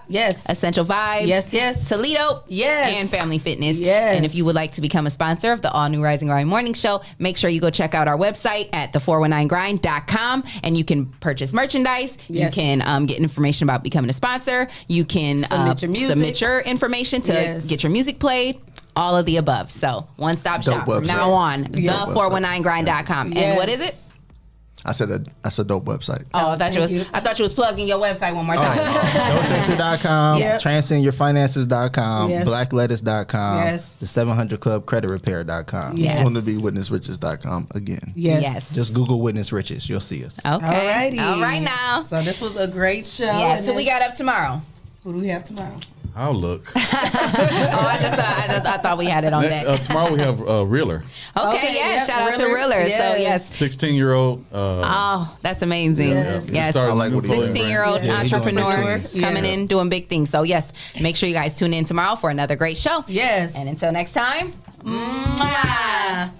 Essential Vibes, Toledo, and Family Fitness. And if you would like to become a sponsor of the All New Rising Grind Morning Show, make sure you go check out our website at the419grind.com, and you can purchase merchandise. You can get information about becoming a sponsor. You can submit your information to get your music played. All of the above. So one-stop shop from now on. The419grind.com. And what is it? I said that's a dope website. Oh, I thought you was plugging your website one more time. DoughTaster.com, TranscendYourFinances.com, BlackLettuce.com, the 700 Club CreditRepair.com. Soon to be WitnessRiches.com again. Yes. Just Google Witness Riches. You'll see us. Okay. All right now. So this was a great show. Yes. Who we got up tomorrow? Who do we have tomorrow? I'll look. I thought we had it on deck. Tomorrow we have Reeler. Okay, yeah. Shout out to Reeler. Yes. So, yes. 16-year-old. Oh, that's amazing. Yes. I like 16-year-old entrepreneur coming in, doing big things. So, yes, make sure you guys tune in tomorrow for another great show. Yes. And until next time, mwah.